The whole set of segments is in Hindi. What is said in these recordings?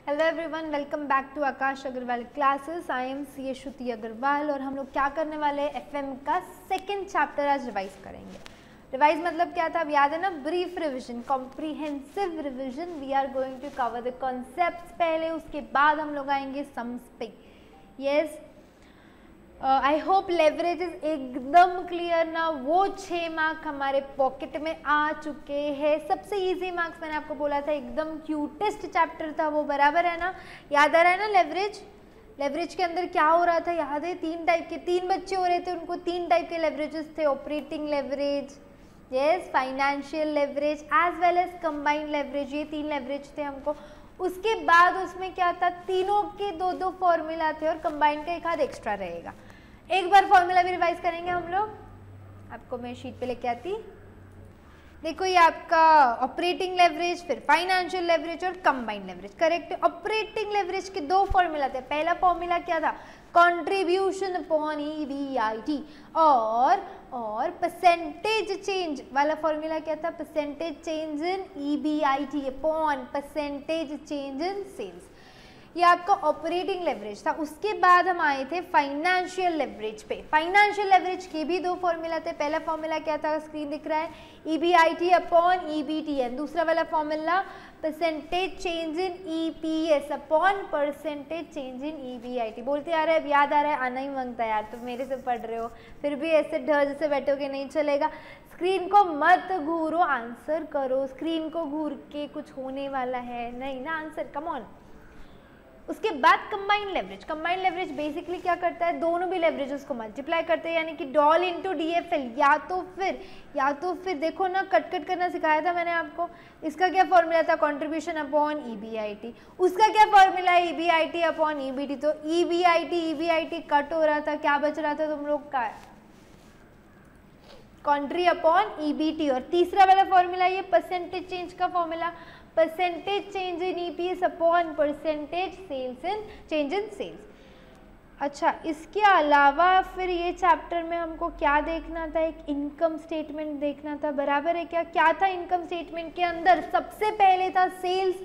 Hello everyone, welcome back to Akash Agarwal classes. I am C Shruti Agarwal और हम लोग क्या करने वाले हैं, एफएम का सेकंड चैप्टर आज रिवाइज करेंगे। रिवाइज मतलब क्या था, अब याद है ना, brief revision, comprehensive revision. We are going to cover the concepts पहले, उसके बाद हम लोग आएंगे सम्स पे। यस, आई होप लेवरेजेस एकदम क्लियर ना। वो 6 मार्क हमारे पॉकेट में आ चुके हैं। सबसे इजी मार्क्स मैंने आपको बोला था, एकदम क्यूटेस्ट चैप्टर था वो, बराबर है ना। याद आ रहा है ना लेवरेज के अंदर क्या हो रहा था, याद है? 3 टाइप के 3 बच्चे हो रहे थे, उनको 3 टाइप के लेवरेजेस थे। Operating leverage, yes, financial leverage as well as combined leverage. ये 3 लेवरेज थे हमको। उसके बाद उसमें क्या था, तीनों के 2-2 फॉर्मूला थे और कंबाइंड का एक आध एक्स्ट्रा रहेगा। एक बार फॉर्मूला भी रिवाइज करेंगे हम लोग। आपको मैं शीट पे लेके आती। देखो ये आपका ऑपरेटिंग लेवरेज, फिर फाइनेंशियल लेवरेज और combined leverage. Correct. Operating leverage के 2 फॉर्मूला थे। पहला फॉर्मूला क्या था, कंट्रीब्यूशन अपॉन ईबीआईटी, और परसेंटेज चेंज वाला फॉर्मूला क्या था, percentage change in EBIT upon percentage change in sales. ये आपका ऑपरेटिंग लेवरेज था। उसके बाद हम आए थे फाइनेंशियल लेवरेज पे। फाइनेंशियल लेवरेज के भी 2 फॉर्मूला थे। पहला फॉर्मूला क्या था, स्क्रीन दिख रहा है, ईबीआईटी अपॉन ईबीटीएन। दूसरा वाला formula percentage change in EPS upon percentage change in EBIT. बोलते आ रहे हैं, अब याद आ रहा है, आना ही मांगता है यार, तुम मेरे से पढ़ रहे हो फिर भी ऐसे ढर जैसे बैठोगे नहीं चलेगा। स्क्रीन को मत घूरो, आंसर करो। स्क्रीन को घूर के कुछ होने वाला है नहीं ना, आंसर कम ऑन। उसके बाद combined leverage. Combined leverage basically क्या करता है, दोनों भी लेवरेजेस को मल्टीप्लाई करते हैं, यानी कि डॉल इनटू डीएफएल। या तो फिर देखो ना, कट करना सिखाया था मैंने आपको। इसका क्या फॉर्मूला था, कंट्रीब्यूशन अपॉन ईबीआईटी। उसका क्या फॉर्मूला है, ईबीआईटी अपॉन ईबीटी। तो ईबीआईटी कट हो रहा था, क्या बच रहा था तुम लोग का, कंट्री अपॉन ईबीटी। और तीसरा वाला फॉर्मूला ये परसेंटेज चेंज का formula, percentage change in EPS upon percentage sales in change in sales. अच्छा, इसके अलावा फिर ये चैप्टर में हमको क्या देखना था, एक इनकम स्टेटमेंट देखना था, बराबर है क्या? क्या था इनकम स्टेटमेंट के अंदर, सबसे पहले था सेल्स,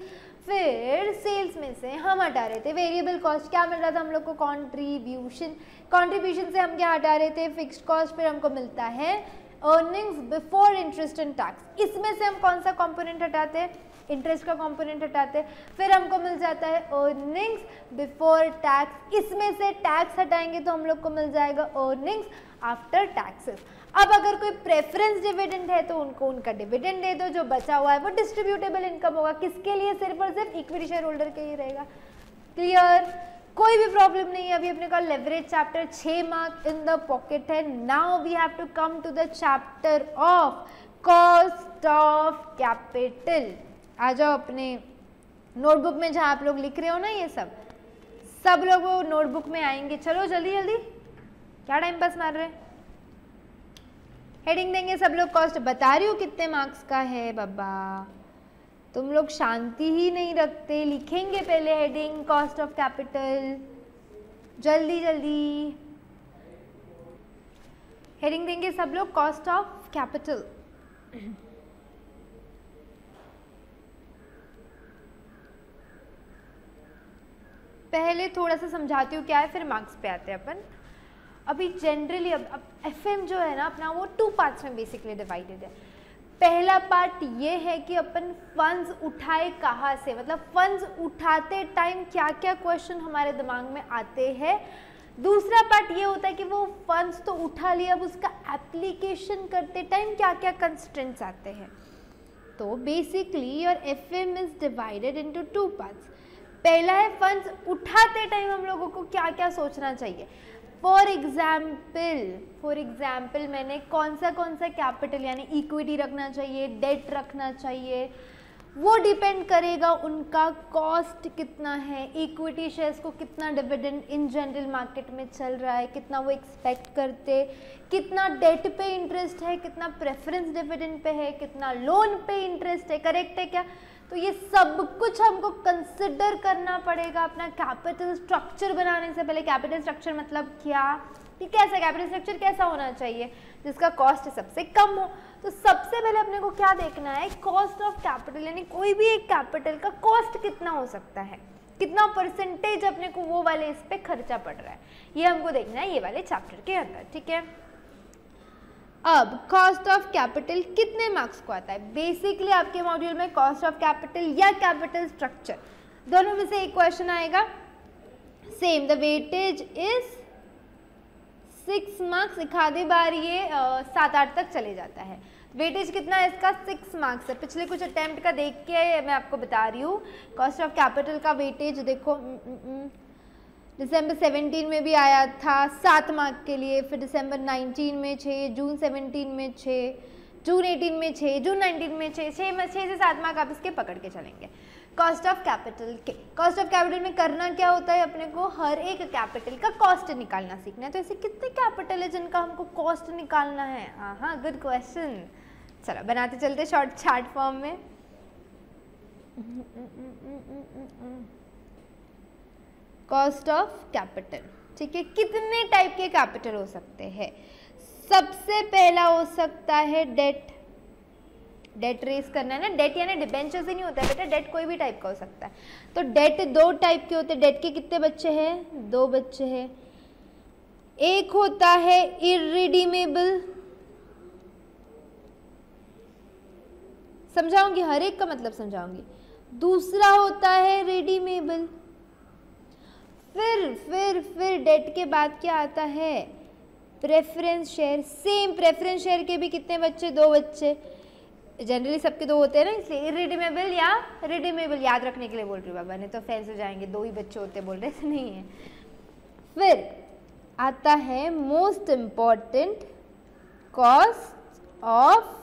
फिर सेल्स में से हम हटा रहे थे वेरिएबल कॉस्ट। क्या मिल रहा था हम लोग को, कॉन्ट्रीब्यूशन से हम क्या हटा रहे थे, फिक्स्ड कॉस्ट। फिर हमको मिलता है earnings before interest and tax. इसमें से हम कौन सा कंपोनेंट हटाते हैं, इंटरेस्ट का कंपोनेंट हटाते हैं। फिर हमको मिल जाता है अर्निंग्स बिफोर टैक्स। इसमें से टैक्स हटाएंगे तो हम लोग को मिल जाएगा अर्निंग्स आफ्टर टैक्सेस। अब अगर कोई प्रेफरेंस डिविडेंड है तो उनको उनका डिविडेंड दे दो, जो बचा हुआ है वो डिस्ट्रीब्यूटेबल इनकम होगा। किसके लिए, सिर्फ और सिर्फ इक्विटी शेयर होल्डर के ही रहेगा। क्लियर, कोई भी प्रॉब्लम नहीं है। अभी अपने का leverage chapter 6 mark in the pocket है। Now we have to come to the chapter of cost of capital. आ जाओ अपने नोटबुक में, जहाँ आप लोग लिख रहे हो ना, ये सब लोग वो नोटबुक में आएंगे। चलो जल्दी जल्दी, क्या टाइम पास मार रहे। हेडिंग देंगे सब लोग। कॉस्ट बता रही हूँ कितने मार्क्स का है बाबा, तुम लोग शांति ही नहीं रखते। लिखेंगे पहले हेडिंग कॉस्ट ऑफ कैपिटल, जल्दी जल्दी हेडिंग देंगे सब लोग, कॉस्ट ऑफ कैपिटल। पहले थोड़ा सा समझाती हूँ क्या है, फिर मार्क्स पे आते हैं अपन। अभी जनरली अब एफएम जो है ना अपना, वो 2 पार्ट्स में बेसिकली डिवाइडेड है। पहला पार्ट ये है कि अपन फंड्स उठाए कहाँ से, मतलब फंड्स उठाते टाइम क्या क्या क्वेश्चन हमारे दिमाग में आते हैं। दूसरा पार्ट ये होता है कि वो फंड्स तो उठा लिया, अब उसका एप्लीकेशन करते टाइम क्या क्या कंस्ट्रेंट्स आते हैं। तो basically your FM is divided into 2 parts. पहला है फंड्स उठाते टाइम हम लोगों को क्या क्या सोचना चाहिए। फॉर एग्जाम्पल मैंने कौन सा कैपिटल यानी इक्विटी रखना चाहिए, डेट रखना चाहिए, वो डिपेंड करेगा उनका कॉस्ट कितना है, इक्विटी शेयर्स को कितना डिविडेंड इन जनरल मार्केट में चल रहा है, कितना वो एक्सपेक्ट करते, कितना डेट पे इंटरेस्ट है, कितना प्रेफरेंस डिविडेंड पे है, कितना लोन पे इंटरेस्ट है। करेक्ट है क्या? तो ये सब कुछ हमको कंसिडर करना पड़ेगा अपना कैपिटल स्ट्रक्चर बनाने से पहले। कैपिटल स्ट्रक्चर मतलब क्या, कि कैसा कैपिटल स्ट्रक्चर कैसा होना चाहिए जिसका कॉस्ट सबसे कम हो। तो सबसे पहले अपने को क्या देखना है, कॉस्ट ऑफ कैपिटल, यानी कोई भी एक कैपिटल का कॉस्ट कितना हो सकता है। कितना परसेंटेज अपने को वो वाले इस पे खर्चा पड़ रहा है, ये हमको देखना है ये वाले चैप्टर के अंदर, ठीक है। अब कॉस्ट ऑफ कैपिटल कितने मार्क्स को आता है? बेसिकली आपके मॉड्यूल में कॉस्ट ऑफ कैपिटल या कैपिटल स्ट्रक्चर दोनों में से एक क्वेश्चन आएगा। Same, the weightage is 6 marks, एक आधी बार ये 7-8 तक चले जाता है। वेटेज कितना है इसका? 6 मार्क्स है। पिछले कुछ अटेम्प्ट का देख के मैं आपको बता रही हूँ। कॉस्ट ऑफ कैपिटल का वेटेज देखो, दिसंबर 17 में भी आया था 7 मार्क के लिए, फिर दिसंबर 19 में 6, जून 17 में 6, जून 18 में 6, जून 19 में 6 से 7 मार्क आप इसके पकड़ के चलेंगे। कॉस्ट ऑफ कैपिटल के, कॉस्ट ऑफ कैपिटल में करना क्या होता है, अपने को हर एक कैपिटल का कॉस्ट निकालना सीखना है। तो ऐसे कितने कैपिटल है जिनका हमको कॉस्ट निकालना है? हाँ, गुड क्वेश्चन। चलो बनाते चलते शॉर्ट चार्ट फॉर्म में। कॉस्ट ऑफ कैपिटल, ठीक है। कितने टाइप के कैपिटल हो सकते हैं? सबसे पहला हो सकता है डेट। डेट रेस करना है ना, डेट यानी डिबेंचर से नहीं होता है बेटा, डेट कोई भी टाइप का हो सकता है। तो डेट 2 टाइप के होते हैं। डेट के कितने बच्चे हैं? 2 बच्चे हैं। एक होता है इररिडीमेबल, समझाऊंगी, हर एक का मतलब समझाऊंगी। दूसरा होता है रिडीमेबल। फिर डेट के बाद क्या आता है? Preference share. Same, preference share के भी कितने बच्चे? 2 बच्चे। जनरली सबके 2 होते हैं ना, इसलिए इररिडीमेबल या रिडीमेबल याद रखने के लिए बोल रही हूँ। बाबा ने तो फैंस हो जाएंगे, 2 ही बच्चे होते बोल रहे थे, नहीं है। फिर आता है most important, cost of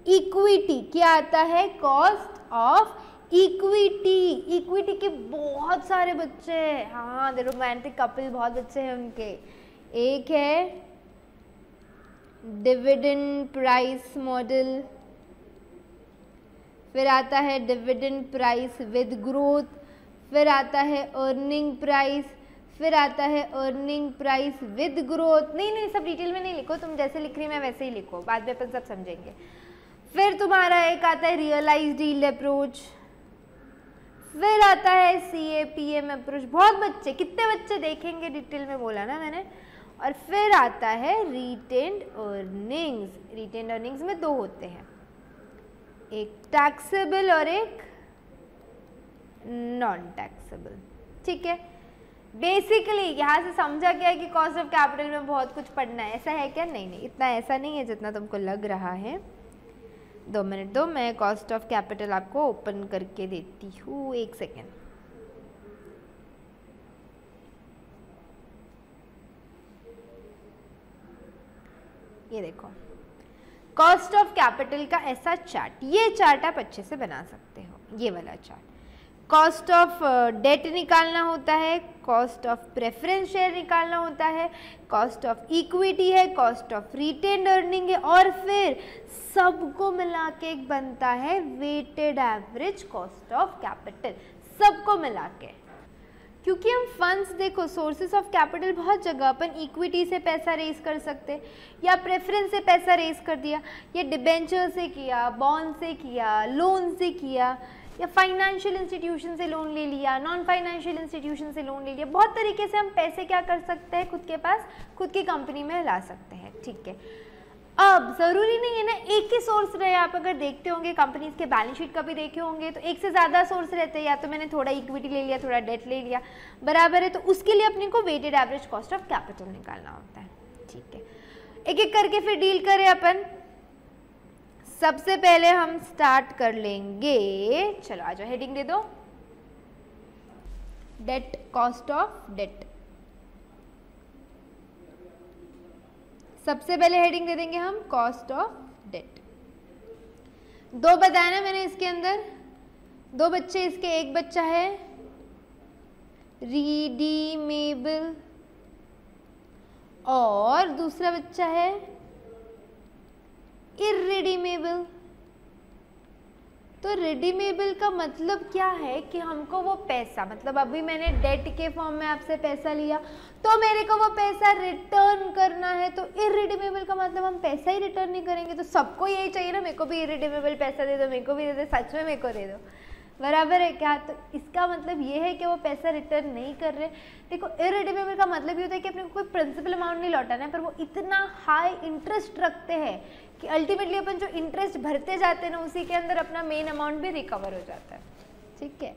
equity. क्या आता है? Cost of equity. इक्विटी के बहुत सारे बच्चे हैं। हाँ, द रोमांटिक कपल बहुत बच्चे हैं उनके। एक है डिविडेंड प्राइस मॉडल, फिर आता है डिविडेंड प्राइस विद ग्रोथ, फिर आता है अर्निंग प्राइस, फिर आता है अर्निंग प्राइस विद ग्रोथ। नहीं, सब डिटेल में नहीं लिखो, तुम जैसे लिख रही मैं वैसे ही लिखो, बाद में अपन सब समझेंगे। फिर तुम्हारा एक आता है रियलाइज्ड यील्ड अप्रोच, फिर आता है CAPM अप्रोच। बहुत बच्चे, कितने बच्चे देखेंगे डिटेल में बोला ना मैंने। और फिर आता है रिटेन्ड अर्निंग्स। रिटेन्ड अर्निंग्स में 2 होते हैं, एक टैक्सेबल और एक नॉन टैक्सेबल, ठीक है। बेसिकली यहाँ से समझा क्या है कि कॉस्ट ऑफ कैपिटल में बहुत कुछ पढ़ना है, ऐसा है क्या? नहीं, इतना ऐसा नहीं है जितना तुमको लग रहा है। 2 मिनट दो, मैं कॉस्ट ऑफ कैपिटल आपको ओपन करके देती हूँ, 1 सेकेंड। ये देखो कॉस्ट ऑफ कैपिटल का ऐसा चार्ट, ये चार्ट आप अच्छे से बना सकते हो, ये वाला चार्ट। कॉस्ट ऑफ डेट निकालना होता है, कॉस्ट ऑफ प्रेफरेंस शेयर निकालना होता है, कॉस्ट ऑफ इक्विटी है, कॉस्ट ऑफ रिटेन्ड अर्निंग है, और फिर सबको मिला के एक बनता है weighted average cost of capital, सबको मिला के। क्योंकि हम फंड्स देखो, सोर्सेस ऑफ कैपिटल बहुत जगह, अपन इक्विटी से पैसा रेज कर सकते, या प्रेफरेंस से पैसा रेज कर दिया, या डिबेंचर से किया, बॉन्ड से किया, लोन से किया, या फाइनेंशियल इंस्टीट्यूशन से लोन ले लिया, नॉन फाइनेंशियल इंस्टीट्यूशन से लोन ले लिया। बहुत तरीके से हम पैसे क्या कर सकते हैं, खुद के पास, खुद की कंपनी में ला सकते हैं, ठीक है। अब ज़रूरी नहीं है ना एक ही सोर्स रहे, आप अगर देखते होंगे कंपनीज के बैलेंस शीट कभी देखे होंगे तो एक से ज़्यादा सोर्स रहते हैं, या तो मैंने थोड़ा इक्विटी ले लिया, थोड़ा डेट ले लिया, बराबर है। तो उसके लिए अपने को weighted average cost of capital निकालना होता है, ठीक है। एक एक करके फिर डील करें अपन। सबसे पहले हम स्टार्ट कर लेंगे, चलो आ जाओ, हेडिंग दे दो, डेट, कॉस्ट ऑफ डेट। सबसे पहले हेडिंग दे देंगे हम कॉस्ट ऑफ डेट। 2 बताया ना मैंने, इसके अंदर 2 बच्चे, इसके एक बच्चा है रिडीमेबल और दूसरा बच्चा है इररिडीमेबल। तो रिडीमेबल का मतलब क्या है कि हमको वो पैसा, मतलब अभी मैंने डेट के फॉर्म में आपसे पैसा लिया तो मेरे को वो पैसा रिटर्न करना है। तो इररिडीमेबल का मतलब हम पैसा ही रिटर्न नहीं करेंगे। तो सबको यही चाहिए ना, मेरे को भी इररिडीमेबल पैसा दे दो, मेरे को भी दे दो, सच में मेरे को दे दो, बराबर है क्या? तो इसका मतलब ये है कि वो पैसा रिटर्न नहीं कर रहे। देखो इररिडीमेबल का मतलब ये होता है कि अपने को कोई प्रिंसिपल अमाउंट नहीं लौटाना है, पर वो इतना हाई इंटरेस्ट रखते हैं कि अल्टीमेटली अपन जो इंटरेस्ट भरते जाते हैं ना उसी के अंदर अपना मेन अमाउंट भी रिकवर हो जाता है। ठीक है,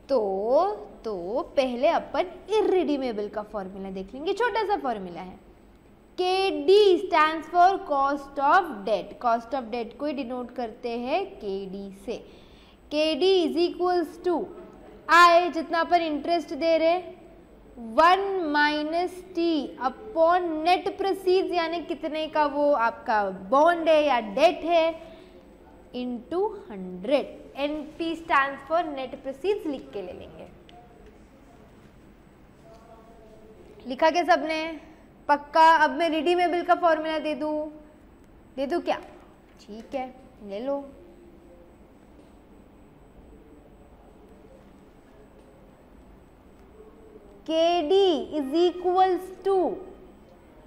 तो पहले अपन इररिडीमेबल का फॉर्मूला देख लेंगे। छोटा सा फॉर्मूला है, KD stands for cost of debt. Cost of debt को ही डिनोट करते हैं KD से। KD is equals to I जितना अपन इंटरेस्ट दे रहे 1 minus T upon net proceeds, यानी कितने का वो आपका बॉन्ड है या डेट है, into 100। NP stands for net proceeds लिख के ले लेंगे। लिखा क्या सबने? पक्का? अब मैं रिडीमेबल का फॉर्मूला दे दूं क्या? ठीक है, ले लो। KD is equals to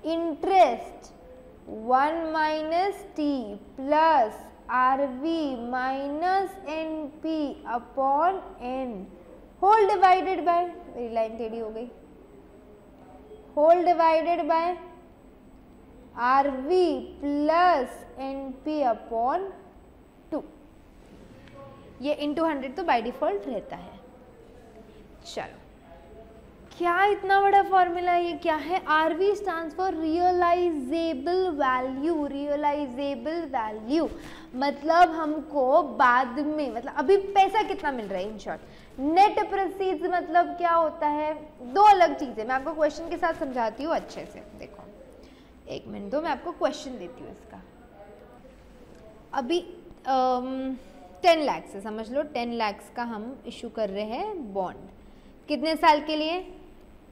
interest 1 minus T plus RV minus NP upon N whole divided by, मेरी लाइन टेढ़ी हो गई, whole divided by RV plus NP upon 2। ये इंटू 100 तो बाय डिफॉल्ट रहता है। चलो, क्या इतना बड़ा फॉर्मूला? ये क्या है? RV stands for realisable value. Realisable value मतलब हमको बाद में, मतलब अभी पैसा कितना मिल रहा है इन शॉर्ट। नेट प्रोसीड्स मतलब क्या होता है? दो अलग चीजें। मैं आपको क्वेश्चन के साथ समझाती हूँ अच्छे से। देखो, एक मिनट दो, मैं आपको क्वेश्चन देती हूँ इसका। अभी 10 लाख से समझ लो, 10 लाख का हम इशू कर रहे हैं बॉन्ड। कितने साल के लिए?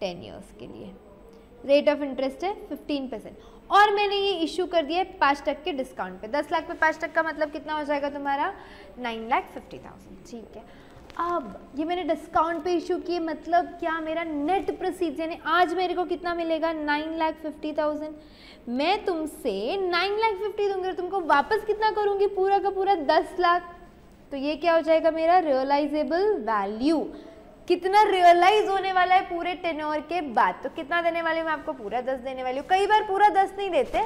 10 ईयर्स के लिए। रेट ऑफ इंटरेस्ट है 15%, और मैंने ये इशू कर दिया है 5% के डिस्काउंट पे। 10 लाख पे 5% का मतलब कितना हो जाएगा तुम्हारा? 9,50,000। ठीक है, अब ये मैंने डिस्काउंट पे इशू किए, मतलब क्या? मेरा नेट प्रोसीड्स यानी आज मेरे को कितना मिलेगा? 9,50,000। मैं तुमसे 9,50,000 दूंगी और तुमको वापस कितना करूंगी? पूरा का पूरा 10 लाख। तो ये क्या हो जाएगा मेरा? Realisable value. कितना रियलाइज होने वाला है पूरे टेन्योर के बाद? तो कितना देने वाली हूँ मैं आपको? पूरा 10 देने वाली हूँ। कई बार पूरा 10 नहीं देते,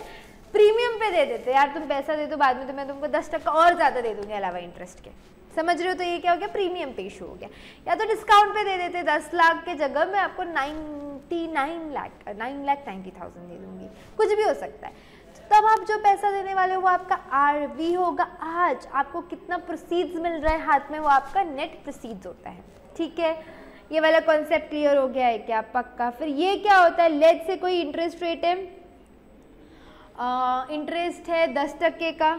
प्रीमियम पे दे देते, यार तुम पैसा दे दो बाद में तो मैं तुमको 10% और ज़्यादा दे दूंगी अलावा इंटरेस्ट के। समझ रहे हो? तो ये क्या हो गया? प्रीमियम पे इशू हो गया। या तो डिस्काउंट पे दे देते, 10 लाख के जगह मैं आपको 9,90,000 दे दूंगी, कुछ भी हो सकता है। तब आप जो पैसा देने वाले हो वो आपका RV होगा। आज आपको कितना प्रोसीड्स मिल रहा है हाथ में, वो आपका नेट प्रोसीड्स होता है। ठीक है, ये वाला कॉन्सेप्ट क्लियर हो गया है क्या? पक्का। फिर ये क्या होता है? लेट से कोई इंटरेस्ट रेट है, इंटरेस्ट है 10% का,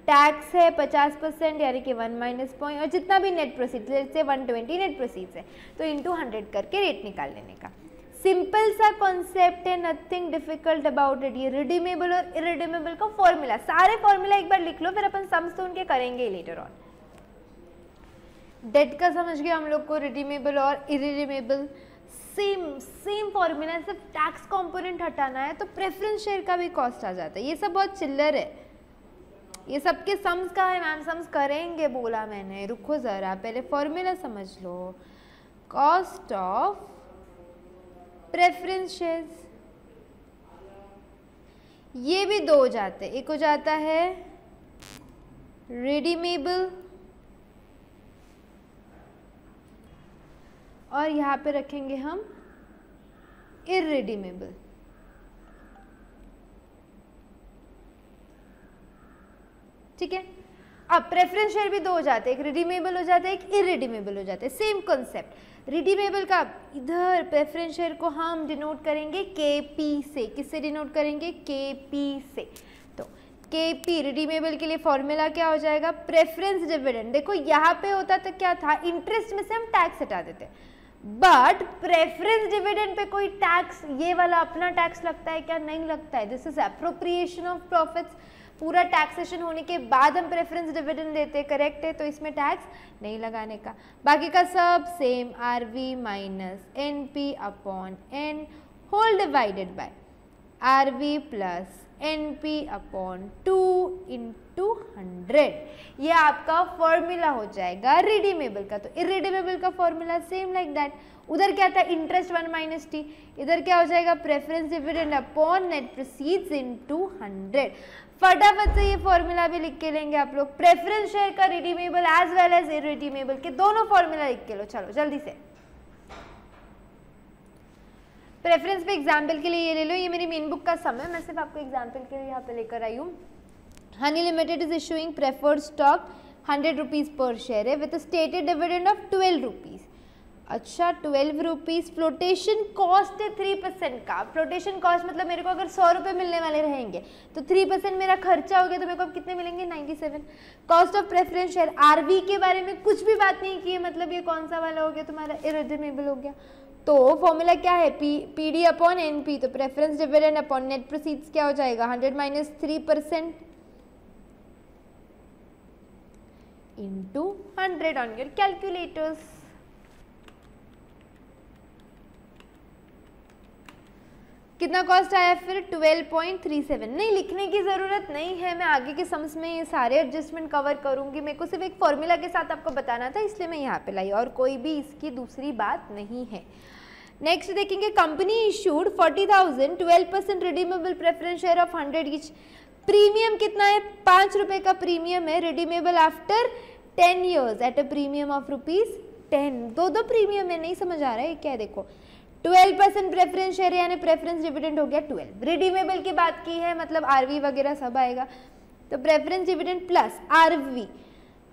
टैक्स है 50% यानी कि 1 माइनस पॉइंट, और जितना भी नेट प्रोसीड्स, लेट से 120 नेट प्रोसीड्स है तो इंटू 100 करके रेट निकाल लेने का। सिंपल सा कॉन्सेप्ट है, नथिंग डिफिकल्ट अबाउट इट। ये रिडीमेबल और इररिडीमेबल का फॉर्मूला, सारे फॉर्मूला एक बार लिख लो, फिर अपन सम्स तो उनके करेंगे लेटर ऑन। डेट का समझ गए हम लोग को, रिडीमेबल और इररिडीमेबल सेम फॉर्मूला, सिर्फ टैक्स कंपोनेंट हटाना है तो प्रेफरेंस शेयर का भी कॉस्ट आ जाता है। ये सब बहुत चिल्लर है, ये सबके सम्स का है मैम, सम्स करेंगे बोला मैंने, रुको ज़रा पहले फॉर्मूला समझ लो। कॉस्ट ऑफ प्रेफरेंस शेयर्स, ये भी दो हो जाते, एक हो जाता है रिडीमेबल और यहाँ पे रखेंगे हम इररिडीमेबल। ठीक है, अब प्रेफरेंस शेयर भी दो हो जाते हैं, एक रिडीमेबल हो जाता है, एक इररिडीमेबल हो जाता है। सेम कॉन्सेप्ट, रिडीमेबल का इधर प्रेफरेंस शेयर को हम डिनोट करेंगे KP से। किससे डिनोट करेंगे? KP से। तो KP रिडीमेबल के लिए फॉर्मूला क्या हो जाएगा? Preference dividend. देखो यहाँ पे होता तो क्या था, इंटरेस्ट में से हम टैक्स हटा देते, बट प्रेफरेंस डिविडेंड पे कोई टैक्स, ये वाला अपना टैक्स लगता है क्या? नहीं लगता है। This is appropriation of profits. पूरा टैक्सेशन होने के बाद हम प्रेफरेंस डिविडेंड देते, करेक्ट है, तो इसमें टैक्स नहीं लगाने का। बाकी का सब same, RV minus NP upon N whole divided by RV plus NP/2 into 100, ये आपका फॉर्मूला हो जाएगा रिडीमेबल का। तो इरिडीमेबल का फॉर्मूला सेम लाइक दैट, उधर क्या था इंटरेस्ट 1 - t, इधर क्या हो जाएगा preference dividend upon net proceeds into 100। फटाफट से ये फॉर्मूला भी लिख के लेंगे आप लोग, प्रेफरेंस शेयर का redeemable as well as irredeemable के दोनों फॉर्मूला लिख के लो। चलो जल्दी से प्रेफरेंस पे एग्जाम्पल के लिए ये ले लो, ये मेरी मेन बुक का सम है, मैं सिर्फ आपको एग्जाम्पल के लिए यहाँ पे लेकर आई हूँ। Honey limited is issuing preferred stock 100 rupees पर शेयर है with stated dividend of 12 rupees. अच्छा 12 रुपीज़, फ्लोटेशन कॉस्ट है 3% का। फ्लोटेशन कॉस्ट मतलब मेरे को अगर 100 रुपये मिलने वाले रहेंगे तो 3% मेरा खर्चा हो गया, तो मेरे को अब कितने मिलेंगे 97। Cost of preference share, R V के बारे में कुछ भी बात नहीं की है, मतलब ये कौन सा वाला हो गया तुम्हारा इरिडीमेबल हो गया। तो फॉर्मूला क्या है PD अपॉन NP, तो preference dividend upon net proceeds क्या हो जाएगा 100 - 3% इंटू 100 ऑन योर कैलकुलेटर्स। कितना कॉस्ट आया फिर 12.37। नहीं लिखने की ज़रूरत नहीं है, मैं आगे के सम्स में ये सारे एडजस्टमेंट कवर करूंगी, मेरे को सिर्फ एक फॉर्मूला के साथ आपको बताना था इसलिए मैं यहाँ पे लाई, और कोई भी इसकी दूसरी बात नहीं है। नेक्स्ट देखेंगे, company issued 40,000 12% redeemable preference share of 100 each. Premium कितना है 5 रुपये का प्रीमियम है, redeemable after 10 years at a premium of ₹10। दो प्रीमियम है, नहीं समझ आ रहा है ये क्या है। देखो 12% प्रेफरेंस शेयर यानी प्रेफरेंस डिविडेंड हो गया 12, रिडीमेबल की बात की है मतलब आरवी वगैरह सब आएगा, तो प्रेफरेंस डिविडेंड प्लस आरवी।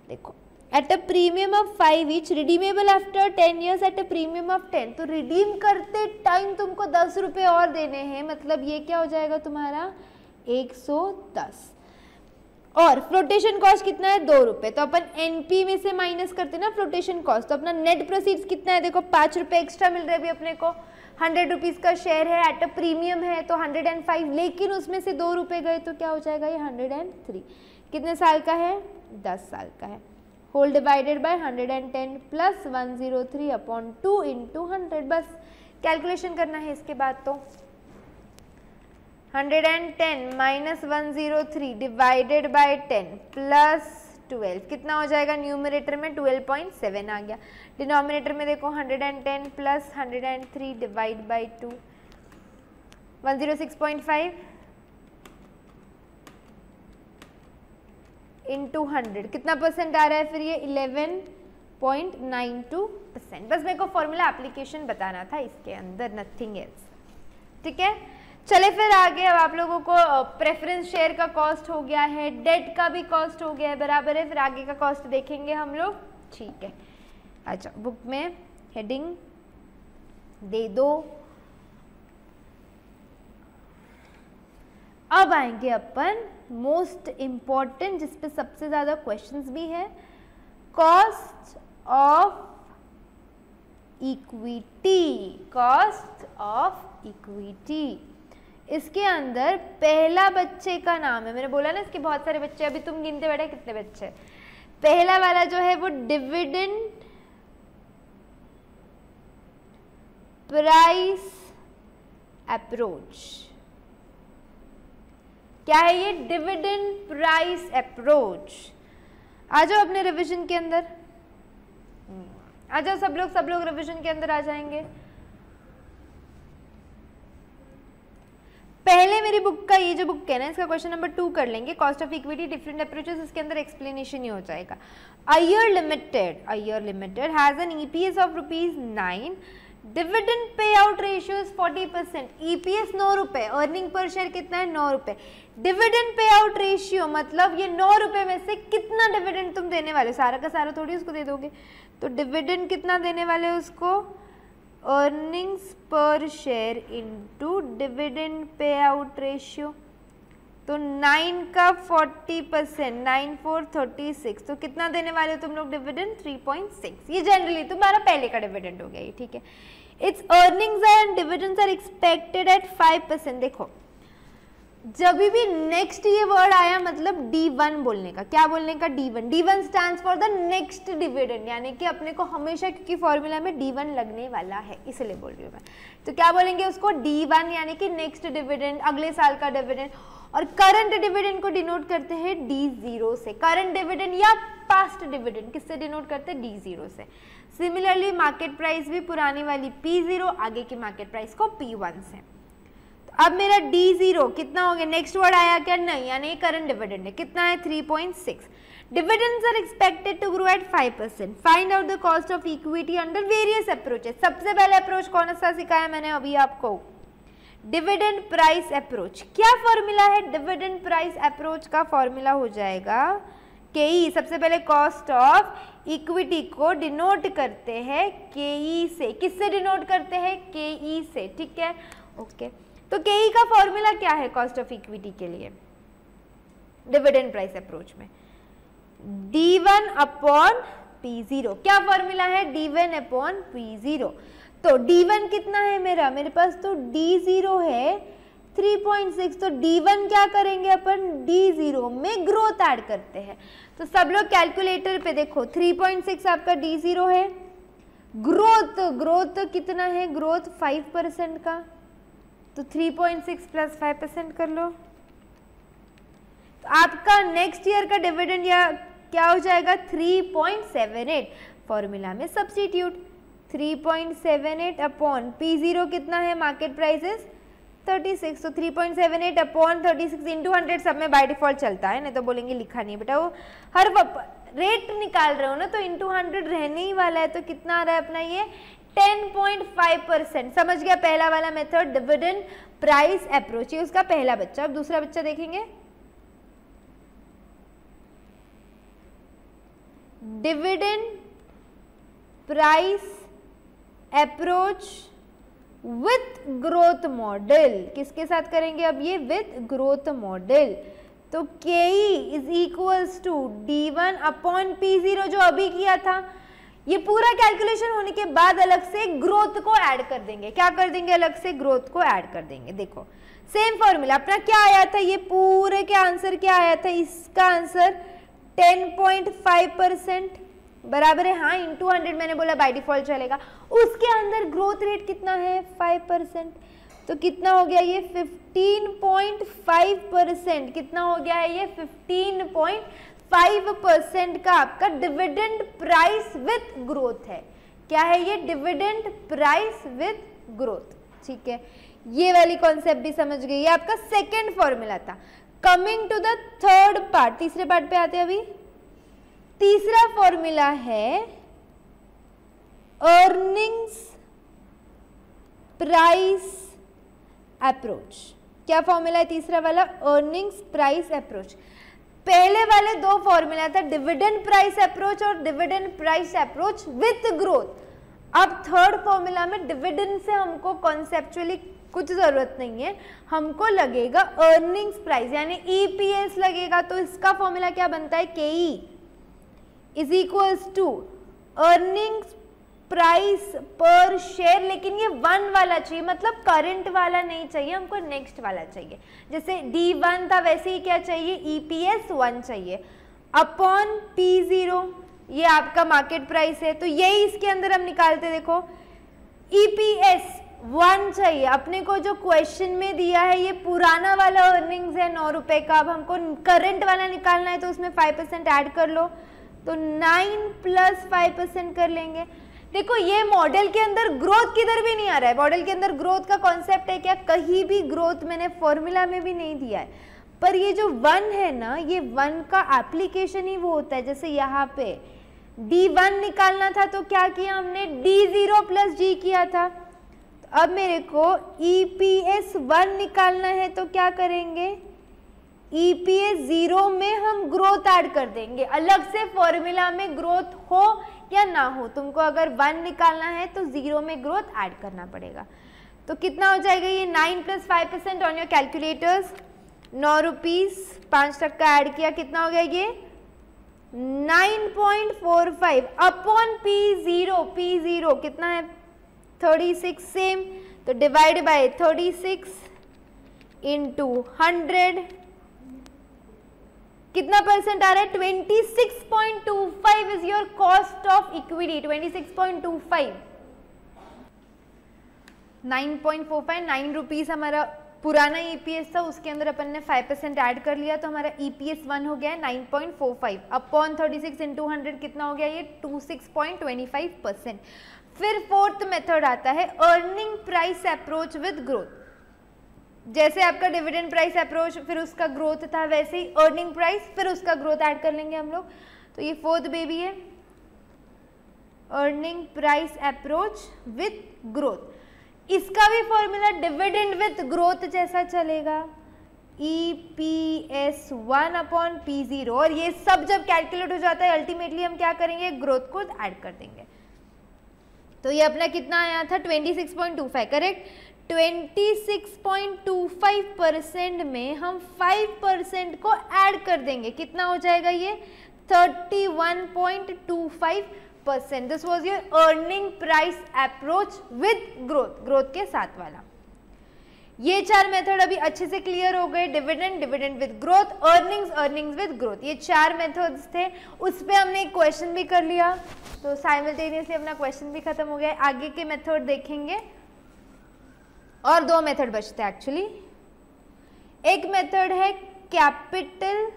देखो at a premium of 5 each, redeemable after 10 years at a premium of 10, तो रिडीम करते टाइम तुमको 10 रुपये और देने हैं, मतलब ये क्या हो जाएगा तुम्हारा 110। और फ्लोटेशन कॉस्ट कितना है 2 रुपये, तो अपन एनपी में से माइनस करते ना फ्लोटेशन कॉस्ट, तो अपना नेट प्रोसीड्स कितना है, देखो 5 रुपये एक्स्ट्रा मिल रहे हैं अभी अपने को, 100 रुपीज़ का शेयर है, एट अ प्रीमियम है तो 105, लेकिन उसमें से 2 रुपये गए तो क्या हो जाएगा ये 103। कितने साल का है 10 साल का है। Whole divided by 110 plus 103 upon 2 into 100, बस कैलकुलेशन करना है इसके बाद। तो 110 माइनस 103 डिवाइडेड बाय 10 प्लस 12 कितना हो जाएगा, न्यूमरेटर में 12.7 आ गया, डिनोमिनेटर में देखो 110 प्लस 103 डिवाइड बाय 2 106.5 इंटू 100 कितना परसेंट आ रहा है फिर ये 11.92%। बस मेरे को फॉर्मूला एप्लीकेशन बताना था इसके अंदर, नथिंग एल्स। ठीक है, चले फिर आगे। अब आप लोगों को प्रेफरेंस शेयर का कॉस्ट हो गया है, डेट का भी कॉस्ट हो गया है, बराबर है। फिर आगे का कॉस्ट देखेंगे हम लोग, ठीक है। अच्छा बुक में हेडिंग दे दो। अब आएंगे अपन मोस्ट इम्पॉर्टेंट, जिसपे सबसे ज़्यादा क्वेश्चंस भी है, cost of equity. Cost of equity, इसके अंदर पहला बच्चे का नाम है, मैंने बोला ना इसके बहुत सारे बच्चे, अभी तुम गिनते बैठे कितने बच्चे। पहला वाला जो है वो डिविडेंड प्राइस अप्रोच। क्या है ये, डिविडेंड प्राइस अप्रोच। आ जाओ अपने रिवीजन के अंदर, आ जाओ सब लोग रिवीजन के अंदर आ जाएंगे। पहले मेरी बुक का ये जो बुक है ना, इसका क्वेश्चन नंबर 2 कर लेंगे, cost of equity different approaches. इसके अंदर एक्सप्लेनेशन ही हो जाएगा। Iyer limited has an EPS of ₹9, dividend pay out ratio is 40%, EPS 9 रुपए, अर्निंग पर शेयर कितना है 9 रुपए। डिविडेंड पे आउट रेशियो मतलब ये 9 रुपए में से कितना डिविडेंड तुम देने वाले, सारा का सारा थोड़ी उसको दे दोगे, तो डिविडेंड कितना देने वाले उसको, अर्निंग्स पर share into dividend pay out ratio. तो 9 का 40%, 9 4 36, तो कितना देने वाले हो तुम लोग डिविडेंड 3.6। ये जनरली तुम्हारा पहले का डिविडेंड हो गया ये, ठीक है। It's earnings and dividends are expected at 5%। देखो जब भी नेक्स्ट ये वर्ड आया मतलब D1 बोलने का, क्या बोलने का, D1 stands for the next dividend, यानी कि अपने को हमेशा क्योंकि फॉर्मूला में D1 लगने वाला है इसलिए बोल रही हूँ मैं। तो क्या बोलेंगे उसको D1 यानी कि नेक्स्ट डिविडेंड, अगले साल का डिविडेंड। और करंट डिविडेंड को डिनोट करते हैं D0 से। करंट डिविडेंड या पास्ट डिविडेंड किससे डिनोट करते हैं? D0 से। सिमिलरली मार्केट प्राइस भी पुरानी वाली P0, आगे की मार्केट प्राइस को P1 से। तो अब मेरा D0 कितना हो गया? नेक्स्ट वर्ड आया क्या? नहीं, यानी करंट डिविडेंड है। कितना है? 3.6। Dividends are expected to grow at 5%. Find out the cost of equity under various approaches. सबसे पहले अप्रोच कौन सा सिखाया मैंने अभी आपको? Dividend price approach. क्या फॉर्मूला है डिविडेंड प्राइस अप्रोच का? फॉर्मूला हो जाएगा केई। सबसे पहले कॉस्ट ऑफ इक्विटी को डिनोट करते हैं केई से। किससे डिनोट करते हैं? केई से। ठीक है, ओके। तो केई का फॉर्मूला क्या है कॉस्ट ऑफ इक्विटी के लिए डिविडेंड प्राइस अप्रोच में? D1 upon P0। क्या फॉर्मूला है? D1 upon P0। तो D1 कितना है मेरे पास तो D0 है 3.6। तो D1 क्या करेंगे अपन? D0 में ग्रोथ ऐड करते हैं। तो सब लोग कैलकुलेटर पे देखो, 3.6 आपका D0 है। ग्रोथ कितना है? ग्रोथ 5% का। तो 3.6 प्लस 5% कर लो। तो आपका नेक्स्ट ईयर का डिविडेंड या क्या हो जाएगा? 3.78। फॉर्मूला में सब्स्टिट्यूट 3.78 अपॉन P0 कितना है? Market prices 36। तो 3.78 अपॉन 36 इंटू 100 सब में बाय डिफॉल्ट चलता है, नहीं तो बोलेंगे लिखा नहीं बेटा। वो हर रेट निकाल रहे हो ना, तो इंटू 100 रहने ही वाला है। तो कितना आ रहा है अपना ये? 10.5%। समझ गया पहला वाला मेथड डिविडेंड प्राइस अप्रोच, ये उसका पहला बच्चा। अब दूसरा बच्चा देखेंगे, dividend price approach with growth model. किसके साथ करेंगे अब ये? With growth model. तो केई is equals to D1 upon P0 जो अभी किया था। ये पूरा कैलकुलेशन होने के बाद अलग से ग्रोथ को ऐड कर देंगे। क्या कर देंगे? अलग से ग्रोथ को ऐड कर देंगे। देखो सेम फॉर्मूला अपना क्या आया था? ये पूरे के आंसर क्या आया था? इसका आंसर 10.5% बराबर है। हाँ, इंटू 100 मैंने बोला बाय डिफॉल्ट चलेगा। उसके अंदर ग्रोथ रेट कितना है? 5%। तो कितना हो गया ये? 15.5%। कितना हो गया है ये? 15.5% का आपका डिविडेंड प्राइस विथ ग्रोथ है। क्या है ये? Dividend price with growth. ठीक है, ये वाली कॉन्सेप्ट भी समझ गई। ये आपका सेकेंड फॉर्मूला था। Coming to the third part, तीसरे पार्ट पे आते हैं अभी। तीसरा फॉर्मूला है अर्निंग्स प्राइस अप्रोच। क्या फॉर्मूला है तीसरा वाला? Earnings price approach. पहले वाले दो फॉर्मूला था डिविडेंड प्राइस अप्रोच और dividend price approach with growth. अब थर्ड फॉर्मूला में डिविडेंड से हमको कॉन्सेप्चुअली कुछ जरूरत नहीं है, हमको लगेगा अर्निंग्स प्राइस यानी EPS लगेगा। तो इसका फॉर्मूला क्या बनता है? KE is equals to earnings price per share. लेकिन ये 1 वाला चाहिए, मतलब करंट वाला नहीं चाहिए हमको, नेक्स्ट वाला चाहिए। जैसे D1 था वैसे ही क्या चाहिए? EPS 1 चाहिए अपॉन P0, ये आपका मार्केट प्राइस है। तो यही इसके अंदर हम निकालते। देखो EPS 1 चाहिए अपने को, जो क्वेश्चन में दिया है ये पुराना वाला अर्निंग्स है 9 रुपए का। अब हमको करंट वाला निकालना है तो उसमें 5% ऐड कर लो, तो 9 प्लस 5% कर लेंगे। देखो ये मॉडल के अंदर ग्रोथ किधर भी नहीं आ रहा है। मॉडल के अंदर ग्रोथ का कॉन्सेप्ट है क्या? कहीं भी ग्रोथ मैंने फॉर्मूला में भी नहीं दिया है। पर ये जो 1 है ना, ये 1 का एप्लीकेशन ही वो होता है। जैसे यहाँ पे D1 निकालना था तो क्या किया हमने? D0 प्लस G किया था। अब मेरे को EPS 1 निकालना है तो क्या करेंगे? EPS 0 में हम ग्रोथ ऐड कर देंगे। अलग से फॉर्मूला में ग्रोथ हो या ना हो, तुमको अगर 1 निकालना है तो 0 में ग्रोथ ऐड करना पड़ेगा। तो कितना हो जाएगा ये? 9 plus 5% on your calculators. 9 rupees 5% add किया, कितना हो गया ये? 9.45 अपॉन P0। P0 कितना है? 36 सेम, तो डिवाइड बाय 36 इंटू 100 कितना परसेंट आ रहा है? 26.25 is your cost of equity. 26.25 9.45 9 rupees हमारा पुराना EPS था उसके अंदर अपन ने 5% ऐड कर लिया तो हमारा EPS 1 हो गया है 9.45 अपॉन 36 इंटू 100 कितना हो गया ये 26.25%। फिर फोर्थ मेथड आता है earning price approach with growth. जैसे आपका डिविडेंड प्राइस अप्रोच फिर उसका ग्रोथ था वैसे ही अर्निंग प्राइस फिर उसका ग्रोथ ऐड कर लेंगे हम लोग। तो ये फोर्थ बेबी है earning price approach with growth. इसका भी फॉर्मूला डिविडेंड विद ग्रोथ जैसा चलेगा EPS 1 अपॉन P0 और ये सब जब कैलकुलेट हो जाता है अल्टीमेटली हम क्या करेंगे ग्रोथ को ऐड कर देंगे। तो ये अपना कितना आया था 26.25 करेक्ट। 26.25% में हम 5% को ऐड कर देंगे कितना हो जाएगा ये 31.25%। This was your earning price approach with growth, growth के साथ वाला। ये चार मेथड अभी अच्छे से क्लियर हो गए, dividend, dividend with growth, earnings, earnings with growth, ये चार मेथड्स थे। उस पे हमने एक क्वेश्चन भी कर लिया तो साइमल्टेनियसली अपना क्वेश्चन भी खत्म हो गया। आगे के मेथड देखेंगे और दो मेथड बचते हैं एक्चुअली। एक मेथड है कैपिटल,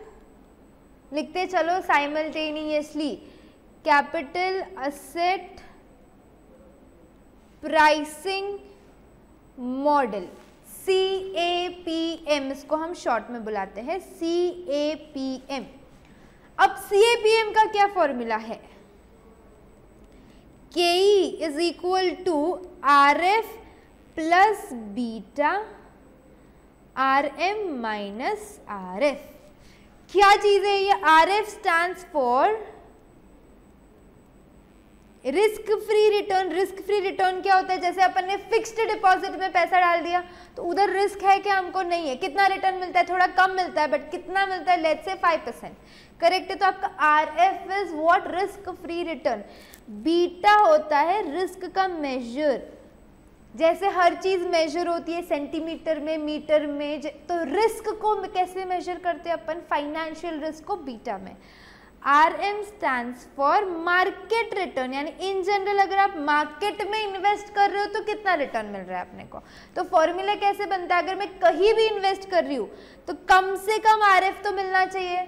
लिखते चलो simultaneously, capital asset pricing model, CAPM, इसको हम शॉर्ट में बुलाते हैं CAPM। अब CAPM का क्या फॉर्मूला है, KE is equal to RF plus beta RM minus RF। क्या चीज है ये, RF stands for risk free return. Risk free return क्या होता है, जैसे अपन ने फिक्स्ड डिपॉजिट में पैसा डाल दिया तो उधर रिस्क है कि हमको नहीं है, कितना रिटर्न मिलता है, थोड़ा कम मिलता है बट कितना मिलता है, लेट्स से 5%, करेक्ट है। तो आपका RF is what, risk free return. Beta होता है रिस्क का मेजर, जैसे हर चीज मेजर होती है सेंटीमीटर में, मीटर में, तो रिस्क को कैसे मेजर करते हैं अपन, फाइनेंशियल रिस्क को बीटा में। RM stands for market return, यानी इन जनरल अगर आप मार्केट में इन्वेस्ट कर रहे हो तो कितना रिटर्न मिल रहा है अपने को। तो फॉर्मूला कैसे बनता है, अगर मैं कहीं भी इन्वेस्ट कर रही हूँ तो कम से कम RF तो मिलना चाहिए,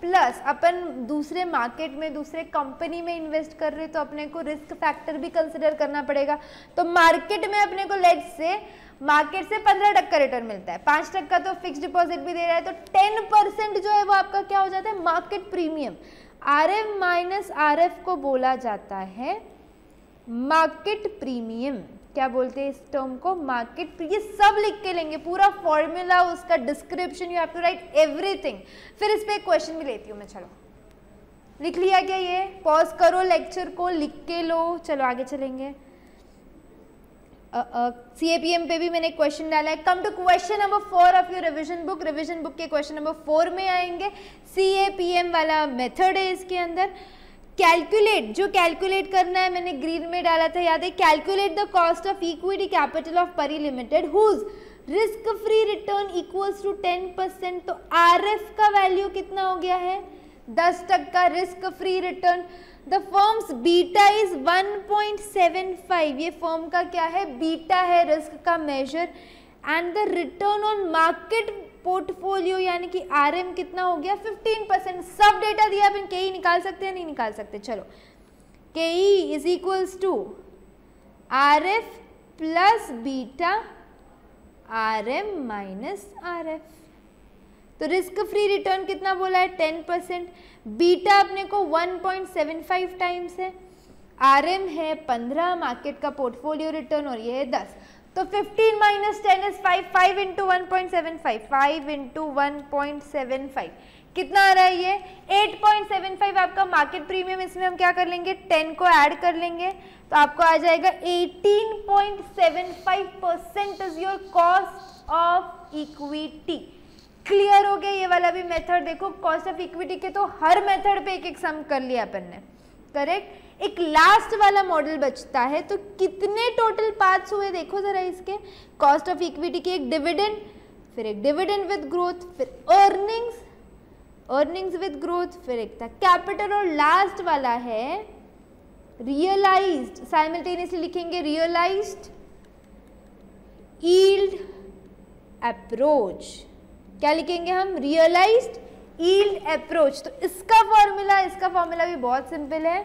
प्लस अपन दूसरे मार्केट में, दूसरे कंपनी में इन्वेस्ट कर रहे हैं तो अपने को रिस्क फैक्टर भी कंसिडर करना पड़ेगा। तो मार्केट में अपने को लेट्स से मार्केट से 15% रिटर्न मिलता है, 5% तो फिक्स डिपॉजिट भी दे रहा है, तो 10% जो है वो आपका क्या हो जाता है, market premium. RM minus RF को बोला जाता है मार्केट प्रीमियम। क्या बोलते हैं इस टर्म को, मार्केट। ये सब लिख के लेंगे, पूरा फॉर्मूला, उसका description, you have to write everything. फिर इस पे एक क्वेश्चन भी लेती हूँ मैं, चलो लिख लिया क्या, ये पॉज करो लेक्चर को, लिख के लो, चलो आगे चलेंगे। CAPM पे भी मैंने एक क्वेश्चन डाला है। Come to question number 4 of your revision book. Revision book के क्वेश्चन नंबर 4 में आएंगे। CAPM वाला मेथड है इसके अंदर। कैलकुलेट, जो कैलकुलेट करना है मैंने ग्रीन में डाला था, याद है, calculate the cost of equity capital of Pari limited whose risk free return equals to 10%। तो RF का वैल्यू कितना हो गया है, 10% risk free return. The firms beta is 1.75, ये फर्म का क्या है, बीटा है, रिस्क का measure. And the return on market portfolio यानी कि RM कितना हो गया, 15%। सब डेटा दिया, अपन KE निकाल सकते हैं, नहीं निकाल सकते, चलो KE is equals to RF plus beta RM minus RF। तो रिस्क फ्री रिटर्न कितना बोला है, 10%। बीटा अपने को 1.75 टाइम्स है, RM है 15, मार्केट का पोर्टफोलियो रिटर्न, और ये है 10। तो 15 माइनस 10 इज 5, 5 इंटू 1.75, 5 इंटू 1.75 कितना आ रहा है ये 8.75 आपका मार्केट प्रीमियम। इसमें हम क्या कर लेंगे, 10 को ऐड कर लेंगे तो आपको आ जाएगा 18.75% is your cost of equity. Clear हो गया ये वाला भी मेथड। देखो कॉस्ट ऑफ इक्विटी के तो हर मेथड पे एक एक सम कर लिया अपन ने, करेक्ट। एक लास्ट वाला मॉडल बचता है, तो कितने टोटल पार्ट्स हुए देखो जरा इसके। कॉस्ट ऑफ इक्विटी की एक डिविडेंड, फिर एक डिविडेंड विद ग्रोथ, फिर अर्निंग्स विद ग्रोथ, फिर एक था कैपिटल, और लास्ट वाला है रियलाइज्ड। साइमल्टेनियसली लिखेंगे रियलाइज्ड यील्ड अप्रोच, क्या लिखेंगे हम, रियलाइज्ड यील्ड अप्रोच। तो इसका फॉर्मूला भी बहुत सिंपल है,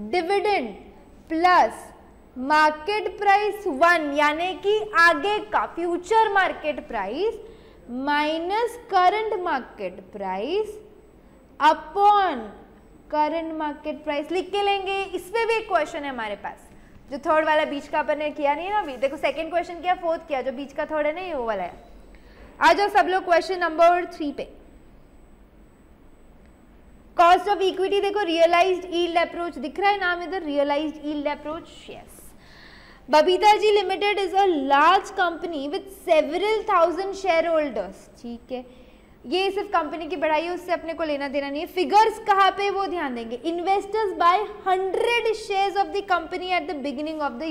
डिविडेंड प्लस मार्केट प्राइस 1 यानी कि आगे का future market price minus current market price upon current market price लिख के लेंगे। इसमें भी एक क्वेश्चन है हमारे पास, जो थर्ड वाला बीच का अपन ने किया नहीं है ना अभी, देखो सेकंड क्वेश्चन किया, फोर्थ किया, जो बीच का थर्ड है ना ये वो वाला है। आ जाओ सब लोग क्वेश्चन नंबर 3 पे। कॉस्ट ऑफ इक्विटी देखो, रियलाइज्ड यील्ड अप्रोच दिख रहा है नाम इधर, realised yield approach, yes. Babita ji limited is a large company with several thousand shareholders, ठीक है, ये सिर्फ कंपनी की बढ़ाई है, उससे अपने को लेना देना नहीं है। फिगर्स कहाँ पे वो ध्यान देंगे, investors buy 100 shares of the company at the beginning of the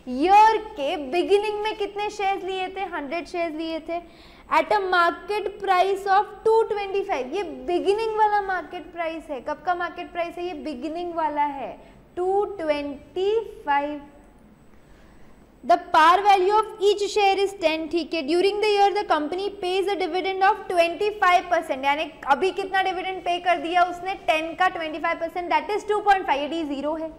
year के बिगिनिंग में कितने शेयर्स लिए थे, 100 शेयर्स लिए थे at a market price of 225। ये बिगिनिंग वाला मार्केट प्राइस है, कब का मार्केट प्राइस है, ये बिगिनिंग वाला है 225। The par value of each share is 10, ठीक है। During the year the company pays a dividend of 25%, यानी अभी कितना डिविडेंड पे कर दिया उसने, 10 का 25%, that is 2.5, ये 0 है।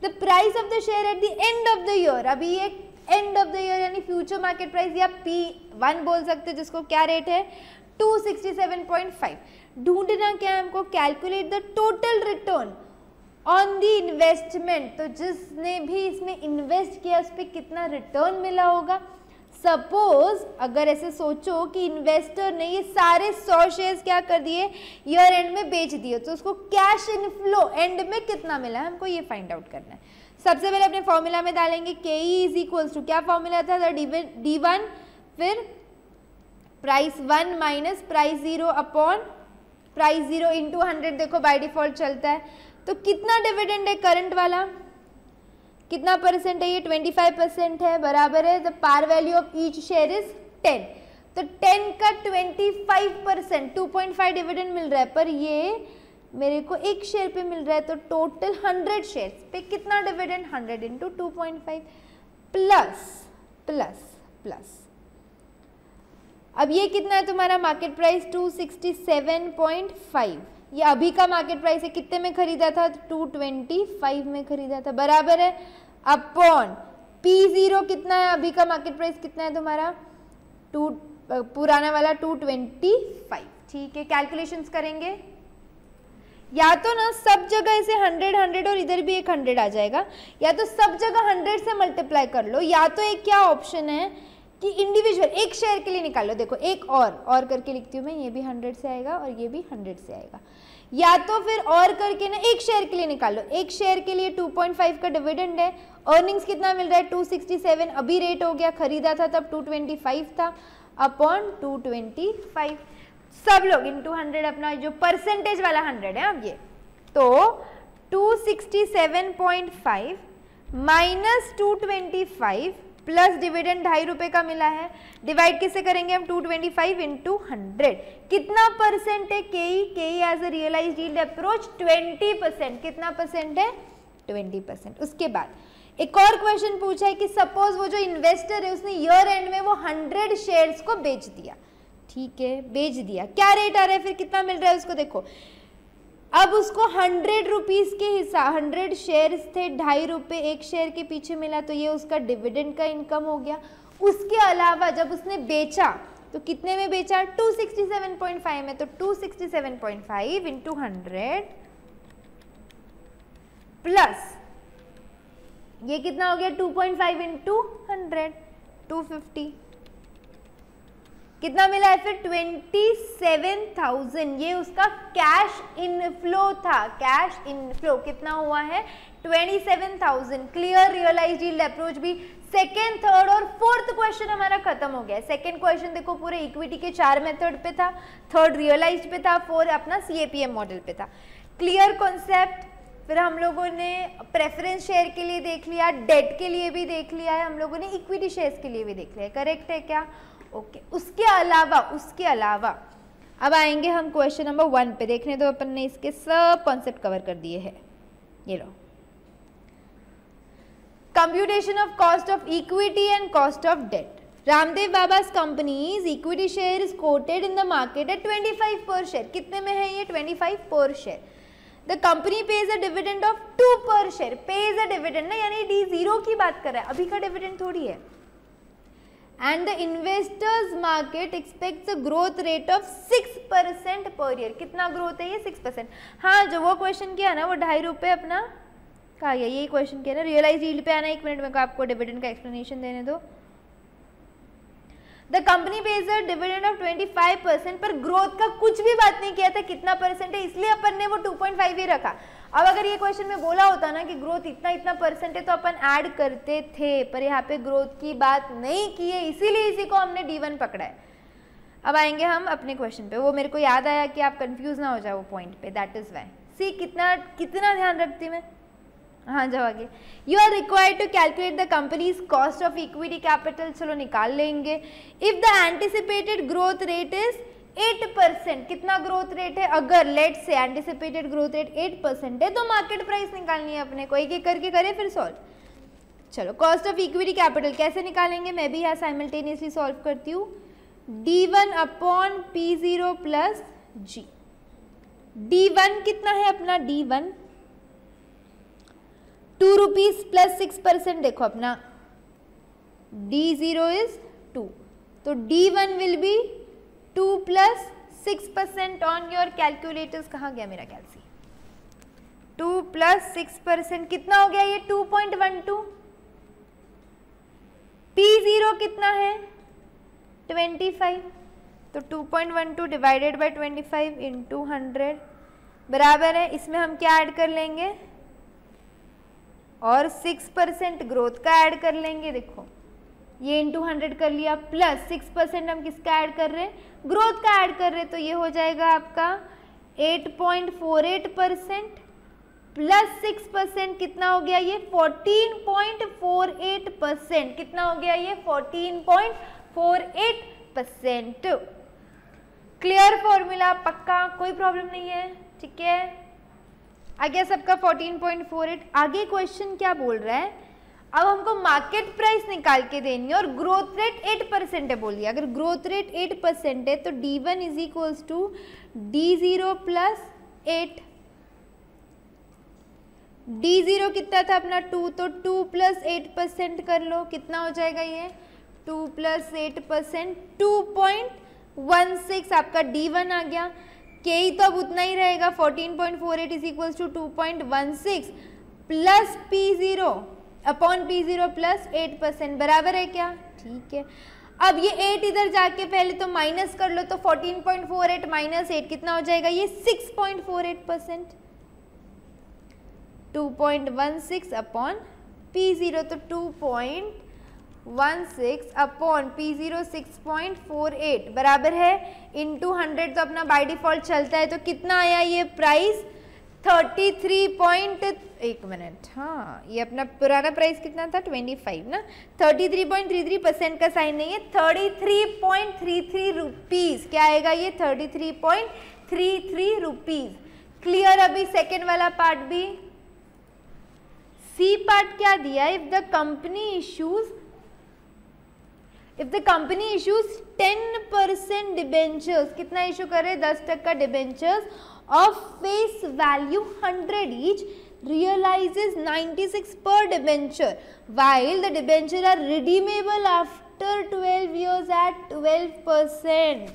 The price of the share at the end of the year, अभी ये end of the year यानी फ्यूचर मार्केट प्राइस या P1 बोल सकते हैं, जिसको क्या रेट है 267.5। ढूंढना क्या है हमको, calculate the total return on the investment, तो जिसने भी इसमें इन्वेस्ट किया उस पर कितना रिटर्न मिला होगा। सपोज अगर ऐसे सोचो कि इन्वेस्टर ने ये सारे 100 शेयर्स क्या कर दिए, ईयर एंड में बेच दिए, तो उसको कैश इनफ्लो एंड में कितना मिला है, हमको ये फाइंड आउट करना है। सबसे पहले अपने फॉर्मूला में डालेंगे KE इज इक्वल्स टू, क्या फॉर्मूला था, D1 फिर price 1 minus price 0 upon price 0 into 100, देखो बाय डिफॉल्ट चलता है। तो कितना डिविडेंड है करंट वाला, कितना परसेंट है, ये 25% है, बराबर है the par value of each share is 10, तो 10 का 25%, 2.5 डिविडेंड मिल रहा है, पर ये मेरे को एक शेयर पे मिल रहा है, तो टोटल 100 शेयर्स पे कितना dividend, 100 into 2.5 plus plus plus, अब ये कितना है तुम्हारा मार्केट प्राइस 267.5, ये अभी का मार्केट प्राइस है, कितने में खरीदा था, 225 में खरीदा था, बराबर है अपॉन P0 कितना है, अभी का मार्केट प्राइस कितना है तुम्हारा, पुराना वाला 225, ठीक है। कैलकुलेशंस करेंगे, या तो ना सब जगह इसे 100 और इधर भी एक 100 आ जाएगा, या तो सब जगह 100 से मल्टीप्लाई कर लो, या तो एक क्या ऑप्शन है कि इंडिविजुअल एक शेयर के लिए निकाल लो, देखो एक और करके लिखती हूँ मैं, ये भी 100 से आएगा और ये भी 100 से आएगा, या तो फिर और करके ना एक शेयर के लिए निकाल लो, एक शेयर के लिए 2.5 का डिविडेंड है, अर्निंग्स कितना मिल रहा है 267, अभी रेट हो गया, खरीदा था तब 225 था, अपॉन 225, सब लोग इंटू 100, अपना जो परसेंटेज वाला 100 है अब ये, तो 267.5 माइनस 225 प्लस डिविडेंड 2.5 रुपए का मिला है, डिवाइड किससे करेंगे हम, 225 इंटू 100, कितना परसेंट है KE as a realised yield approach 20%, कितना परसेंट है 20%। उसके बाद एक और क्वेश्चन पूछा है कि सपोज वो जो इन्वेस्टर है उसने ईयर एंड में वो 100 शेयर्स को बेच दिया, ठीक है, बेच दिया, क्या रेट आ रहा है, फिर कितना मिल रहा है उसको, देखो अब उसको 100 रुपीज़ के हिसाब, 100 शेयर्स थे, 2.5 रुपये एक शेयर के पीछे मिला, तो ये उसका डिविडेंड का इनकम हो गया। उसके अलावा जब उसने बेचा तो कितने में बेचा, 267.5 में, तो 267.5 इंटू 100 प्लस ये कितना हो गया 2.5 इंटू 100, 250, कितना मिला है फिर 27,000, ये उसका कैश इनफ्लो था, कैश इनफ्लो कितना हुआ है 27,000। क्लियर, रियलाइज्ड यील्ड अप्रोच भी सेकेंड, थर्ड और फोर्थ क्वेश्चन हमारा खत्म हो गया। सेकेंड क्वेश्चन देखो पूरे इक्विटी के 4 मेथड पे था, थर्ड रियलाइज्ड पे था, फोर्थ अपना CAPM मॉडल पे था। Clear concept. फिर हम लोगों ने प्रेफरेंस शेयर के लिए देख लिया, डेट के लिए भी देख लिया है, हम लोगों ने इक्विटी शेयर्स के लिए भी देख लिया है, करेक्ट है क्या, ओके। उसके अलावा अब आएंगे हम क्वेश्चन नंबर 1 पे, देखने तो अपन ने इसके सब कॉन्सेप्ट कवर कर दिए हैं। ये लो, computation of cost of equity and cost of debt. Ramdev बाबा's company's equity share is quoted in the market at 25 per share. कितने में है ये? 25 per share. The company pays a dividend of 2 per share. Pays a dividend ना, यानी D0 की बात कर रहा है, अभी का dividend थोड़ी है. And the investors market expects a growth rate of 6% per year. कितना growth है ये? 6%. हाँ, जो वो क्वेश्चन किया ना, वो ₹2.5 अपना कहा गया, यही क्वेश्चन किया ना. रियलाइज यील्ड पे आना, 1 मिनट में आपको डिविडेंड का एक्सप्लेनेशन देने दो. The company page a dividend of 25%, पर ग्रोथ का कुछ भी बात नहीं किया था कितना परसेंट है, इसलिए अपन ने वो 2.5 ही रखा. अब अगर ये क्वेश्चन में बोला होता ना कि ग्रोथ इतना परसेंट है तो अपन ऐड करते थे, पर यहाँ पे ग्रोथ की बात नहीं की है, इसीलिए इसी को हमने D1 पकड़ा है. अब आएंगे हम अपने क्वेश्चन पे. वो मेरे को याद आया कि आप कंफ्यूज ना हो जाओ वो पॉइंट पे, दैट इज वाई. सी कितना ध्यान रखती मैं. हाँ, जाओ आगे. You are required to calculate the company's cost of equity capital. चलो निकाल लेंगे. If the anticipated growth rate is 8%, कितना ग्रोथ रेट है? अगर लेट से एंटिसिपेटेड ग्रोथ रेट 8% है तो मार्केट प्राइस निकालनी है अपने को. एक एक करके करें फिर सॉल्व. चलो, कॉस्ट ऑफ इक्विटी कैपिटल कैसे निकालेंगे, मैं भी यहाँ साइमल्टेनियसली सॉल्व करती हूँ. D1 upon P0 plus G. D1 कितना है अपना? D1 ₹2 plus 6%. देखो अपना D0 इज 2, तो D1 will be 2 plus 6% on your calculators. कहाँ गया मेरा कैलसी? 2 प्लस 6% कितना हो गया ये? 2.12. P0 कितना है? 25. तो 2.12 डिवाइडेड बाई 25 इंटू 100 बराबर है, इसमें हम क्या ऐड कर लेंगे? और 6% ग्रोथ का ऐड कर लेंगे. देखो ये इंटू 100 कर लिया, प्लस 6% हम किसका ऐड कर रहे हैं? ग्रोथ का ऐड कर रहे हैं. तो ये हो जाएगा आपका 8.48% प्लस 6% कितना हो गया ये? 14.48%. कितना हो गया ये? 14.48%. क्लियर फॉर्मूला, पक्का, कोई प्रॉब्लम नहीं है. ठीक है, आ गया सबका 14.48. आगे क्वेश्चन क्या बोल रहा है? अब हमको मार्केट प्राइस निकाल के देनी है और ग्रोथ रेट 8% है बोल दिया. अगर ग्रोथ रेट 8% है तो D1 is equals to D0 plus 8. D0 कितना था अपना? 2, तो 2 प्लस 8% कर लो, कितना हो जाएगा ये? 2 प्लस 8%, 2.16 आपका D1 आ गया. के ही तो अब उतना ही रहेगा, 14.48 is equals to 2.16 plus P0 upon P0 plus 8% बराबर है क्या? ठीक है. अब ये 8 इधर जाके पहले तो माइनस कर लो, तो 14.48 माइनस 8 कितना हो जाएगा ये? 6.48%. 2.16 अपॉन P0, तो 2.16 अपॉन P0 6.48 बराबर है इंटू 100. तो अपना बाय डिफॉल्ट चलता है. तो कितना आया ये प्राइस? 33. एक मिनट, हाँ ये अपना पुराना प्राइस कितना था? 25 ना. 33.33% का साइन नहीं है, 33.33 रुपीज़. क्या आएगा ये? 33.33 रुपीज़. क्लियर. अभी सेकेंड वाला पार्ट भी. सी पार्ट क्या दिया? If the company issues 10% debentures. कितना इशू करे? 10% debentures of face value 100 each, realizes 96 per debenture, while the debenture are redeemable after 12 years at 12%.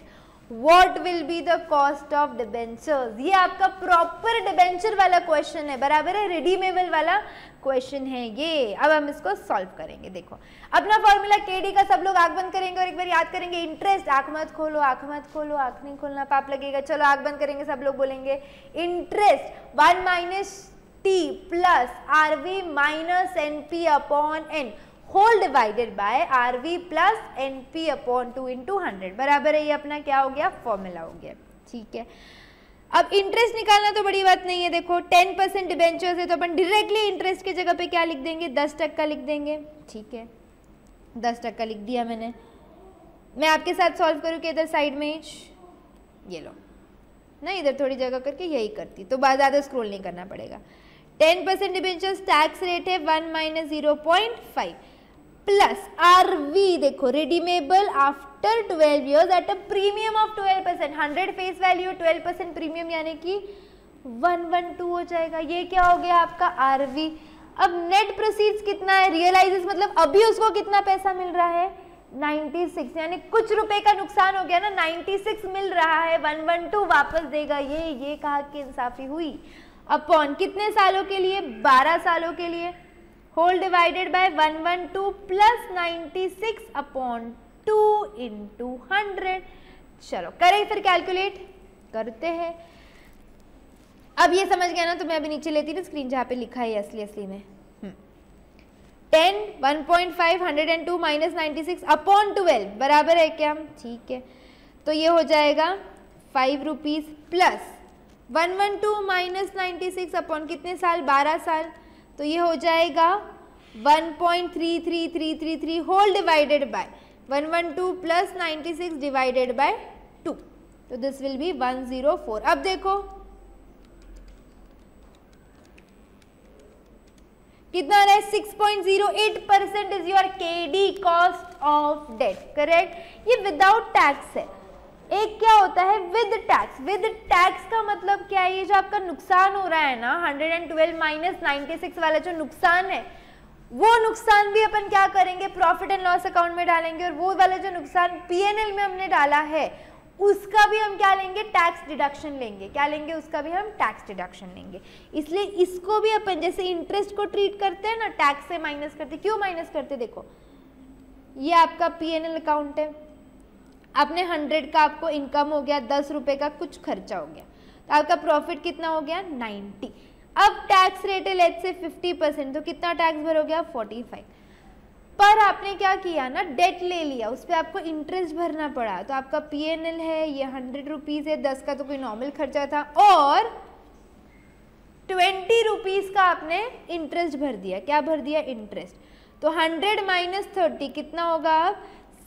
What will be the cost of debentures? ये आपका प्रॉपर डिबेंचर वाला क्वेश्चन है, बराबर है, रिडीमेबल वाला क्वेश्चन है ये. अब हम इसको सॉल्व करेंगे. देखो अपना फॉर्मूला KD का सब लोग आंख बंद करेंगे और एक बार याद करेंगे. इंटरेस्ट, आंख मत खोलो, आंख मत खोलो, आंख नहीं खोलना, पाप लगेगा. चलो आंख बंद करेंगे, सब लोग बोलेंगे interest 1 minus T plus RV minus NP upon N whole divided by RV plus NP upon 2 into 100 बराबर है. ये अपना क्या हो गया? फॉर्मूला हो गया. ठीक है. अब इंटरेस्ट निकालना तो बड़ी बात नहीं है. देखो 10% डिबेंचर्स है तो अपन डायरेक्टली इंटरेस्ट की जगह पे क्या लिख देंगे? 10% लिख देंगे. ठीक है, 10% लिख दिया मैंने. मैं आपके साथ सॉल्व करूँ कि इधर साइड में ये लो ना, इधर थोड़ी जगह करके यही करती तो बाद ज़्यादा स्क्रॉल नहीं करना पड़ेगा. 10% डिबेंचर्स टैक्स रेट है 1 माइनस 0.5. प्लस RV, देखो redeemable after 12 years at a premium of 12%, 100 face value 12% premium यानी कि 112 हो जाएगा। ये क्या हो गया आपका RV। अब नेट प्रोसीड्स कितना है, रियलाइजेस मतलब अभी उसको कितना पैसा मिल रहा है 96, यानी कुछ रुपए का नुकसान हो गया ना, 96 मिल रहा है, 112 वापस देगा। ये कहा कि इंसाफी हुई। अपॉन कितने सालों के लिए, 12 सालों के लिए, whole divided by 112 plus 96 upon 2 into 100। चलो करें फिर कैलकुलेट करते हैं। अब ये समझ गया ना, तो मैं अभी नीचे लेती हूँ स्क्रीन जहाँ पे लिखा है असली में 10, 1.5, 102 माइनस 96 अपॉन 12 बराबर है क्या, ठीक है। तो ये हो जाएगा 5 रुपीज प्लस 112 माइनस 96 अपॉन कितने साल, 12 साल, तो ये हो जाएगा 1.33333 whole divided by 112 plus 96 divided by 2, तो दिस विल बी 104। अब देखो कितना आ रहा है, 6.08% is your KD cost of debt, correct. ये विदाउट टैक्स है। एक क्या होता है विद टैक्स। विद टैक्स का मतलब क्या है, ये जो आपका नुकसान हो रहा है ना 112 माइनस 96 वाला जो नुकसान है, वो नुकसान भी अपन क्या करेंगे, प्रॉफिट एंड लॉस अकाउंट में डालेंगे, और वो वाला जो नुकसान PNL में हमने डाला है उसका भी हम क्या लेंगे, टैक्स डिडक्शन लेंगे। क्या लेंगे, उसका भी हम टैक्स डिडक्शन लेंगे। इसलिए इसको भी अपन जैसे इंटरेस्ट को ट्रीट करते हैं ना, टैक्स से माइनस करते। क्यों माइनस करते, देखो ये आपका PNL अकाउंट है, आपने 100 का आपको इनकम हो गया, 10 रुपए का कुछ खर्चा हो गया, तो आपका प्रॉफिट कितना हो गया 90। अब टैक्स रेट है लेट्स से 50%, तो कितना टैक्स भरोगे आप 45। पर आपने क्या किया ना, डेट ले लिया, उस पर आपको इंटरेस्ट भरना पड़ा, तो आपका PNL है ये 100 रुपीज़ है, 10 का तो कोई नॉर्मल खर्चा था, और 20 रुपीज़ का आपने इंटरेस्ट भर दिया। क्या भर दिया, इंटरेस्ट। तो 100 माइनस 30 कितना होगा अब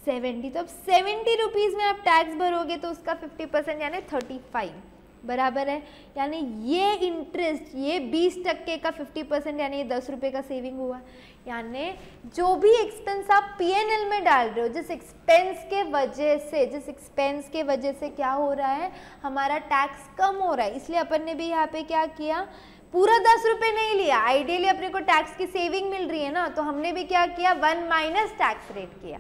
70। तो अब 70 रुपीज़ में आप टैक्स भरोगे तो उसका 50% यानी 35 बराबर है। यानी ये इंटरेस्ट, ये 20% का 50% यानी ये 10 रुपये का सेविंग हुआ। यानी जो भी एक्सपेंस आप PNL में डाल रहे हो, जिस एक्सपेंस के वजह से क्या हो रहा है, हमारा टैक्स कम हो रहा है। इसलिए अपन ने भी यहाँ पे क्या किया, पूरा 10 रुपये नहीं लिया। आइडियली अपने को टैक्स की सेविंग मिल रही है ना, तो हमने भी क्या किया 1 माइनस टैक्स रेट किया।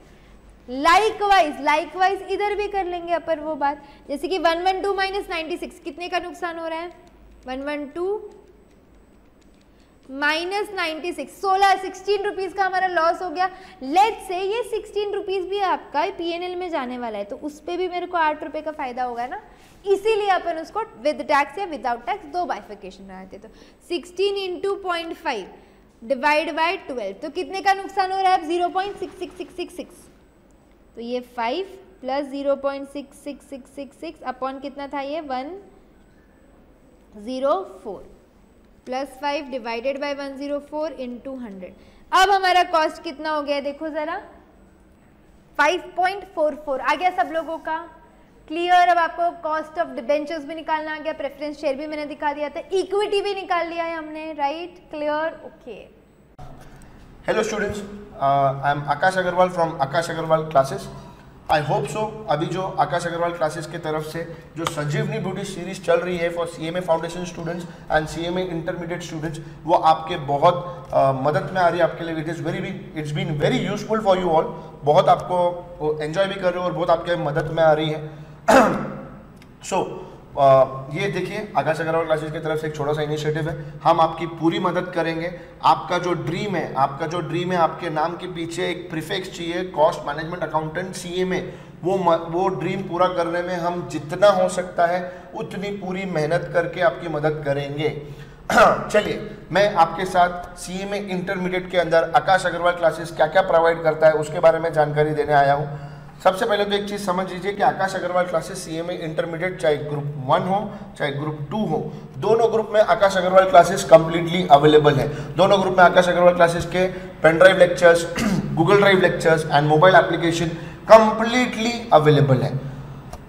लाइकवाइज इधर भी कर लेंगे अपन वो बात, जैसे कि 112 माइनस 96 कितने का नुकसान हो रहा है, 112 माइनस 96 16 रुपीज़ का हमारा लॉस हो गया। लेट्स से ये 16 रुपीज़ भी आपका PNL में जाने वाला है, तो उस पर भी मेरे को 8 रुपये का फायदा होगा ना। इसीलिए अपन उसको विद टैक्स या विदाउट टैक्स दो बाइफिकेशन बनाते। तो 16 इंटू 0.5 डिवाइड बाई 12, तो कितने का नुकसान हो रहा है, 0.66666। तो ये 5 प्लस 0.66666 अपॉन कितना था ये 104 प्लस 5 डिवाइडेड बाय 104 इंटू 100। अब हमारा कॉस्ट कितना हो गया देखो जरा, 5.44 आ गया सब लोगों का क्लियर। अब आपको कॉस्ट ऑफ डिबेंचर्स भी निकालना आ गया, प्रेफरेंस शेयर भी मैंने दिखा दिया था, इक्विटी भी निकाल लिया है हमने, right clear okay. Hello students, I am Akash Agarwal from Akash Agarwal classes. I hope so अभी जो आकाश अग्रवाल क्लासेस की तरफ से जो संजीवनी ब्यूटी सीरीज चल रही है for CMA foundation students and CMA intermediate students, वो आपके बहुत मदद में आ रही है आपके लिए। It's been very useful for you all. बहुत आपको एंजॉय भी कर रहे हो और बहुत आपके मदद में आ रही है। ये देखिए आकाश अग्रवाल क्लासेस की तरफ से एक छोटा सा इनिशिएटिव है, हम आपकी पूरी मदद करेंगे। आपका जो ड्रीम है आपके नाम के पीछे एक प्रीफिक्स चाहिए, कॉस्ट मैनेजमेंट अकाउंटेंट CMA, वो ड्रीम पूरा करने में हम जितना हो सकता है उतनी पूरी मेहनत करके आपकी मदद करेंगे। चलिए मैं आपके साथ CMA इंटरमीडिएट के अंदर आकाश अग्रवाल क्लासेस क्या क्या प्रोवाइड करता है उसके बारे में जानकारी देने आया हूँ। सबसे पहले तो एक चीज़ समझ लीजिए कि Akash Agarwal classes CMA intermediate चाहे ग्रुप 1 हो चाहे ग्रुप 2 हो, दोनों ग्रुप में Akash Agarwal classes completely available है। दोनों ग्रुप में आकाश अग्रवाल क्लासेस के pen drive lectures, Google drive lectures and mobile application completely available है।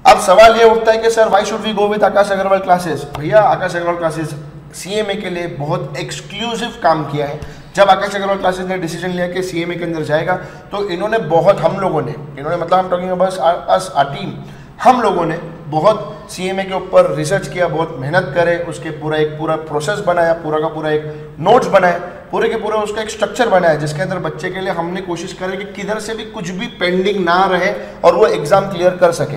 अब सवाल ये उठता है कि sir why should we go with Akash Agarwal classes. भैया आकाश अग्रवाल क्लासेस CMA के लिए बहुत एक्सक्लूसिव काम किया है। जब आकाश अग्रवाल क्लासेस ने डिसीजन लिया कि सीएमए के अंदर जाएगा, तो इन्होंने बहुत, हम लोगों ने, इन्होंने मतलब हम talking about us a team, हम लोगों ने बहुत सीएमए के ऊपर रिसर्च किया, बहुत मेहनत करे, उसके पूरा प्रोसेस बनाया, पूरा का पूरा एक नोट्स बनाया, पूरे के पूरे उसका एक स्ट्रक्चर बनाया, जिसके अंदर बच्चे के लिए हमने कोशिश करी कि किधर से भी कुछ भी पेंडिंग ना रहे और वो एग्जाम क्लियर कर सके।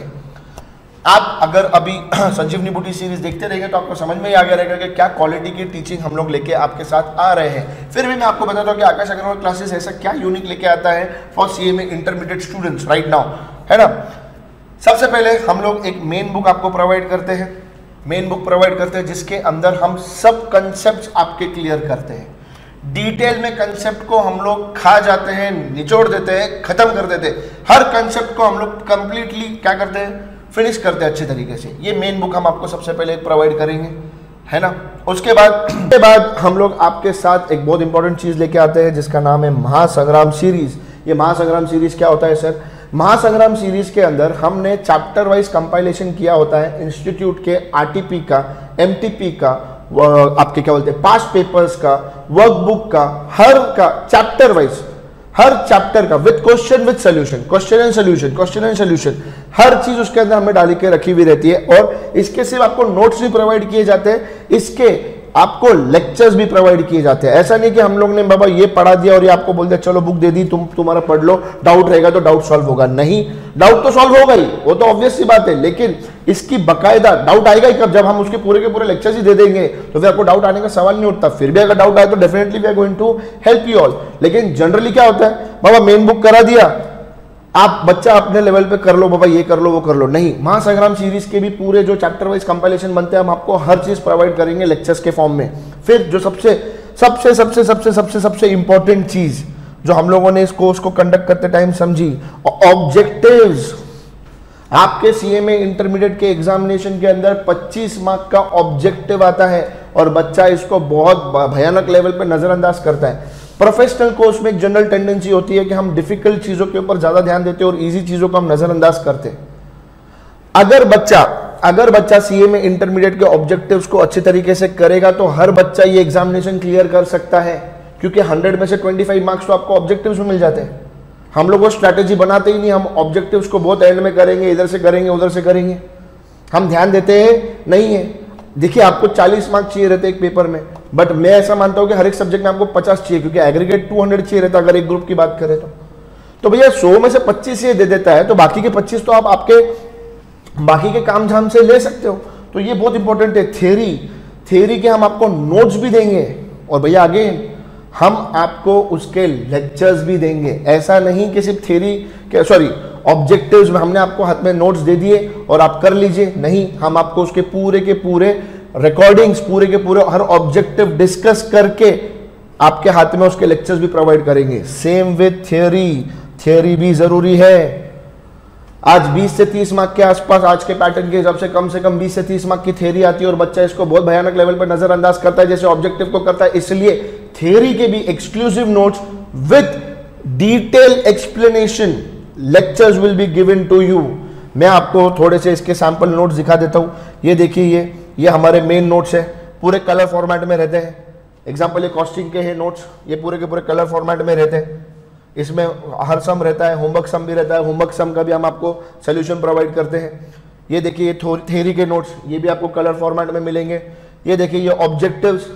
आप अगर अभी संजीवनी बूटी सीरीज देखते रहेंगे तो आपको समझ में ही आ गया रहेगा कि क्या क्वालिटी की टीचिंग हम लोग लेके आपके साथ आ रहे हैं। फिर भी मैं आपको बताता हूँ कि आकाश अग्रवाल क्लासेस ऐसा क्या यूनिक लेके आता है for CMA intermediate students right now, है ना। सबसे पहले हम लोग एक मेन बुक आपको प्रोवाइड करते हैं, मेन बुक प्रोवाइड करते हैं जिसके अंदर हम सब कंसेप्ट आपके क्लियर करते हैं। डिटेल में कंसेप्ट को हम लोग खा जाते हैं, निचोड़ देते हैं, खत्म कर देते हैं। हर कंसेप्ट को हम लोग कंप्लीटली क्या करते हैं, फिनिश करते हैं अच्छे तरीके से। ये मेन बुक हम आपको सबसे पहले प्रोवाइड करेंगे, है ना। उसके बाद हम लोग आपके साथ एक बहुत इंपॉर्टेंट चीज लेके आते हैं जिसका नाम है महासंग्राम सीरीज। ये महासंग्राम सीरीज क्या होता है सर? महासंग्राम सीरीज के अंदर हमने चैप्टर वाइज कंपाइलेशन किया होता है इंस्टीट्यूट के आरटीपी का, एमटीपी का, आपके क्या बोलते हैं पास्ट पेपर्स का, वर्कबुक का, हर का चैप्टर वाइज, हर चैप्टर का with question with solution, question and solution, हर चीज उसके अंदर हमें डाल के रखी हुई रहती है। और इसके सिर्फ आपको नोट्स भी प्रोवाइड किए जाते हैं, इसके आपको लेक्चर्स भी प्रोवाइड किए जाते हैं। ऐसा नहीं कि हम लोग ने बाबा ये पढ़ा दिया और ये आपको बोल दिया चलो बुक दे दी, तुम्हारा पढ़ लो, डाउट रहेगा तो डाउट सॉल्व होगा। नहीं, डाउट तो सॉल्व होगा ही, वो तो ऑब्वियस सी बात है, लेकिन इसकी बकायदा डाउट आएगा ही कब, जब हम उसके पूरे के पूरे लेक्चर्स ही दे देंगे तो फिर आपको डाउट आने का सवाल नहीं उठता। फिर भी अगर डाउट आए तो definitely we are going to help you all. लेकिन जनरली क्या होता है, बाबा मेन बुक करा दिया, आप बच्चा अपने लेवल पे कर लो, बाबा ये कर लो वो कर लो, नहीं। महासंग्राम सीरीज के भी पूरे जो चैप्टर वाइज कंपाइलेशन बनते हैं हम आपको हर चीज प्रोवाइड करेंगे लेक्चर्स के फॉर्म में। फिर जो सबसे इंपॉर्टेंट चीज जो हम लोगों ने इस कोर्स को कंडक्ट करते टाइम समझी, ऑब्जेक्टिव्स। आपके सीएमए इंटरमीडिएट के एग्जामिनेशन के अंदर 25 मार्क का ऑब्जेक्टिव आता है और बच्चा इसको बहुत भयानक लेवल पे नजरअंदाज करता है। प्रोफेशनल कोर्स में एक जनरल टेंडेंसी होती है कि हम डिफिकल्ट चीजों के ऊपर ज्यादा ध्यान देते हैं और इजी चीजों को हम नजरअंदाज करते हैं। अगर बच्चा सीएमए इंटरमीडिएट के ऑब्जेक्टिव्स को अच्छे तरीके से करेगा तो हर बच्चा ये एग्जामिनेशन क्लियर कर सकता है, क्योंकि 100 में से 25 मार्क्स तो आपको ऑब्जेक्टिव्स में मिल जाते हैं। हम लोग वो स्ट्रैटेजी बनाते ही नहीं, हम ऑब्जेक्टिव्स को बहुत एंड में करेंगे, इधर से करेंगे उधर से करेंगे, हम ध्यान देते हैं नहीं है। देखिए आपको 40 मार्क्स चाहिए रहते एक पेपर में, बट मैं ऐसा मानता हूं कि हर एक सब्जेक्ट में आपको 50 चाहिए, क्योंकि एग्रीगेट 200 चाहिए रहता अगर एक ग्रुप की बात करें तो भैया 100 में से 25 ये दे देता है, तो बाकी के 25 तो आप आपके बाकी के काम झाम से ले सकते हो। तो ये बहुत इंपॉर्टेंट है। थ्योरी के हम आपको नोट्स भी देंगे और भैया अगेन हम आपको उसके लेक्चर्स भी देंगे। ऐसा नहीं कि सिर्फ थ्योरी के ऑब्जेक्टिव्स में हमने आपको हाथ में नोट्स दे दिए और आप कर लीजिए, नहीं, हम आपको उसके पूरे के पूरे रिकॉर्डिंग्स, पूरे के पूरे हर ऑब्जेक्टिव डिस्कस करके आपके हाथ में उसके लेक्चर्स भी प्रोवाइड करेंगे। सेम विद थ्योरी भी जरूरी है। आज 20 से 30 मार्क के आसपास आज के पैटर्न के हिसाब से कम 20 से 30 मार्क की थ्योरी आती है और बच्चा इसको बहुत भयानक लेवल पर नजरअंदाज करता है जैसे ऑब्जेक्टिव को करता है। इसलिए थ्योरी के भी exclusive notes with detail explanation lectures will be given to you. मैं आपको थोड़े से इसके सैंपल नोट्स दिखा देता हूं। ये देखिए, ये हमारे मेन नोट्स है, पूरे कलर फॉर्मेट में रहते हैं। एग्जाम्पल ये कॉस्टिंग के हैं नोट्स, ये पूरे के पूरे कलर फॉर्मेट में रहते हैं। इसमें हर सम रहता है, होमवर्क सम भी रहता है, होमवर्क सम का भी हम आपको सोल्यूशन प्रोवाइड करते हैं। ये देखिए ये थ्योरी के नोट्स, ये भी आपको कलर फॉर्मेट में मिलेंगे। ये देखिए ये ऑब्जेक्टिव्स,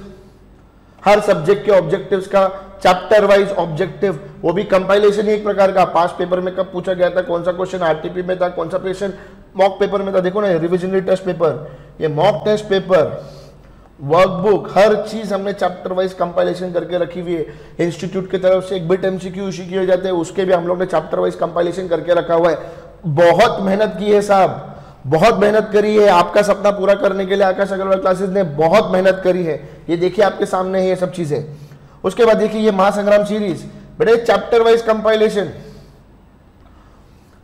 हर सब्जेक्ट के ऑब्जेक्टिव्स का चैप्टर वाइज ऑब्जेक्टिव, वो भी कंपाइलेशन ही एक प्रकार का। पास्ट पेपर में कब पूछा गया था, कौन सा क्वेश्चन आरटीपी में था, कौन सा क्वेश्चन मॉक पेपर में था, देखो ना, रिविजनरी टेस्ट पेपर, ये मॉक टेस्ट पेपर, वर्कबुक, हर चीज हमने चैप्टर वाइज कंपाइलेशन करके रखी हुई है। इंस्टीट्यूट की तरफ से एक बिट एमसीक्यू इशू किए जाते हैं, उसके भी हम लोग ने चैप्टर वाइज कंपाइलेशन करके रखा हुआ है। बहुत मेहनत की है साहब, बहुत मेहनत करी है। आपका सपना पूरा करने के लिए आकाश अग्रवाल क्लासेस ने बहुत मेहनत करी है। ये देखिए आपके सामने है ये सब चीजें। उसके बाद देखिए ये महासंग्राम सीरीज, बेटे chapter wise compilation,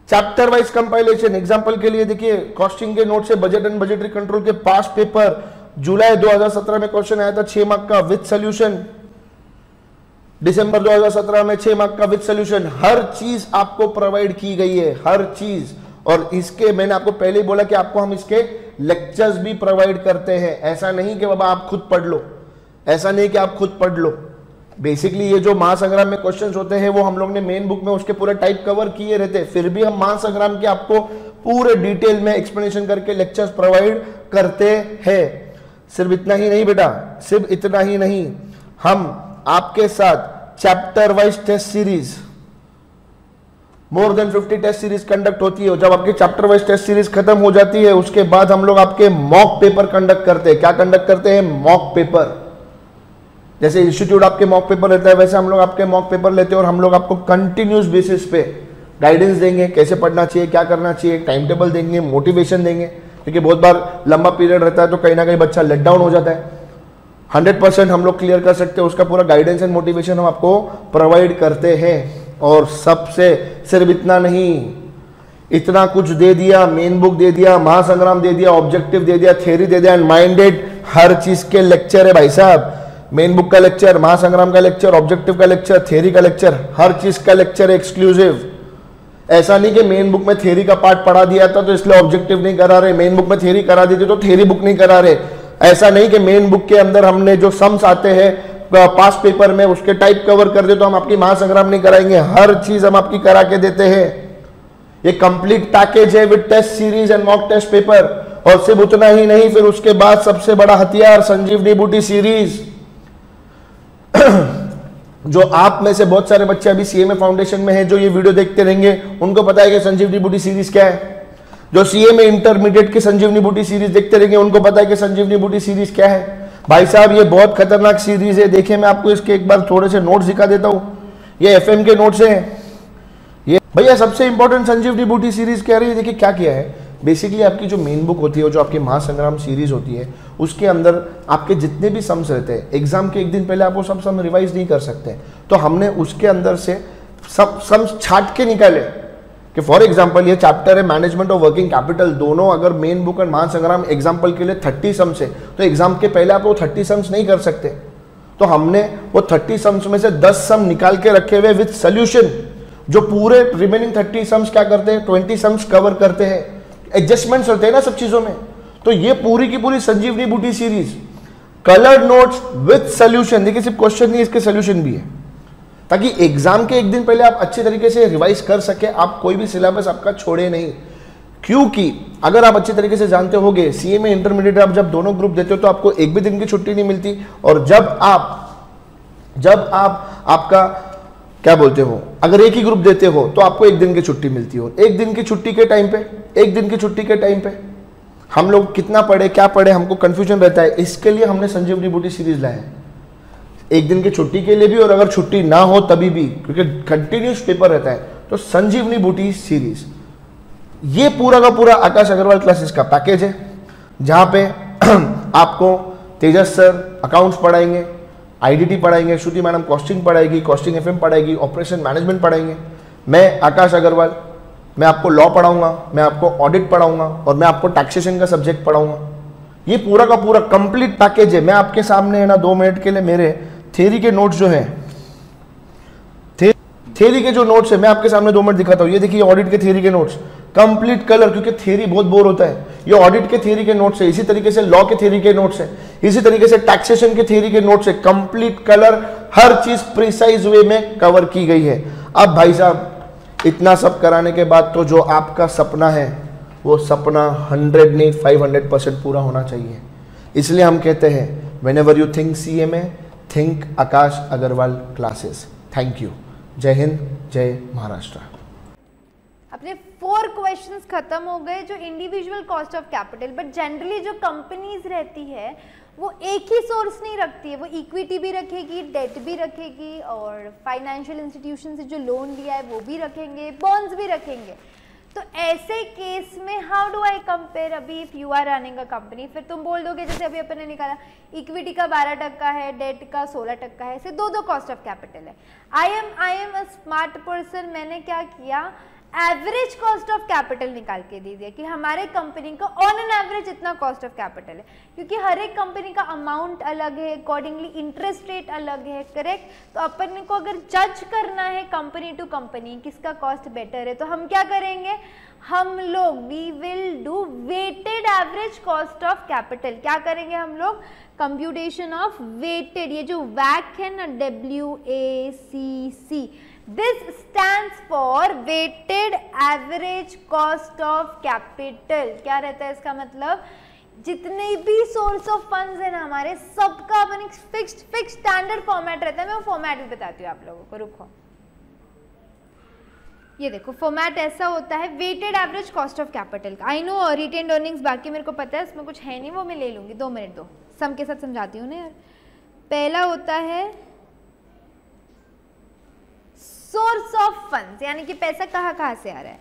chapter wise compilation. Example के लिए देखिए कॉस्टिंग के नोट से बजट एंड बजटरी कंट्रोल के पास्ट पेपर जुलाई 2017 में क्वेश्चन आया था 6 मार्क का विद सॉल्यूशन, दिसंबर 2017 में 6 मार्क का विद सॉल्यूशन। हर चीज आपको प्रोवाइड की गई है, हर चीज। और इसके मैंने आपको पहले ही बोला कि आपको हम इसके लेक्चर्स भी प्रोवाइड करते हैं। ऐसा नहीं कि बाबा आप खुद पढ़ लो, ऐसा नहीं कि आप खुद पढ़ लो, बेसिकली ये जो महासंग्राम में क्वेश्चंस होते हैं वो हम लोग ने मेन बुक में उसके पूरे टाइप कवर किए रहते, फिर भी हम महासंग्राम के आपको पूरे डिटेल में एक्सप्लेनेशन करके लेक्चर्स प्रोवाइड करते हैं। सिर्फ इतना ही नहीं बेटा, सिर्फ इतना ही नहीं, हम आपके साथ chapter wise test series, more than 50 test series conduct होती है। जब आपकी चैप्टर वाइज टेस्ट सीरीज खत्म हो जाती है उसके बाद हम लोग आपके मॉक पेपर कंडक्ट करते हैं। क्या कंडक्ट करते हैं? Mock paper. जैसे इंस्टीट्यूट आपके मॉक पेपर लेता है वैसे हम लोग आपके मॉक पेपर लेते हैं और हम लोग आपको कंटिन्यूस बेसिस पे गाइडेंस देंगे, कैसे पढ़ना चाहिए, क्या करना चाहिए, टाइम टेबल देंगे, मोटिवेशन देंगे, क्योंकि बहुत बार लंबा पीरियड रहता है तो कहीं ना कहीं बच्चा लेट डाउन हो जाता है। 100% हम लोग क्लियर कर सकते हैं, उसका पूरा गाइडेंस एंड मोटिवेशन हम आपको प्रोवाइड करते हैं। और सबसे सिर्फ इतना नहीं, इतना कुछ दे दिया, मेन बुक दे दिया, महासंग्राम दे दिया, ऑब्जेक्टिव दे दिया, थ्योरी दे दिया एंड माइंडेड, हर चीज के लेक्चर है भाई साहब। मेन बुक का लेक्चर, महासंग्राम का लेक्चर, ऑब्जेक्टिव का लेक्चर, थ्योरी का लेक्चर, हर चीज का लेक्चर एक्सक्लूसिव। ऐसा नहीं कि मेन बुक में थ्योरी का पार्ट पढ़ा दिया था तो इसलिए ऑब्जेक्टिव नहीं करा रहे, मेन बुक में थ्योरी करा दी थी तो थ्योरी बुक नहीं करा रहे। ऐसा नहीं कि मेन बुक के अंदर हमने जो सम्स आते हैं पास पेपर में उसके टाइप कवर कर दे तो हम आपकी महासंग्राम नहीं कराएंगे, हर चीज हम आपकी करा के देते हैं। ये कंप्लीट पैकेज है with test series and mock test paper. और सिर्फ उतना ही नहीं, फिर उसके बाद सबसे बड़ा हथियार संजीवनी बूटी सीरीज। जो आप में से बहुत सारे बच्चे अभी सीएमए फाउंडेशन में हैं जो ये वीडियो देखते रहेंगे उनको पता है कि संजीवनी बूटी सीरीज क्या है। जो सीएमए इंटरमीडिएट की संजीवनी बूटी सीरीज देखते रहेंगे उनको पता है कि संजीवनी बूटी सीरीज क्या है। भाई साहब ये बहुत खतरनाक सीरीज है। देखिए मैं आपको इसके एक बार थोड़े से नोट्स दिखा देता हूं, ये एफएम के नोट्स हैं। ये भैया सबसे इंपॉर्टेंट संजीवनी बूटी सीरीज कह रही है। देखिए क्या किया है, बेसिकली आपकी जो मेन बुक होती है, जो आपकी महासंग्राम सीरीज होती है, उसके अंदर आपके जितने भी सम्स रहते हैं, एग्जाम के एक दिन पहले आप वो सब सम रिवाइज नहीं कर सकते, तो हमने उसके अंदर से सब सम्स छाट के निकाले कि फॉर एग्जाम्पल ये चैप्टर है मैनेजमेंट ऑफ वर्किंग कैपिटल, दोनों अगर मेन बुक और महासंग्राम एग्जाम्पल के लिए 30 सम्स है तो एग्जाम के पहले आप वो 30 सम्स नहीं कर सकते, तो हमने वो 30 सम्स में से 10 सम निकाल के रखे हुए विद सोल्यूशन, जो पूरे रिमेनिंग 30 सम्स क्या करते हैं, 20 सम्स कवर करते हैं। एडजस्टमेंट्स होते हैं ना सब चीजों में, तो ये पूरी की पूरी संजीवनी बूटी series colour notes with solution. देखिए सिर्फ क्वेश्चन नहीं, इसके सोल्यूशन भी है, ताकि एग्जाम के एक दिन पहले आप अच्छे तरीके से रिवाइज कर सके, आप कोई भी सिलेबस आपका छोड़े नहीं। क्योंकि अगर आप अच्छे तरीके से जानते होगे सीएमए इंटरमीडिएट आप जब दोनों ग्रुप देते हो तो आपको एक भी दिन की छुट्टी नहीं मिलती, और जब आप आपका क्या बोलते हो, अगर एक ही ग्रुप देते हो तो आपको एक दिन की छुट्टी मिलती हो। एक दिन की छुट्टी के टाइम पे हम लोग कितना पढ़े क्या पढ़े हमको कंफ्यूजन रहता है, इसके लिए हमने संजीवनी बूटी सीरीज लाया है। एक दिन की छुट्टी के लिए भी और अगर छुट्टी ना हो तभी भी, क्योंकि कंटिन्यूस पेपर रहता है, तो संजीवनी बूटी सीरीज ये पूरा का पूरा आकाश अग्रवाल क्लासेस का पैकेज है, जहां पे आपको तेजस सर अकाउंट्स पढ़ाएंगे, आईडीटी पढ़ाएंगे, श्रुति मैडम कॉस्टिंग पढ़ाएगी, कॉस्टिंग एफएम पढ़ाएगी, ऑपरेशन मैनेजमेंट पढ़ाएंगे, मैं आकाश अग्रवाल, मैं आपको लॉ पढ़ाऊंगा, मैं आपको ऑडिट पढ़ाऊंगा और मैं आपको टैक्सेशन का सब्जेक्ट पढ़ाऊंगा। ये पूरा का पूरा कंप्लीट पैकेज है। मैं आपके सामने है ना 2 मिनट के लिए मेरे थ्योरी के नोट्स जो हैं, थ्योरी के जो नोट्स है मैं आपके सामने 2 मिनट दिखाता हूँ। ये देखिए ऑडिट के थ्योरी के नोट्स कंप्लीट कलर, क्योंकि थ्योरी बहुत बोर होता है, ये ऑडिट के थ्योरी के नोट्स है, इसी तरीके से लॉ के थ्योरी के नोट्स है, इसी तरीके से टैक्सेशन के थ्योरी के नोट्स है, कंप्लीट कलर, हर चीज प्रिसाइज वे में कवर की गई है। अब भाई साहब इतना सब कराने के बाद तो जो आपका सपना है वो सपना 100 नहीं 500% पूरा होना चाहिए। इसलिए हम कहते हैं whenever you think CMA think Aakash Agarwal classes. Thank you. जय हिंद, जय महाराष्ट्र। अपने 4 क्वेश्चंस खत्म हो गए जो individual cost of capital, but generally जो कंपनीज रहती है वो एक ही सोर्स नहीं रखती है, वो इक्विटी भी रखेगी, डेट भी रखेगी और फाइनेंशियल इंस्टीट्यूशन से जो लोन लिया है वो भी रखेंगे, बॉन्ड्स भी रखेंगे। तो ऐसे केस में हाउ डू आई कंपेयर, अभी if you are running a company, फिर तुम बोल दोगे जैसे अभी अपन ने निकाला इक्विटी का 12% है, डेट का 16% है, ऐसे 2 कॉस्ट ऑफ कैपिटल है। I am a smart person, मैंने क्या किया, एवरेज कॉस्ट ऑफ कैपिटल निकाल के दे दिया कि हमारे कंपनी का ऑन एन एवरेज इतना कॉस्ट ऑफ कैपिटल है, क्योंकि हर एक कंपनी का अमाउंट अलग है, अकॉर्डिंगली इंटरेस्ट रेट अलग है, करेक्ट। तो अपन को अगर जज करना है कंपनी टू कंपनी किसका कॉस्ट बेटर है, तो हम क्या करेंगे, हम लोग we will do weighted average cost of capital. क्या करेंगे हम लोग? कंप्यूटेशन ऑफ वेटेड, ये जो वैक है ना, WACC, this stands for weighted average cost of capital. क्या रहता है इसका मतलब? जितने भी सोर्स ऑफ फंड्स है ना हमारे, सबका अपन एक फिक्स्ड स्टैंडर्ड फॉर्मेट रहता है। मैं वो फॉर्मेट भी बताती हूँ आप लोगों को, रुको। ये देखो फॉर्मेट ऐसा होता है weighted average cost of capital का। आई नो रिटेन्ड अर्निंग्स बाकी मेरे को पता है, उसमें कुछ है नहीं, वो मैं ले लूंगी। 2 मिनट दो, सम के साथ समझाती हूँ ना यार। पहला होता है सोर्स ऑफ फंड्स, यानी कि पैसा कहाँ से आ रहा है,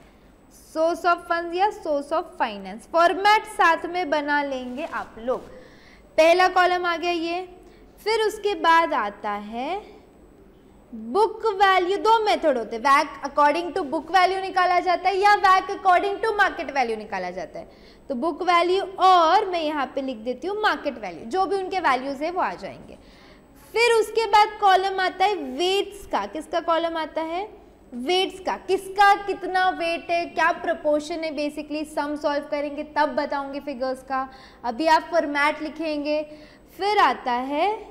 सोर्स ऑफ फंड्स या सोर्स ऑफ फाइनेंस। फॉर्मेट साथ में बना लेंगे आप लोग। पहला कॉलम आ गया ये, फिर उसके बाद आता है बुक वैल्यू। 2 मेथड होते हैं, वैक अकॉर्डिंग टू बुक वैल्यू निकाला जाता है या वैक अकॉर्डिंग टू मार्केट वैल्यू निकाला जाता है। तो बुक वैल्यू और मैं यहाँ पे लिख देती हूँ मार्केट वैल्यू, जो भी उनके वैल्यूज है वो आ जाएंगे। फिर उसके बाद कॉलम आता है वेट्स का। किसका कॉलम आता है? वेट्स का। किसका कितना वेट है, क्या प्रोपोर्शन है, बेसिकली सम सॉल्व करेंगे तब बताऊंगी फिगर्स का। अभी आप फॉर्मेट लिखेंगे। फिर आता है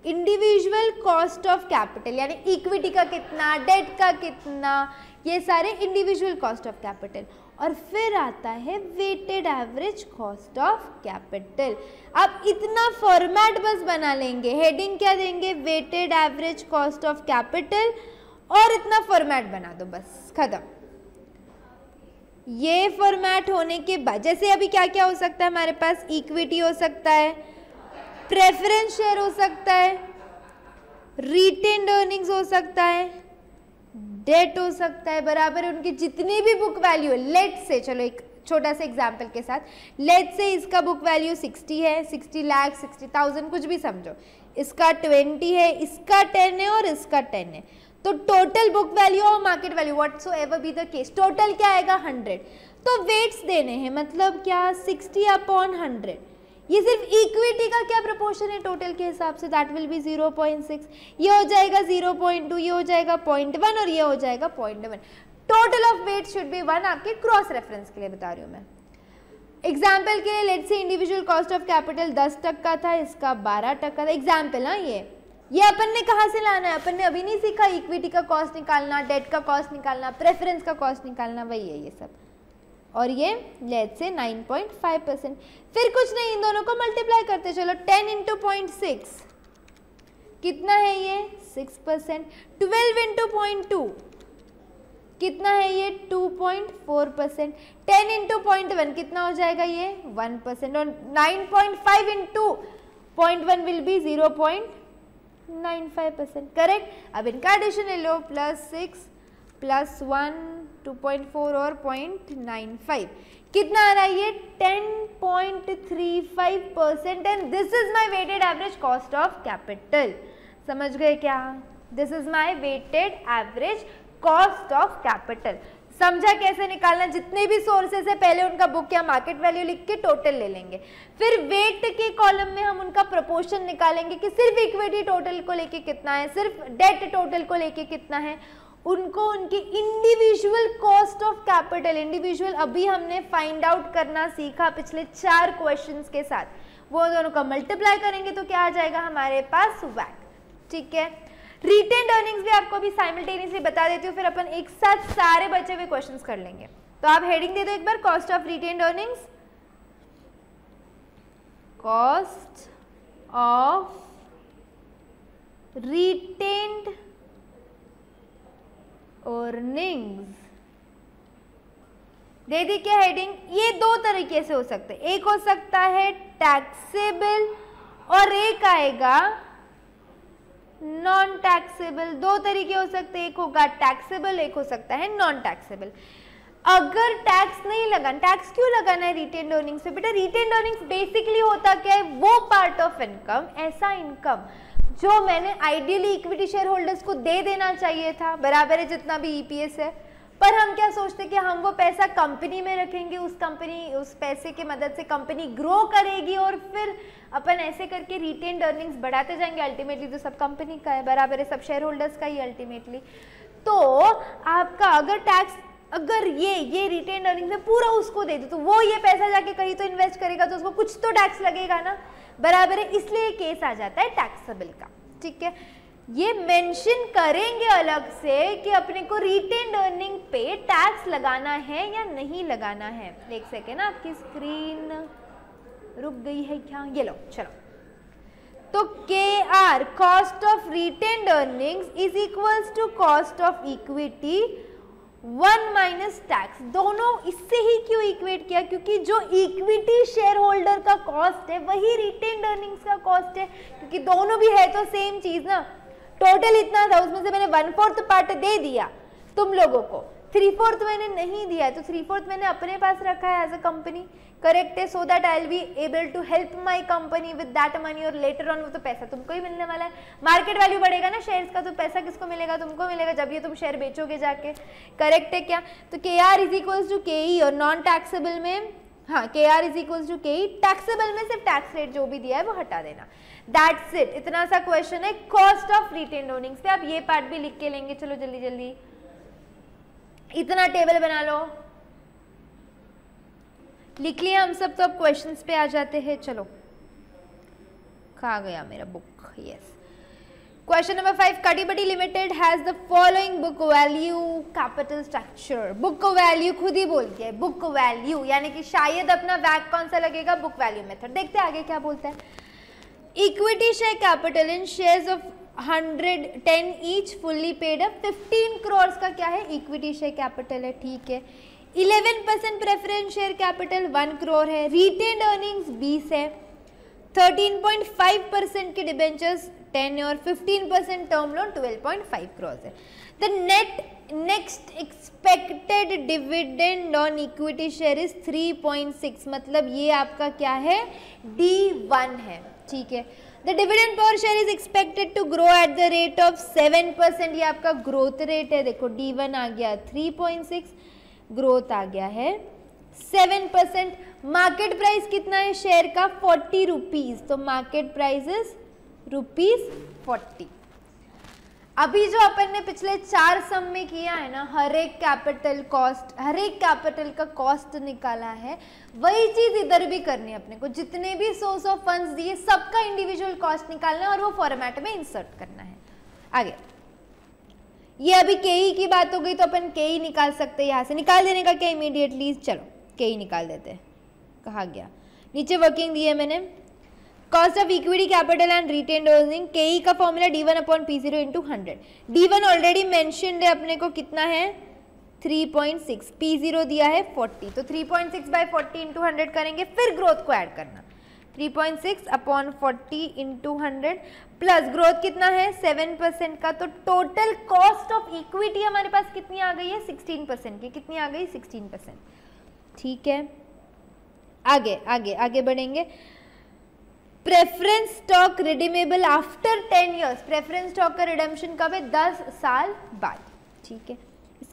इंडिविजुअल कॉस्ट ऑफ कैपिटल, यानी इक्विटी का कितना, डेट का कितना, ये सारे इंडिविजुअल कॉस्ट ऑफ कैपिटल। और फिर आता है weighted average cost of capital. अब इतना फॉर्मेट बस बना लेंगे, हेडिंग क्या देंगे? Weighted average cost of capital, और इतना फॉर्मेट बना दो, बस खत्म। ये फॉर्मेट होने के बाद जैसे अभी क्या क्या हो सकता है हमारे पास? इक्विटी हो सकता है, प्रेफरेंस शेयर हो सकता है, रिटेन्ड अर्निंग्स हो सकता है, डेट हो सकता है, बराबर उनकी जितनी भी बुक वैल्यू है। लेट से, चलो एक छोटा सा एग्जांपल के साथ, लेट से इसका बुक वैल्यू 60 है, 60 लाख, 60,000, कुछ भी समझो। इसका 20 है, इसका 10 है और इसका 10 है। तो टोटल बुक वैल्यू और market value whatsoever be the case, total क्या आएगा? 100। तो वेट्स देने हैं, मतलब क्या? 60/100। ये सिर्फ इक्विटी का क्या प्रोपोर्शन है टोटल के हिसाब से? That will be 0.6। ये हो जाएगा 0.2, ये हो जाएगा 0.1 और ये हो जाएगा 0.1। Total of weight should be 1। आपके क्रॉस रेफरेंस के लिए बता रही हूँ मैं। एग्जाम्पल के लिए let's say individual cost of capital 10% था, इसका 12% था। एग्जाम्पल हाँ, ये अपन ने कहाँ से लाना है? अपन ने अभी नहीं सीखा इक्विटी का कॉस्ट निकालना, डेट का कॉस्ट निकालना, प्रेफरेंस का कॉस्ट निकालना, वही है ये सब। और ये लेट्स से 9.5%। फिर कुछ नहीं, इन दोनों को मल्टीप्लाई करते चलो। 10 × 0.6 कितना है ये? 6%। 12 × 0.2 कितना है ये? 2.4%। 10 × 0.1 कितना हो जाएगा ये? 1%। और 9.5 × 0.1 विल बी 0.95%। करेक्ट। अब इनका एडिशन ले लो, +6 +1 2.4 और 0.95 कितना आ रहा है ये? 10.35%। And this is my weighted average cost of capital. समझ गए क्या? This is my weighted average cost of capital. समझा कैसे निकालना? जितने भी सोर्सेस है पहले उनका बुक या मार्केट वैल्यू लिख के टोटल ले लेंगे। फिर वेट के कॉलम में हम उनका प्रोपोर्शन निकालेंगे कि सिर्फ इक्विटी टोटल को लेके कितना है, सिर्फ डेट टोटल को लेके कितना है। उनको उनकी individual cost of capital, individual अभी हमने फाइंड आउट करना सीखा पिछले 4 क्वेश्चंस के साथ, वो दोनों का मल्टीप्लाई करेंगे तो क्या आ जाएगा हमारे पास? वैक। ठीक है। रिटेन्ड अर्निंग्स भी आपको भी साइमल्टेनियसली बता देती हूँ, फिर अपन एक साथ सारे बचे हुए क्वेश्चंस कर लेंगे। तो आप हेडिंग दे दो एक बार, cost of retained earnings. Cost of retained earnings दे दी क्या हेडिंग? ये 2 तरीके से हो सकते हैं, एक हो सकता है टैक्सेबल और एक आएगा नॉन टैक्सेबल। 2 तरीके हो सकते हैं, एक होगा टैक्सेबल, एक हो सकता है नॉन टैक्सेबल। अगर टैक्स नहीं लगाना, टैक्स क्यों लगाना है रिटेन्ड अर्निंग्स पे? बेटा रिटेन्ड अर्निंग्स बेसिकली होता क्या है? वो पार्ट ऑफ इनकम, ऐसा इनकम जो मैंने आइडियली इक्विटी शेयर होल्डर्स को दे देना चाहिए था, बराबर है जितना भी ईपीएस है, पर हम क्या सोचते कि हम वो पैसा कंपनी में रखेंगे, उस पैसे की मदद से कंपनी ग्रो करेगी और फिर अपन ऐसे करके रिटेन्ड अर्निंग्स बढ़ाते जाएंगे। अल्टीमेटली तो सब कंपनी का है, बराबर है, सब शेयर होल्डर्स का ही अल्टीमेटली। तो आपका अगर टैक्स अगर ये रिटेन अर्निंग में पूरा उसको दे दो तो वो ये पैसा जाके कहीं तो इन्वेस्ट करेगा तो उसको कुछ तो टैक्स लगेगा ना, बराबर है, इसलिए केस आ जाता है टैक्सेबल का। ठीक है, ये मेंशन करेंगे अलग से कि अपने को रिटेन अर्निंग पे टैक्स लगाना है या नहीं लगाना है। एक सेकेंड, आपकी स्क्रीन रुक गई है क्या, ये लो, चलो। तो KR cost of retain earnings is equals to cost of equity 1 minus tax. दोनों इससे ही क्यों इक्वेट किया, क्योंकि जो इक्विटी शेयर होल्डर का कॉस्ट है वही रिटेन अर्निंग्स का कॉस्ट है, क्योंकि दोनों भी है तो सेम चीज ना। टोटल इतना था, उसमें से मैंने 1/4 पार्ट दे दिया तुम लोगों को, 3/4 मैंने नहीं दिया है, तो 3/4 मैंने अपने पास रखा है एज अ कंपनी, करेक्ट है, so that I will be able to help my company with that money, और लेटर ऑन वो तो पैसा तुमको ही मिलने वाला है। मार्केट वैल्यू बढ़ेगा ना शेयर्स का, तो पैसा किसको मिलेगा, तुमको मिलेगा, जब ये तुम शेयर बेचोगे जाके, करेक्ट है क्या। तो KR is equals to KE, और नॉन टैक्सेबल में, हाँ, KR is equals to KE, taxable में सिर्फ टैक्स रेट जो भी दिया है वो हटा देना, दैट्स इट। इतना सा क्वेश्चन है कॉस्ट ऑफ रिटेन अर्निंग्स पे। आप ये पार्ट भी लिख के लेंगे, चलो जल्दी जल्दी, इतना टेबल बना लो, लिख लिया हम सब, तो अब क्वेश्चंस पे आ जाते हैं। चलो, कहाँ गया मेरा बुक, यस। क्वेश्चन नंबर 5, कटीबटी limited has the following book value capital structure. Book value खुद ही बोल दिया है, बुक वैल्यू, यानी कि शायद अपना वैक कौन सा लगेगा, बुक वैल्यू मेथड। देखते हैं आगे क्या बोलता है। Equity share capital in shares of 110 each fully paid up, 15 crore का क्या है, इक्विटी शेयर कैपिटल है, ठीक है। 11% प्रेफरेंस शेयर कैपिटल 1 करोड़ है, रिटेन अर्निंग्स 20 है, 13.5% की डिबेंचर्स 10 है, और 15% टर्म लोन 12.5 करोड़ है। The next expected dividend on equity share is 3.6, मतलब ये आपका क्या है, D1 है, ठीक है। द डिविडेंड पर share is expected to grow at the rate of 7%, ये आपका ग्रोथ रेट है, देखो D1 आ गया 3.6, ग्रोथ आ गया है 7%। मार्केट प्राइस कितना है शेयर का, 40 रुपीज, तो मार्केट प्राइस इज ₹40। अभी जो अपन ने पिछले 4 सम में किया है ना, हर एक कैपिटल कॉस्ट, हर एक कैपिटल का कॉस्ट निकाला है, वही चीज इधर भी करनी है अपने को। जितने भी सोर्स ऑफ फंड्स दिए सबका इंडिविजुअल कॉस्ट निकालना है और वो फॉर्मेट में इंसर्ट करना है। आगे, ये अभी KE की बात हो गई तो अपन KE निकाल सकते हैं, यहाँ से निकाल देने का क्या इमीडिएटली, चलो KE निकाल देते हैं। कहा गया, नीचे वर्किंग दी है मैंने, cost of equity capital and retain earning, KE का formula D1/P0 into 100। D1 already mentioned है अपने को, कितना है 3.6, P0 दिया है 40, तो 3.6/40 इंटू 100 करेंगे, फिर ग्रोथ को ऐड करना, 3.6/40 इंटू 100 प्लस ग्रोथ कितना है 7% का, तो टोटल कॉस्ट ऑफ इक्विटी हमारे पास कितनी आ गई है 16% की, कितनी आ गई 16%, ठीक है। आगे आगे आगे बढ़ेंगे। Preference stock redeemable after 10 years, preference stock का रिडेम्पशन कब है, 10 साल बाद, ठीक है।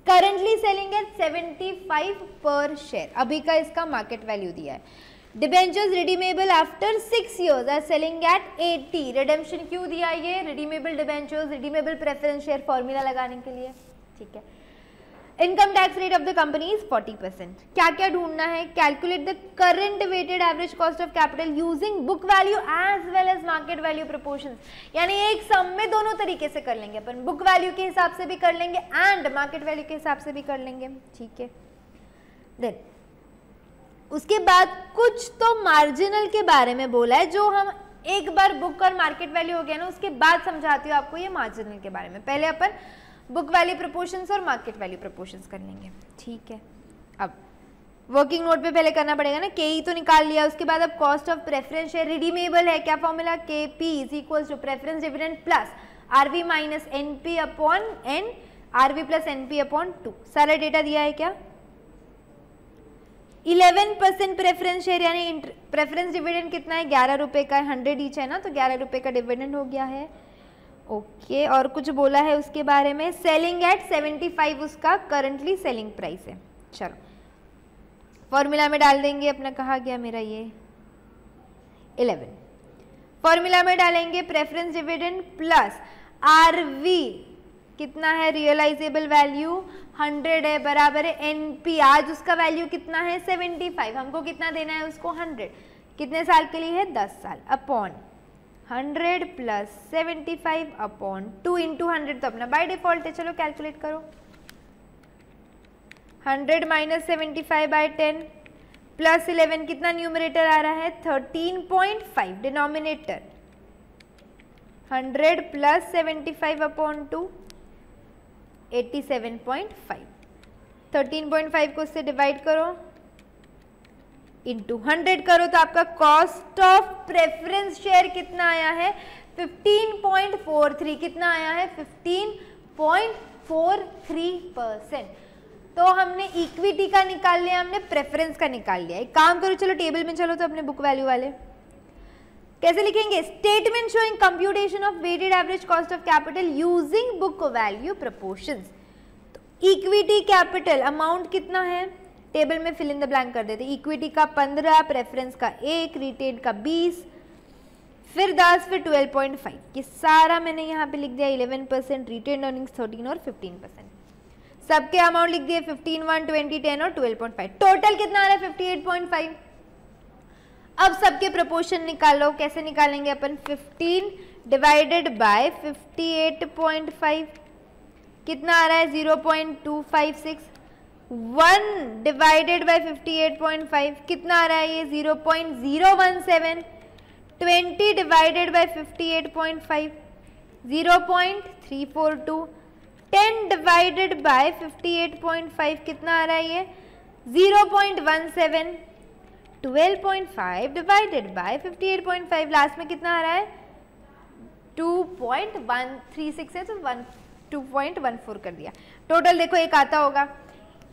करंटली सेलिंग एट 75 पर शेयर, अभी का इसका मार्केट वैल्यू दिया है। Debentures redeemable after 6 years are selling at 80, redemption क्यों दिया ये, redeemable debentures, redeemable preference share formula लगाने के लिए, ठीक है। Income tax rate of the company is 40%। क्या क्या ढूंढना है, calculate the current weighted average cost of capital using book value as well as market value proportions, यानी एक सम में दोनों तरीके से कर लेंगे अपन, बुक वैल्यू के हिसाब से भी कर लेंगे एंड मार्केट वैल्यू के हिसाब से भी कर लेंगे, ठीक है। देन उसके बाद कुछ तो मार्जिनल के बारे में बोला है, जो हम एक बार बुक और मार्केट वैल्यू हो गया ना उसके बाद समझाती हूँ आपको ये मार्जिनल के बारे में। पहले अपन बुक वैल्यू प्रोपोर्शंस और मार्केट वैल्यू प्रोपोर्शंस कर लेंगे, ठीक है। अब वर्किंग नोट पे पहले करना पड़ेगा ना, KE तो निकाल लिया, उसके बाद अब cost of preference share redeemable है, क्या formula, KP is equal to preference dividend plus RV minus NP upon N, RV plus NP upon 2, सारा डेटा दिया है क्या। 11% प्रेफरेंस शेयर यानी प्रेफरेंस डिविडेंड कितना है 11 रुपये का, 100 ईच है ना, तो 11 रुपये का डिविडेंड हो गया है, ओके। और कुछ बोला है उसके बारे में, सेलिंग एट 75 उसका करंटली सेलिंग प्राइस है, चलो फॉर्मूला में डाल देंगे अपना, कहा गया मेरा ये 11, फॉर्मूला में डालेंगे प्रेफरेंस डिविडेंड प्लस RV कितना है रियलाइजेबल वैल्यू 100 है, बराबर है NP, आज उसका वैल्यू कितना है 75, हमको कितना देना है उसको 100, कितने साल के लिए है 10 साल, अपॉन 100 प्लस 75 अपॉन 2 इंटू 100 तो अपना बाय डिफॉल्ट है, चलो कैलकुलेट करो। 100 माइनस 75 बाय 10 प्लस 11 कितना न्यूमरेटर आ रहा है 13.5, डिनोमिनेटर 100 प्लस 75 अपॉन 2 87.5, 13.5 को उससे डिवाइड करो इंटू 100 करो तो आपका कॉस्ट ऑफ प्रेफरेंस शेयर कितना आया है 15.43, कितना आया है 15.43%। तो हमने इक्विटी का निकाल लिया, हमने प्रेफरेंस का निकाल लिया। एक काम करो, चलो टेबल में चलो तो अपने बुक वैल्यू वाले कैसे लिखेंगे, statement showing computation of weighted average cost of capital using book value proportions. तो इक्विटी कैपिटल अमाउंट कितना है, टेबल में फिल इन द ब्लैंक कर देते, इक्विटी का 15, प्रेफरेंस का 1, रिटेन का 20, फिर 10, फिर 12.5, ये सारा मैंने यहाँ पे लिख दिया 11%, रिटेन अर्निंग्स 13 और 15%, सबके अमाउंट लिख दिए 15, 1, 20, 10 और 12.5, टोटल कितना आ रहा है 58.5। अब सबके प्रोपोर्शन निकालो, कैसे निकालेंगे अपन, 15 डिवाइडेड बाय 58.5 कितना आ रहा है 0.256, 1 डिवाइडेड बाय 58.5 कितना आ रहा है ये 0.017, 20 डिवाइडेड बाय 58.5 0.342, 10 डिवाइडेड बाय 58.5 कितना आ रहा है ये 0.17, 12.5 डिवाइडेड बाय 58.5 लास्ट में कितना आ रहा है 2.136 है तो 2.14 कर दिया, टोटल देखो एक आता होगा,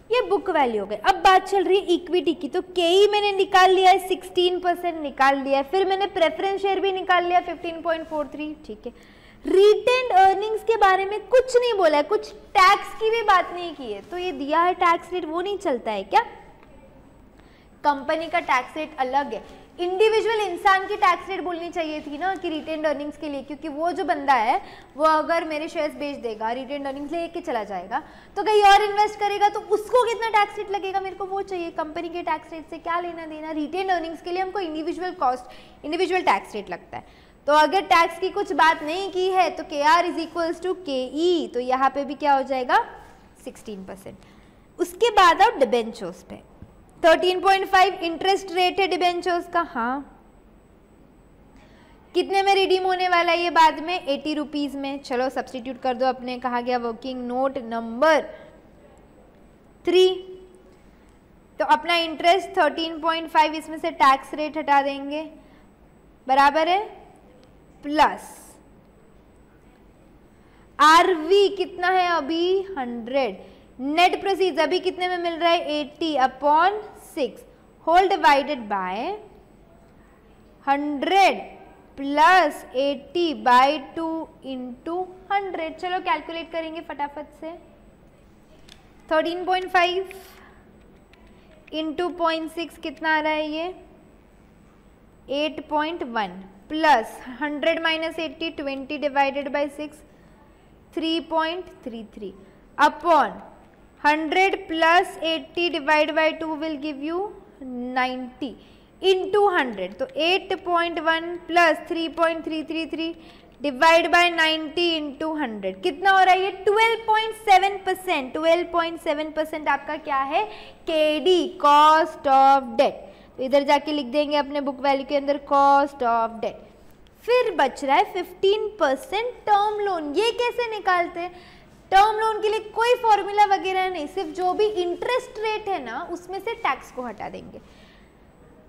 ये बुक वैल्यू हो गए। अब बात चल रही है इक्विटी की, तो केई मैंने निकाल लिया है 16% निकाल लिया है, फिर मैंने प्रेफरेंस शेयर भी निकाल लिया 15.43, ठीक है। रिटेन्ड अर्निंग्स के बारे में कुछ नहीं बोला है, कुछ टैक्स की भी बात नहीं की है, तो ये दिया है टैक्स रेट वो नहीं चलता है क्या, कंपनी का टैक्स रेट अलग है, इंडिविजुअल इंसान की टैक्स रेट बोलनी चाहिए थी ना कि रिटेन्ड अर्निंग्स के लिए, क्योंकि वो जो बंदा है वो अगर मेरे शेयर्स बेच देगा, रिटेन्ड अर्निंग्स लेके चला जाएगा तो कहीं और इन्वेस्ट करेगा तो उसको कितना टैक्स रेट लगेगा, मेरे को वो चाहिए, कंपनी के टैक्स रेट से क्या लेना देना। रिटेन्ड अर्निंग्स के लिए हमको individual cost, individual tax rate लगता है। तो अगर टैक्स की कुछ बात नहीं की है तो KR is equals to KE, तो यहाँ पे भी क्या हो जाएगा 16%। उसके बाद आप डिबेंचर्स पे 13.5 इंटरेस्ट रेट है डिबेंचर्स का, हाँ कितने में रिडीम होने वाला है ये बाद में 80 रुपीज में, चलो सब्सटीट्यूट कर दो, अपने कहा गया वर्किंग नोट नंबर 3, तो अपना इंटरेस्ट 13.5 इसमें से टैक्स रेट हटा देंगे बराबर है प्लस RV कितना है अभी 100, नेट प्रोसीड्स अभी कितने में मिल रहा है 80/6 whole divided by 100 plus 80/2 into 100, चलो कैलकुलेट करेंगे फटाफट से, 13.5 इंटू 0.6 कितना आ रहा है ये 8.1 plus 100 minus 80 20 divided by 6 3.33 upon 100 plus 80 divide by 2 will give you 90 into 100, तो 8.1 प्लस 3.333 डिवाइड बाय 90 इंटू 100 कितना हो रहा है ये 12.7%, 12.7% आपका क्या है KD कॉस्ट ऑफ डेट। तो इधर जाके लिख देंगे अपने बुक वैल्यू के अंदर कॉस्ट ऑफ डेट। फिर बच रहा है 15% टर्म लोन, ये कैसे निकालते हैं, टर्म लोन के लिए कोई फॉर्मूला वगैरह नहीं, सिर्फ जो भी इंटरेस्ट रेट है ना उसमें से टैक्स को हटा देंगे।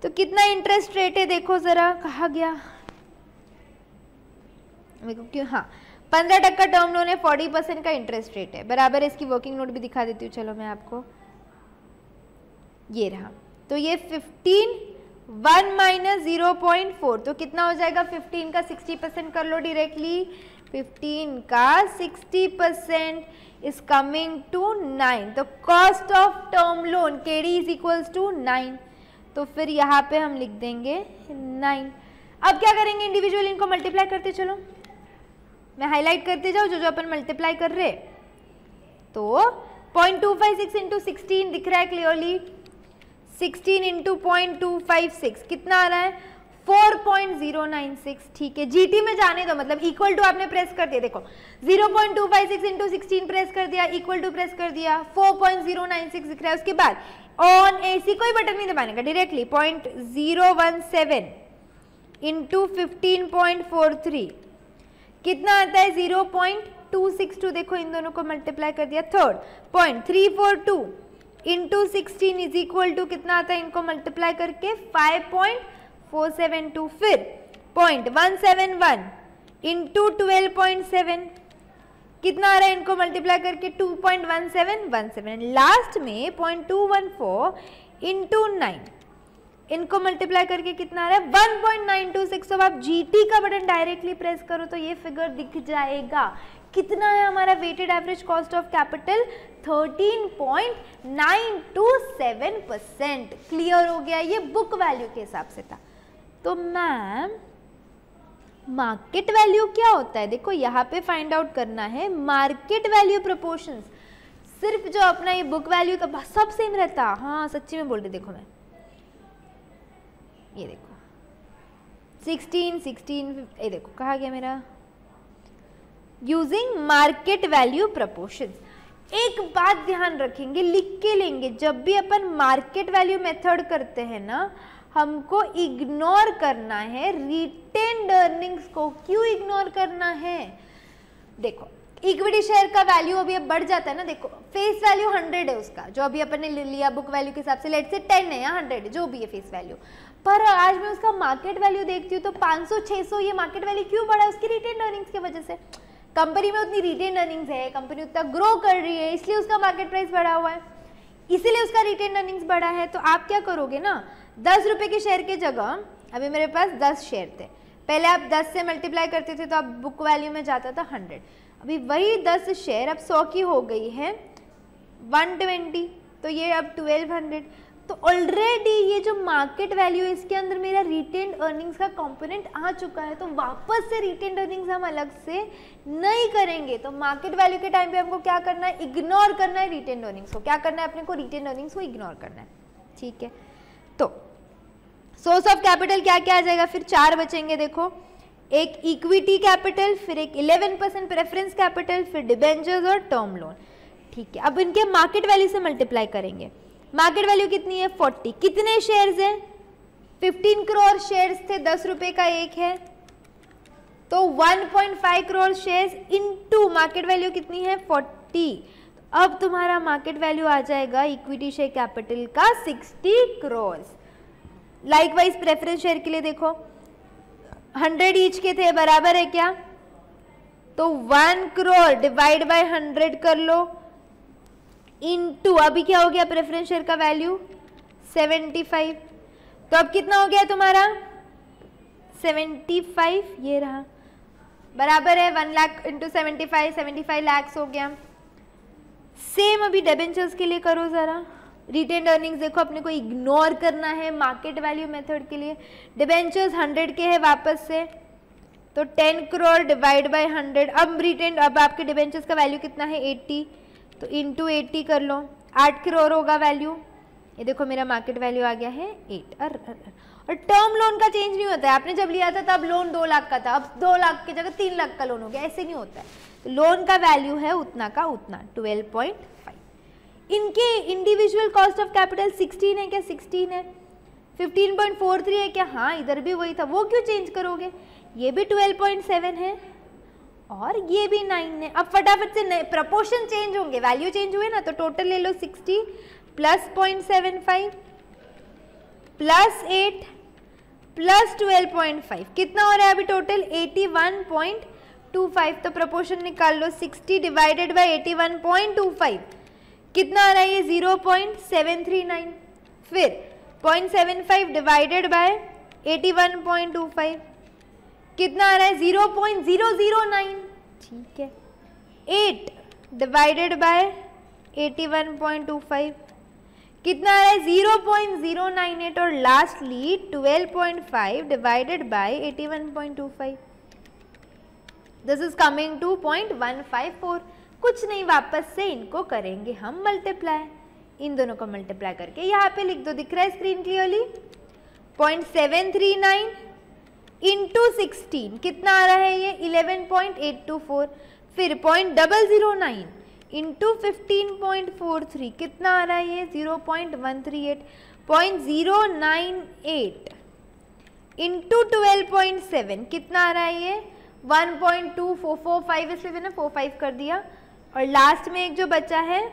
तो कितना इंटरेस्ट रेट है देखो जरा, कहा गया मेरे को क्यों, हाँ 15% टर्म लोन है, 40% का इंटरेस्ट रेट है बराबर। इसकी वर्किंग नोट भी दिखा देती हूँ चलो मैं आपको, ये रहा, तो ये 15 1 माइनस 0.4 तो कितना हो जाएगा 15 का 60% कर लो डायरेक्टली, 15 का 60% इज कमिंग टू 9, तो cost of term loan KD is equals to 9, तो फिर यहाँ पे हम लिख देंगे 9। अब क्या करेंगे इंडिविजुअल इनको मल्टीप्लाई करते चलो, मैं हाईलाइट करते जाऊँ जो जो अपन मल्टीप्लाई कर रहे, तो 0.256 इंटू 16 दिख रहा है क्लियरली, 16 इंटू 0.256 कितना आ रहा है 4.096, ठीक है। जीटी में जाने दो, मतलब इक्वल टू आपने प्रेस कर दिया, देखो 0.256 इंटू 16 प्रेस कर दिया, इक्वल टू प्रेस कर दिया, 4.096 दिख रहा है। उसके बाद ऑन एसी कोई बटन नहीं दबाने का, डायरेक्टली 0.017 इंटू 15.43 कितना आता है 0.262, देखो इन दोनों को मल्टीप्लाई कर दिया। Third 0.342 into 16 is equal to कितना आता है, इनको मल्टीप्लाई करके 5.472, फिर 0.171 इंटू 12.7 कितना आ रहा है, इनको मल्टीप्लाई करके 2.1717, लास्ट में 0.214 इंटू 9 इनको मल्टीप्लाई करके कितना आ रहा है 1.926। अब आप जीटी का बटन डायरेक्टली प्रेस करो तो ये फिगर दिख जाएगा। कितना है हमारा weighted average cost of capital 13.927%। Clear हो गया, ये बुक वैल्यू के हिसाब से था। तो मैम मार्केट वैल्यू क्या होता है, देखो यहाँ पे फाइंड आउट करना है मार्केट वैल्यू प्रोपोर्शंस। सिर्फ जो अपना ये बुक वैल्यू का सब सेम रहता, हाँ सच्ची में बोल रही, देखो मैं ये देखो 16 ये देखो कहा गया मेरा यूजिंग मार्केट वैल्यू प्रोपोर्शंस। एक बात ध्यान रखेंगे, लिख के लेंगे, जब भी अपन मार्केट वैल्यू मेथड करते हैं ना, हमको इग्नोर करना है रिटेन्ड अर्निंग्स को। क्यों इग्नोर करना है, देखो इक्विटी शेयर का वैल्यू अभी अब बढ़ जाता है ना, देखो फेस वैल्यू 100 है उसका, जो अभी अपन ने लिया बुक वैल्यू के हिसाब से, लेट से 10 है या 100 है, जो भी है फेस वैल्यू, पर आज मैं उसका मार्केट वैल्यू देखती हूँ तो 500-600 ये मार्केट वैल्यू क्यों बढ़ा है, उसकी रिटेन्ड अर्निंग्स की वजह से। कंपनी में उतनी रिटेन्ड अर्निंग्स है, कंपनी उतना ग्रो कर रही है, इसलिए उसका मार्केट प्राइस बढ़ा हुआ है, इसीलिए उसका रिटेन्ड अर्निंग्स बढ़ा है। तो आप क्या करोगे ना, 10 रुपए के शेयर की जगह, अभी मेरे पास 10 शेयर थे, पहले आप 10 से मल्टीप्लाई करते थे तो आप बुक वैल्यू में जाता था 100, अभी वही 10 शेयर अब 100 की हो गई है 120, तो ये अब 1200। तो ऑलरेडी ये जो मार्केट वैल्यू है इसके अंदर मेरा रिटेन्ड अर्निंग्स का कंपोनेंट आ चुका है, तो वापस से रिटेन्ड अर्निंग्स हम अलग से नहीं करेंगे। तो मार्केट वैल्यू के टाइम पे हमको क्या करना है, इग्नोर करना है रिटेन्ड अर्निंग्स को। क्या करना है अपने को, रिटेन्ड अर्निंग्स को इग्नोर करना है, ठीक है। तो सोर्स ऑफ कैपिटल क्या क्या आ जाएगा, फिर 4 बचेंगे, देखो एक इक्विटी कैपिटल, फिर एक 11% प्रेफरेंस कैपिटल, फिर डिबेंचर्स और टर्म लोन, ठीक है। अब इनके मार्केट वैल्यू से मल्टीप्लाई करेंगे। मार्केट वैल्यू कितनी है 40, कितने शेयर्स हैं 15 करोड़ शेयर्स थे, 10 रुपए का एक है, तो 1.5 crore shares into market value कितनी है 40। अब तुम्हारा मार्केट वैल्यू आ जाएगा इक्विटी शेयर कैपिटल का 60 करोड़। लाइकवाइज प्रेफरेंस शेयर के लिए देखो 100 ईच के थे, बराबर है क्या, तो 1 करोड़ डिवाइड बाय 100 कर लो, इनटू अभी क्या हो गया प्रेफरेंस शेयर का वैल्यू 75, तो अब कितना हो गया तुम्हारा 75, ये रहा, बराबर है 1 लाख इंटू 75 लाख हो गया। सेम अभी डिबेंचर्स के लिए करो जरा, रिटेन्ड अर्निंग्स देखो अपने को इग्नोर करना है मार्केट वैल्यू मेथड के लिए। डिबेंचर्स 100 के है वापस से, तो 10 करोड़ डिवाइड बाय 100, अब रिटेन्ड, अब आपके डिबेंचर्स का वैल्यू कितना है 80, तो इंटू 80 कर लो, 8 करोड़ होगा वैल्यू। ये देखो मेरा मार्केट वैल्यू आ गया है 8। और टर्म लोन का चेंज नहीं होता है, आपने जब लिया था तब लोन 2 लाख का था, अब 2 लाख की जगह 3 लाख का लोन हो गया, ऐसे नहीं होता है। तो लोन का वैल्यू है उतना का उतना 12.5। इनके इंडिविजुअल कॉस्ट ऑफ कैपिटल 16 है क्या, 16 है, 15.43 है क्या, हाँ इधर भी वही था, वो क्यों चेंज करोगे, ये भी 12.7 है और ये भी 9 है। अब फटाफट से प्रपोर्शन चेंज होंगे, वैल्यू चेंज हुए ना, तो टोटल ले लो 60 प्लस 0.75 प्लस 8 प्लस 12.5, कितना हो रहा है अभी टोटल 81.25। तो प्रपोर्शन निकाल लो, 60 डिवाइडेड बाय 81.25 कितना आ रहा है ये 0.739, फिर 0.75 डिवाइडेड बाय 81.25 कितना आ रहा है 0.009, ठीक है। 8 डिवाइडेड बाय 81.25 कितना आ रहा है 0.098, और lastly 12.5 divided by 81.25, this is coming to 0.154। कुछ नहीं, वापस से इनको करेंगे हम मल्टीप्लाई, इन दोनों को मल्टीप्लाई करके यहाँ पे लिख दो, दिख रहा है स्क्रीन क्लियरली। 0.739 इंटू 16 कितना आ रहा है ये 11.824, फिर 0.009 इंटू 15.43 कितना आ रहा है ये 0.138, 0.098 इंटू 12.7 कितना आ रहा है ये 1.2445, इसलिए मैंने 45 कर दिया, और लास्ट में एक जो बचा है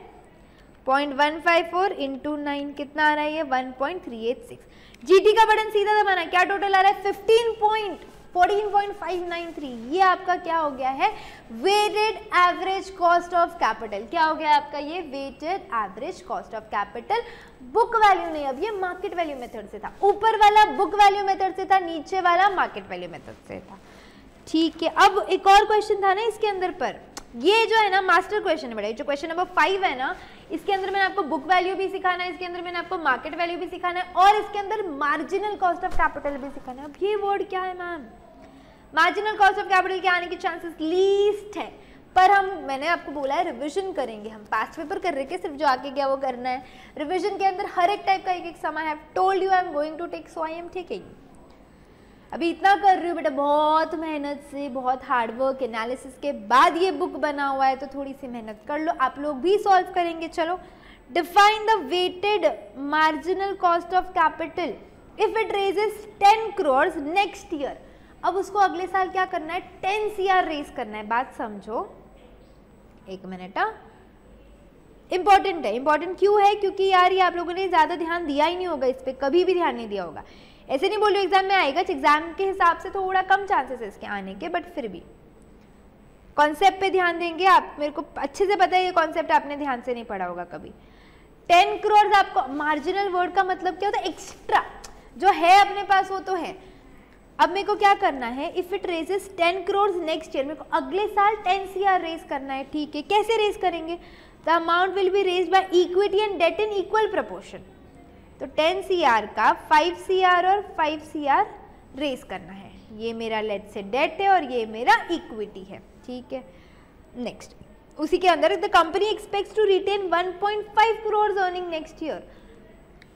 0.154 इंटू 9 कितना आ रहा है ये 1.386। जीटी का बटन सीधा दबाना, क्या टोटल आ रहा है 14.593। ये आपका क्या हो गया है weighted average cost of capital. क्या हो गया आपका ये weighted average cost of capital. Book value नहीं, अब ये मार्केट वैल्यू मेथड से था, ऊपर वाला बुक वैल्यू मेथड से था, नीचे वाला मार्केट वैल्यू मेथड से था। ठीक है, अब एक और क्वेश्चन था ना इसके अंदर पर, ये जो है ना मास्टर क्वेश्चन है बेटा, जो क्वेश्चन नंबर 5 है ना, इसके अंदर मैंने आपको बुक वैल्यू भी सिखाना है, इसके अंदर मैंने आपको मार्केट वैल्यू भी सिखाना है, और इसके अंदर मार्जिनल कॉस्ट ऑफ कैपिटल भी सिखाना है। अब ये वर्ड क्या है ma'am, marginal cost of capital के आने के चांसेस लीस्ट है, पर मैंने आपको बोला है रिवीजन करेंगे हम, पास्ट पेपर कर रहे के सिर्फ जो आके गया वो करना है। रिवीजन के अंदर हर एक टाइप का एक एक समय है, told you I am going to take, so I am taking. अभी इतना कर रही हूँ बेटा, बहुत मेहनत से, बहुत हार्डवर्क एनालिसिस के बाद ये बुक बना हुआ है, तो थोड़ी सी मेहनत कर लो, आप लोग भी सॉल्व करेंगे। चलो, define the weighted marginal cost of capital if it raises 10 crore next year. अब उसको अगले साल क्या करना है 10 CR रेज करना है, बात समझो, एक मिनट। इंपॉर्टेंट है, इंपॉर्टेंट क्यों है, क्योंकि यार ये आप लोगों ने ज़्यादा ध्यान दिया ही नहीं होगा इस पर, कभी भी ध्यान नहीं दिया होगा। ऐसे नहीं बोलो एग्जाम में आएगा, एग्जाम के हिसाब से थोड़ा कम चांसेस है इसके आने के, बट फिर भी कॉन्सेप्ट पे ध्यान देंगे आप। मेरे को अच्छे से पता है ये कॉन्सेप्ट आपने ध्यान से नहीं पढ़ा होगा कभी। 10 करोड़ आपको, मार्जिनल वर्ड का मतलब क्या होता है, एक्स्ट्रा जो है अपने पास वो तो है। अब मेरे को क्या करना है, if it raises 10 crore next year, मेरे को अगले साल 10 CR रेज करना है। ठीक है, कैसे रेज करेंगे, the amount will be raise by equity and debt in equal proportion. तो 10 CR का 5 CR और 5 CR रेज करना है, ये मेरा लेट से डेट है और ये मेरा इक्विटी है। ठीक है, नेक्स्ट उसी के अंदर the company expects to retain 1.5 crore earning next year.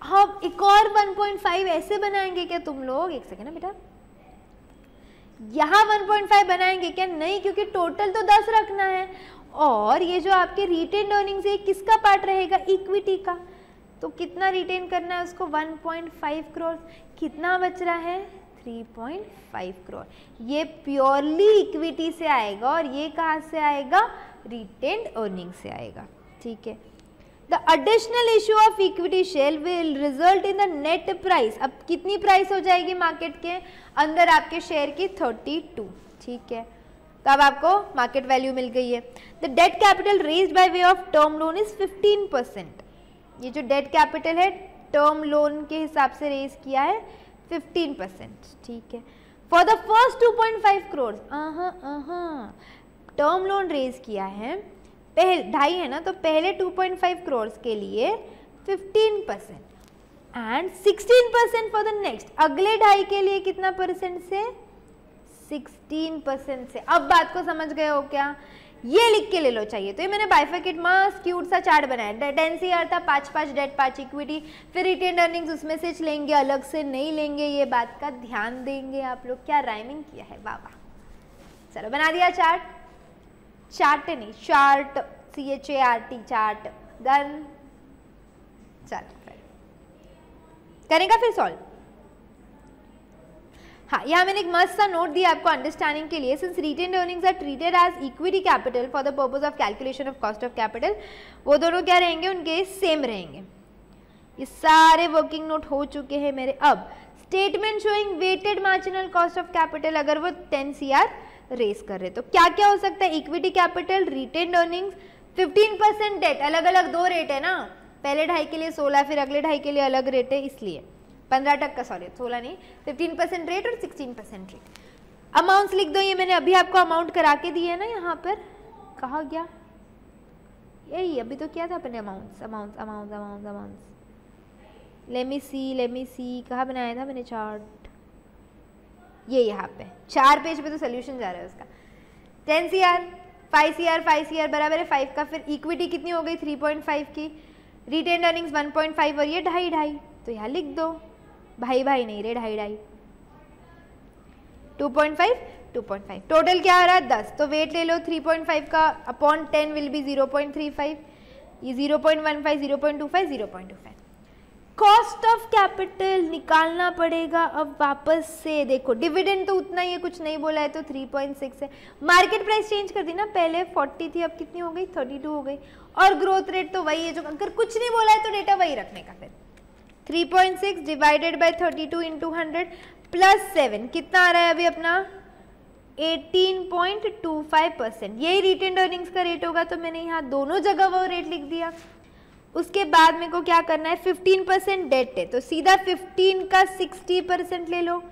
हम एक और 1.5 ऐसे बनाएंगे क्या तुम लोग, एक सेकेंड ना बेटा, यहाँ 1.5 बनाएंगे क्या, नहीं, क्योंकि टोटल तो 10 रखना है, और ये जो आपके रिटेन अर्निंग्स है किसका पार्ट रहेगा, इक्विटी का। तो कितना रिटेन करना है उसको 1.5 करोड़, कितना बच रहा है 3.5 करोड़। ये प्योरली इक्विटी से आएगा और ये कहाँ से आएगा, रिटेन्ड अर्निंग से आएगा। ठीक है, the additional issue of equity share will result in the net price. अब कितनी प्राइस हो जाएगी मार्केट के अंदर आपके शेयर की 32। ठीक है, तो अब आपको मार्केट वैल्यू मिल गई है। The debt capital raised by way of term loan is 15%। ये जो डेट कैपिटल है टर्म लोन के हिसाब से रेज किया है 15%। ठीक है, for the first 2.5 crore term loan raise किया है, पहले 2.5 है ना, तो पहले 2.5 करोड़ के लिए 15% एंड 16% फॉर द नेक्स्ट, अगले 2.5 के लिए कितना परसेंट से 16% से। अब बात को समझ गए हो क्या, ये लिख के ले लो चाहिए। तो ये मैंने बाइफरकेट मस्त क्यूट सा चार्ट बनाया, 10 CR था, 5 डेट 5 इक्विटी, फिर रिटेन अर्निंग्स उसमें से लेंगे, अलग से नहीं लेंगे, ये बात का ध्यान देंगे आप लोग। क्या राइमिंग किया है, वाह वाह। चलो बना दिया चार्ट, चार्ट नहीं चार्ट, CHART चार्ट, डन। चलो करेगा फिर सॉल्व। हाँ, यहाँ मैंने एक मस्त सा नोट दिया आपको अंडरस्टैंडिंग के लिए। Since retained earnings are treated as equity capital for the purpose of calculation of cost of capital, वो दोनों क्या रहेंगे, उनके सेम रहेंगे। ये सारे वर्किंग नोट हो चुके हैं मेरे। अब statement showing weighted marginal cost of capital, अगर वो 10 CR रेस कर रहे तो क्या क्या हो सकता है, equity capital, retained earnings, 15% debt, अलग अलग 2 रेट है ना, पहले 2.5 के लिए 16, फिर अगले 2.5 के लिए अलग रेट है, इसलिए 15 तक का, सॉरी 16 नहीं, 15% रेट और 16% रेट। अमाउंट्स लिख दो, ये मैंने अभी आपको अमाउंट करा के दिए है ना, यहाँ पर कहा गया, यही अभी तो क्या था अपने अमाउंट्स, लेट मी सी कहाँ बनाया था मैंने चार्ट, ये यहाँ पे 4 पेज पे तो सोल्यूशन जा रहा है उसका। 10 CR 5 CR बराबर है 5 का, फिर इक्विटी कितनी हो गई 3.5 की, रिटेन अर्निंग्स 1.5 और ये 2.5, तो यहाँ लिख दो, भाई नहीं रे 2.5, 2.5, टोटल क्या आ रहा है 10, तो वेट ले लो 3.5 का अपॉन 10 विल बी 0.35, ये 0.15, 0.25, 0.25। कॉस्ट ऑफ कैपिटल निकालना पड़ेगा अब वापस से, देखो डिविडेंड तो उतना ही है, कुछ नहीं बोला है तो 3.6 है, मार्केट प्राइस चेंज कर दी ना, पहले 40 थी अब कितनी हो गई 32 हो गई, और ग्रोथ रेट तो वही है, जो अगर कुछ नहीं बोला है तो डेटा वही रखने का, फिर 3.6 डिवाइडेड बाय 32 इंटू 100 प्लस 7 कितना आ रहा है अभी अपना 18.25%, यही रिटेन अर्निंग्स का रेट होगा, तो मैंने यहाँ दोनों जगह वो रेट लिख दिया। उसके बाद मेरे को क्या करना है 15% डेट है, तो सीधा 15 का 60% ले लो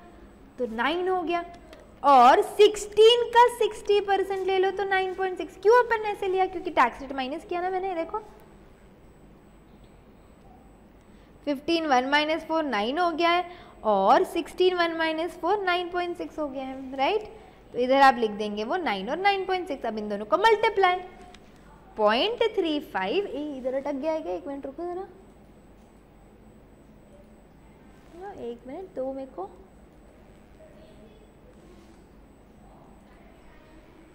तो 9 हो गया, और 16 का 60% ले लो तो 9.6। क्यों अपन ने ऐसे लिया, क्योंकि टैक्स रेट माइनस किया ना मैंने, देखो 15 1 माइनस 4 9 हो गया है, और 16 1 माइनस 4 9.6 हो गया है, राइट। तो इधर आप लिख देंगे वो 9 और 9.6, अब इन दोनों को मल्टीप्लाई 0.35, इधर अटक गया है क्या, एक मिनट रुको जरा, एक मिनट दो मेरे को,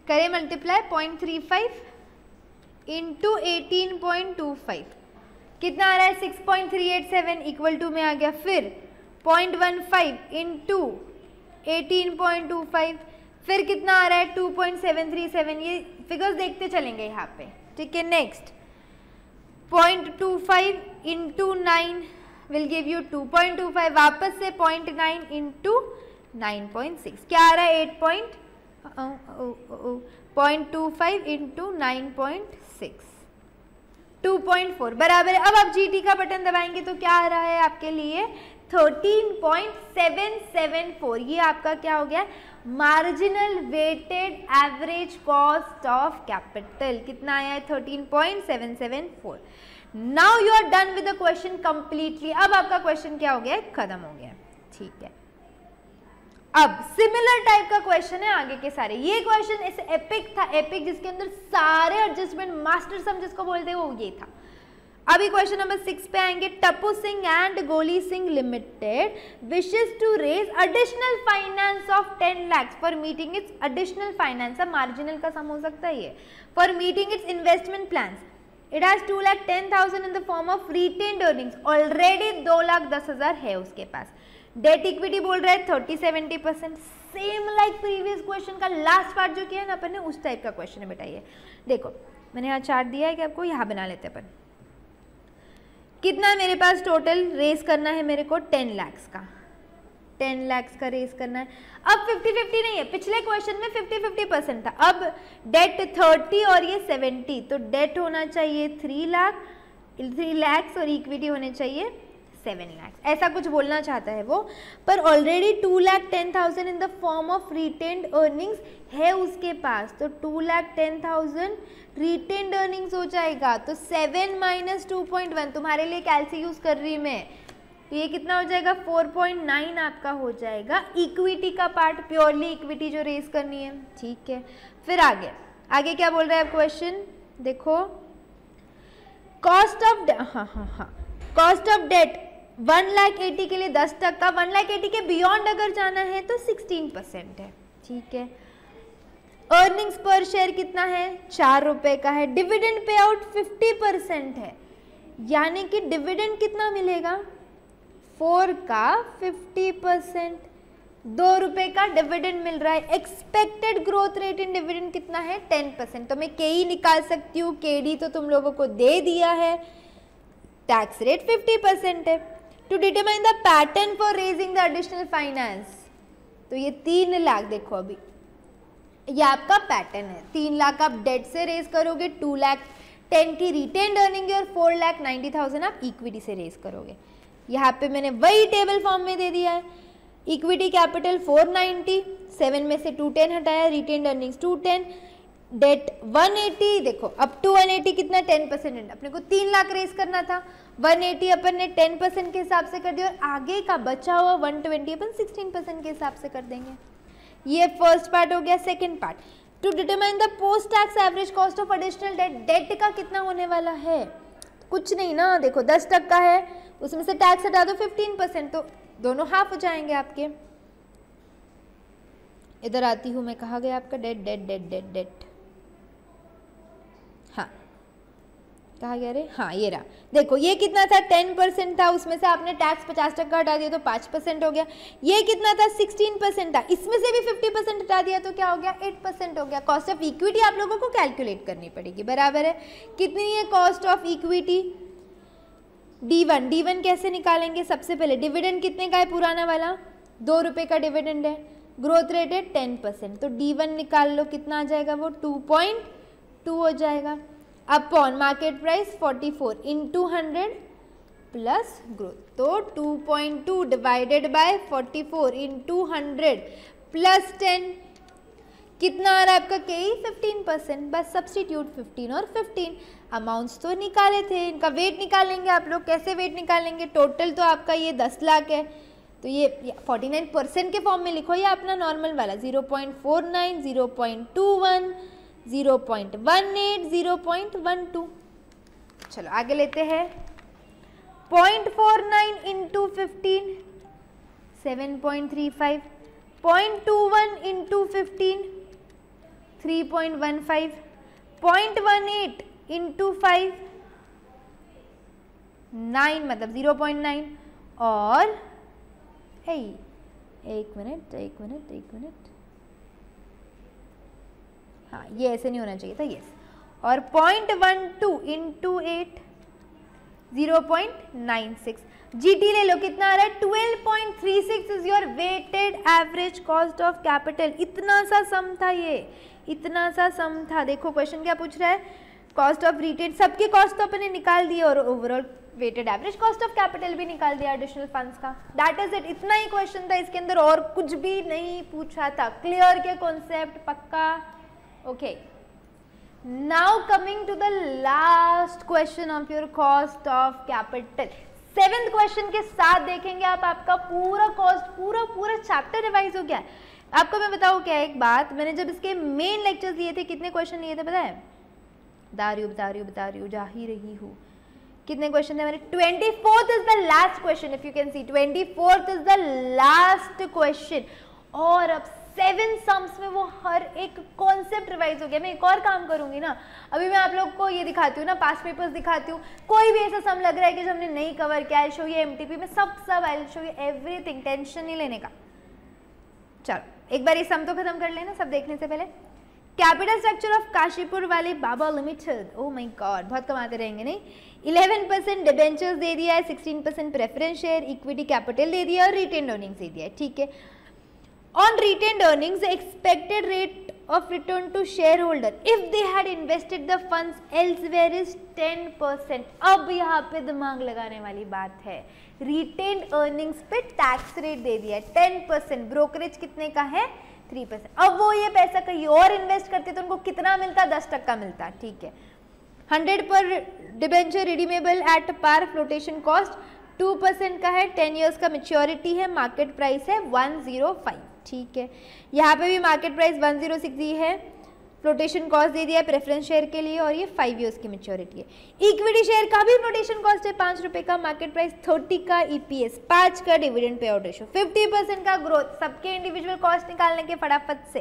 करें मल्टीप्लाई 0.35 इंटू 18.25 कितना आ रहा है 6.387 इक्वल टू में आ गया, फिर 0.15 इंटू 18.25 फिर कितना आ रहा है 2.737, ये फिगर्स देखते चलेंगे यहाँ पे, ठीक है। Next 0.25 into 9 will give you 2.25, वापस से 0.9 इंटू 9.6 क्या आ रहा है 0.25 इंटू 9.6 2.4 बराबर है। अब आप जीटी का बटन दबाएंगे तो क्या आ रहा है आपके लिए 13.774, ये आपका क्या हो गया marginal weighted average cost of capital, कितना आया है 13.774। Now you are done with the question completely, अब आपका क्वेश्चन क्या हो गया खत्म हो गया, ठीक है। अब सिमिलर टाइप का क्वेश्चन है आगे के सारे, ये क्वेश्चन ऐसे एपिक था, एपिक जिसके अंदर सारे एडजस्टमेंट मास्टर सम जिसको बोलते हैं वो ये था। अभी क्वेश्चन नंबर 6 पे आएंगे। Tappu Singh and Goli Singh limited wishes to raise additional finance of 10 lakhs for meeting its additional finance, अब मार्जिनल का सम हो सकता है ये, for meeting its investment plans. It has 2,10,000 in the form of retained earnings, already 2,10,000 है उसके पास। डेट इक्विटी बोल रहा है 30-70%, सेम लाइक प्रीवियस क्वेश्चन का लास्ट पार्ट जो किया है ना अपन ने उस टाइप का क्वेश्चन है बेटा। ये देखो मैंने यहाँ चार्ट दिया है कि आपको यहाँ बना लेते अपन। कितना मेरे पास टोटल रेस करना है मेरे को 10 lakhs का, 10 lakhs का रेस करना है। अब 50-50 नहीं है, पिछले क्वेश्चन में 50-50% था, अब डेट 30 और ये 70, तो डेट होना चाहिए 3 lakhs और इक्विटी होने चाहिए 7 lakhs, ऐसा कुछ बोलना चाहता है वो। पर already 2,10,000 in the form of retained earnings है उसके पास, तो 2,10,000 रिटेन्ड अर्निंग्स हो जाएगा, तो 7 - 2.1 तुम्हारे लिए कैलसी यूज कर रही मैं, तो ये कितना हो जाएगा 4.9 आपका हो जाएगा इक्विटी का पार्ट, प्योरली इक्विटी जो रेस करनी है, ठीक है। फिर आगे क्या बोल रहा है क्वेश्चन देखो, कॉस्ट ऑफ डेट 1,80,000 के लिए 10%, 1,80,000 के बियॉन्ड अगर जाना है तो 16% है, ठीक है। अर्निंग्स पर शेयर कितना है 4 रुपए का है, डिविडेंड पे आउट 50% है, यानी कि डिविडेंड कितना मिलेगा 4 का 50%, 2 रुपए का डिविडेंड मिल रहा है। Expected growth rate in dividend कितना है 10%, तो मैं केई निकाल सकती हूँ, केडी तो तुम लोगों को दे दिया है, टैक्स रेट 50% है। To determine the pattern for raising the additional finance, तो ये 3 लाख देखो अभी ये आपका पैटर्न है, 3 लाख आप डेट से रेज करोगे, 2,10,000 की रिटेन्ड अर्निंग और 4,90,000 आप इक्विटी से रेज करोगे। यहाँ पे मैंने वही टेबल फॉर्म में दे दिया है, इक्विटी कैपिटल 490, 7 में से 210 हटाया, रिटेन्ड अर्निंग्स 210, डेट 180, देखो अब टू 180 कितना 10%, अपने को 3 लाख रेस करना था, 180 अपन ने 10% के हिसाब से कर दिया, और आगे का बचा हुआ 120 अपन 16% के हिसाब से कर देंगे। ये फर्स्ट पार्ट हो गया। Second part to determine the post tax average cost of additional debt, debt का कितना होने वाला है, कुछ नहीं ना, देखो 10% है, उसमें से टैक्स हटा दो 15%, तो दोनों हाफ हो जाएंगे आपके। इधर आती हूँ मैं, कहाँ गया आपका debt debt debt debt debt, हाँ कहाँ गया रे, हाँ ये रहा, देखो ये कितना था 10% था, उसमें से आपने टैक्स 50% हटा दिया तो 5% हो गया। ये कितना था 16% था, इसमें से भी 50% हटा दिया तो क्या हो गया 8% हो गया। कॉस्ट ऑफ इक्विटी आप लोगों को कैलकुलेट करनी पड़ेगी, बराबर है, कितनी है cost of equity D1। D1 कैसे निकालेंगे, सबसे पहले डिविडेंड कितने का है पुराना वाला, 2 रुपये का डिविडेंड है, ग्रोथ रेट है 10%, तो D1 निकाल लो, कितना आ जाएगा वो 2.2 हो जाएगा, upon market price 44 into 100 plus growth, तो 2.2 डिवाइडेड बाय 44 इंटू 100 प्लस 10, कितना आ रहा है आपका के 15%, बस सब्सटीट्यूट 15 और 15, अमाउंट्स तो निकाले थे, इनका वेट निकालेंगे आप लोग, कैसे वेट निकालेंगे, टोटल तो आपका ये 10 लाख है, तो ये 49% के फॉर्म में लिखो, या अपना नॉर्मल वाला 0.49, 0.21, 0.18, 0.12। चलो आगे लेते हैं, 0.49 इंटू 15 7.35, 0.21 इंटू 15 3.15, 0.18 इंटू 5 9, मतलब 0.9, और एक मिनट, हाँ ये ऐसे नहीं होना चाहिए था, यस, और 0.12 इंटू 8 0.96, जीटी ले लो, कितना आ रहा है 12.36 is your weighted average cost of capital. इतना सा सम था, ये इतना सा सम था। देखो क्वेश्चन क्या पूछ रहा है, कॉस्ट ऑफ रिटेन, सबके कॉस्ट तो अपने निकाल दिए और overall weighted average cost of capital भी निकाल दिया एडिशनल फंड्स का, दैट इज इट, इतना ही क्वेश्चन था, इसके अंदर और कुछ भी नहीं पूछा था। क्लियर के कॉन्सेप्ट, पक्का, okay. Now coming to the last question of your cost of capital, 7th question के साथ देखेंगे आप, आपका पूरा कॉस्ट पूरा चैप्टर रिवाइज हो गया है। आपको मैं बताऊँ क्या एक बात, मैंने जब इसके मेन लेक्चर्स दिए थे, कितने क्वेश्चन लिए थे पता है, बता रही हूँ जा ही रही हूँ, कितने क्वेश्चन थे मैंने, 24th is the last question, if you can see 24th is the last question, और अब 7 सम्स में वो हर एक कॉन्सेप्ट रिवाइज हो गया। मैं एक और काम करूंगी ना, अभी मैं आप लोग को ये दिखाती हूँ ना, पास्ट पेपर्स दिखाती हूँ, कोई भी ऐसा सम लग रहा है कि जो हमने नहीं कवर किया, आई शो यू एमटीपी में सब I show you everything, tension नहीं लेने का। चलो एक बार ये सम तो खत्म कर लेना सब देखने से पहले। कैपिटल स्ट्रक्चर ऑफ काशीपुर वाले बाबा लिमिटेड, ओ माय गॉड बहुत कमाते रहेंगे नहीं, 11% डिबेंचर्स दे दिया है, 16% प्रेफरेंस शेयर, इक्विटी कैपिटल दे दिया और रिटेन्ड अर्निंग्स दे दिया है, ठीक है। On retained earnings, the expected rate of return to shareholder if they had invested the funds elsewhere is 10%. अब यहाँ पे दिमाग लगाने वाली बात है, retained earnings पे टैक्स रेट दे दिया है 10%, ब्रोकरेज कितने का है 3%। अब वो ये पैसा कहीं और इन्वेस्ट करते तो उनको कितना मिलता, 10% मिलता, ठीक है। 100 पर debenture redeemable at par, flotation cost 2% का है, 10 इयर्स का मेच्योरिटी है, मार्केट प्राइस है 105, ठीक है। यहाँ पे भी मार्केट प्राइस 106 दी है, फ्लोटेशन कॉस्ट दे दिया है प्रेफरेंस शेयर के लिए, और ये 5 इयर्स की मेच्योरिटी है। इक्विटी शेयर का भी फ्लोटेशन कॉस्ट है 5 रुपये का, मार्केट प्राइस 30 का, ईपीएस 5 का, डिविडेंड पे आउट रेशो 50% का, ग्रोथ सबके इंडिविजुअल कॉस्ट निकालने के फटाफट से,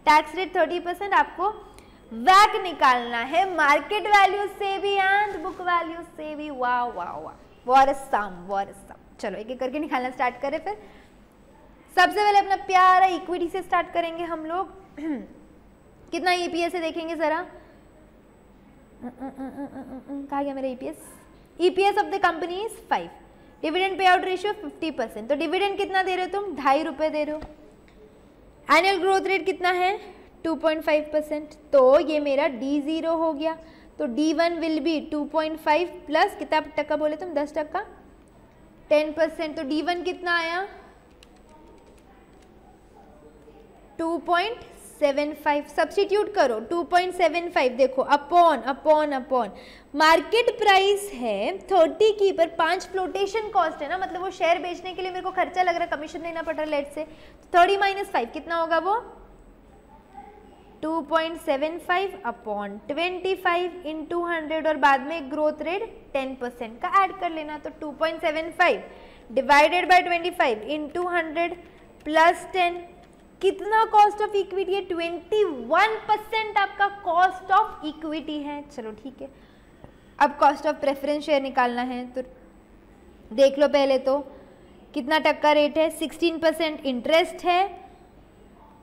टैक्स रेट 30%, आपको वैक निकालना है मार्केट वैल्यू से भी एंड बुक वैल्यू से भी। वाह वाह वाह, वॉरसम। चलो एक एक करके निकालना स्टार्ट करें। फिर सबसे पहले अपना प्यारा इक्विटी से स्टार्ट करेंगे हम लोग। कितना ईपीएस है देखेंगे जरा, कहा गया मेरा EPS, EPS of the company is 5, dividend pay out ratio 50%, तो डिविडेंड कितना दे रहे हो तुम, 2.5 रुपये दे रहे हो। एनुअल ग्रोथ रेट कितना है 2.5%, तो ये मेरा D0 हो गया, तो D1 विल बी 2.5 प्लस कितना टका बोले तुम, 10%, 10%, तो D1 कितना आया 2.75, सब्स्टिट्यूट करो 2.75, देखो अपॉन मार्केट प्राइस है 30 की, पर 5 फ्लोटेशन कॉस्ट है ना, मतलब वो शेयर बेचने के लिए मेरे को खर्चा लग रहा है, कमीशन देना पड़ रहा है लेट से, 30 - 5 कितना होगा वो 2.75 अपॉन 25 इंटू 100 और बाद में ग्रोथ रेट 10% का ऐड कर लेना। तो 2.75 डिवाइडेड बाय 25 इंटू 100 प्लस 10, कितना कॉस्ट ऑफ इक्विटी है? 21% आपका कॉस्ट ऑफ इक्विटी है। चलो ठीक है, अब कॉस्ट ऑफ प्रेफरेंस शेयर निकालना है तो देख लो पहले तो कितना टक्का रेट है, 16% इंटरेस्ट है,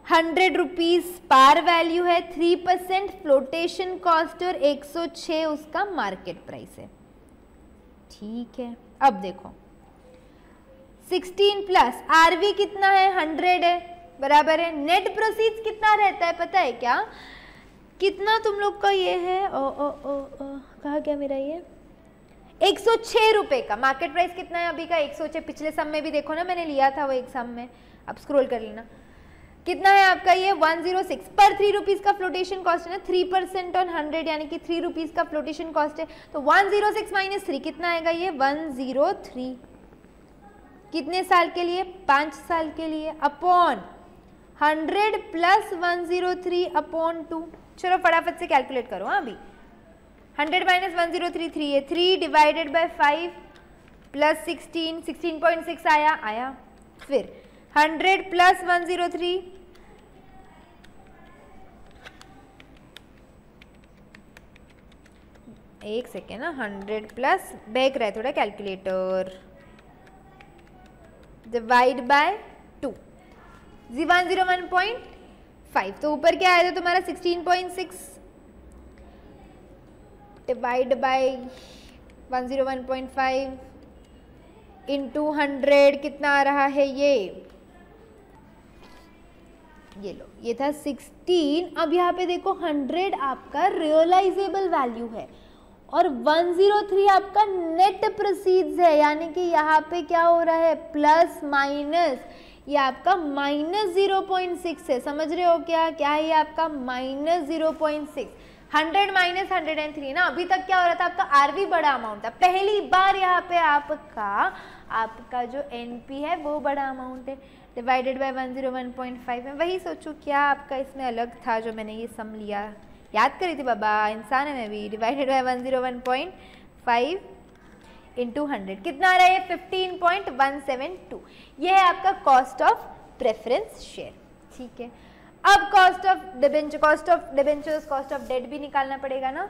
100 रुपीज पार वैल्यू है, 3% फ्लोटेशन कॉस्ट और 106 उसका मार्केट प्राइस है। ठीक है, अब देखो 16 प्लस आरवी कितना है? 100 है, बराबर है। नेट प्रोसीड्स कितना रहता है पता है क्या? कितना तुम लोग का ये है, कहा क्या मेरा ये 106 रुपए का मार्केट प्राइस कितना है अभी का? 106। पिछले सम में भी देखो ना, मैंने लिया था वो एग्जाम में, अब स्क्रॉल कर लेना। कितना है आपका ये? 106 पर 3 रुपीज का फ्लोटेशन कॉस्ट है ना, 3% ऑन 100 यानी कि 3 रुपीज का फ्लोटेशन कॉस्ट है। तो 106 माइनस 3 कितना आएगा? ये 103। कितने साल के लिए? 5 साल के लिए, अपॉन 100 प्लस 103 अपॉन 2। चलो फटाफट से कैलकुलेट करो। हाँ अभी 100 माइनस 103 3 है, 3 डिवाइडेड बाय 5 प्लस 16 16.6 आया। फिर 100 प्लस 103 एक सेकेंड ना, 100 प्लस बैक रहे थोड़ा कैलकुलेटर, डिवाइड बाय 2 101.5। तो ऊपर क्या आया था तुम्हारा? 16.6 डिवाइड बाय 101.5 इंटू 100 कितना आ रहा है? ये लो, ये था 16। अब यहाँ पे देखो 100 आपका रियलाइजेबल वैल्यू है और 103 आपका नेट प्रोसीड्स है, यानी कि यहाँ पे क्या हो रहा है? प्लस माइनस, ये आपका माइनस 0.6 है। समझ रहे हो क्या? क्या है ये आपका? माइनस 0.6। 100 माइनस 103 ना, अभी तक क्या हो रहा था? आपका आरवी बड़ा अमाउंट था, पहली बार यहाँ पे आपका जो एनपी है वो बड़ा अमाउंट है, डिवाइडेड बाय 101.5 है। वही सोचो क्या आपका इसमें अलग था जो मैंने ये सम लिया, याद करी थी बाबा, इंसान है मैं भी। डिवाइडेड बाय 101.5 इंटू 100 कितना आ रहा है? 15.172। ये है आपका कॉस्ट ऑफ प्रेफरेंस शेयर। ठीक है, अब cost of debentures, cost of debt भी निकालना पड़ेगा ना।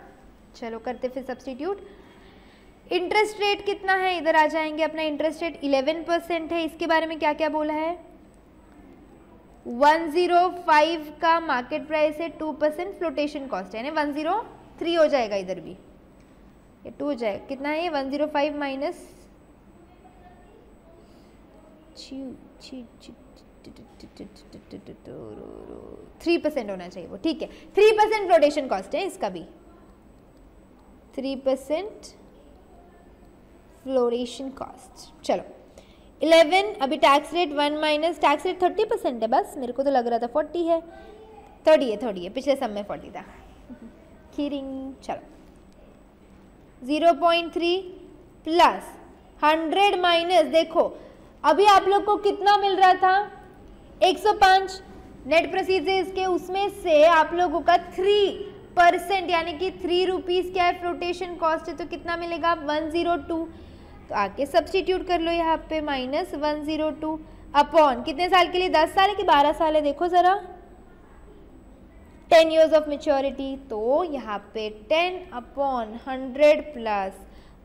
चलो करते फिर सब्स्टिट्यूट। इंटरेस्ट रेट कितना है? इधर आ जाएंगे, अपना इंटरेस्ट रेट 11% है। इसके बारे में क्या क्या बोला है? 105 का मार्केट प्राइस है, 2% फ्लोटेशन कॉस्ट है, 103 हो जाएगा, इधर भी ये 2 हो जाएगा। कितना है ये? 105 माइनस 3% होना चाहिए वो। ठीक है, 3% फ्लोटेशन कॉस्ट है इसका भी, 3% फ्लोटेशन कॉस्ट। चलो 11, अभी tax rate 1 minus tax rate 30% है, बस मेरे को तो लग रहा था 40 है, 30 है, पिछले सब में 40 था। खीरिंग। चलो 0.3 प्लस 100 माइनस, देखो अभी आप लोग को कितना मिल रहा था? 105 नेट प्रोसीड्स है इसके, उसमें से आप लोगों का 3% यानी कि 3 रुपीज क्या है? फ्लोटेशन कॉस्ट है, तो कितना मिलेगा? 102। तो आके सब्स्टिट्यूट कर लो यहाँ पे, माइनस 102 अपॉन कितने साल के लिए? 10 साल है कि 12 साल है? देखो जरा, 10 years ऑफ मेच्योरिटी। तो यहाँ पे 10 अपॉन 100 प्लस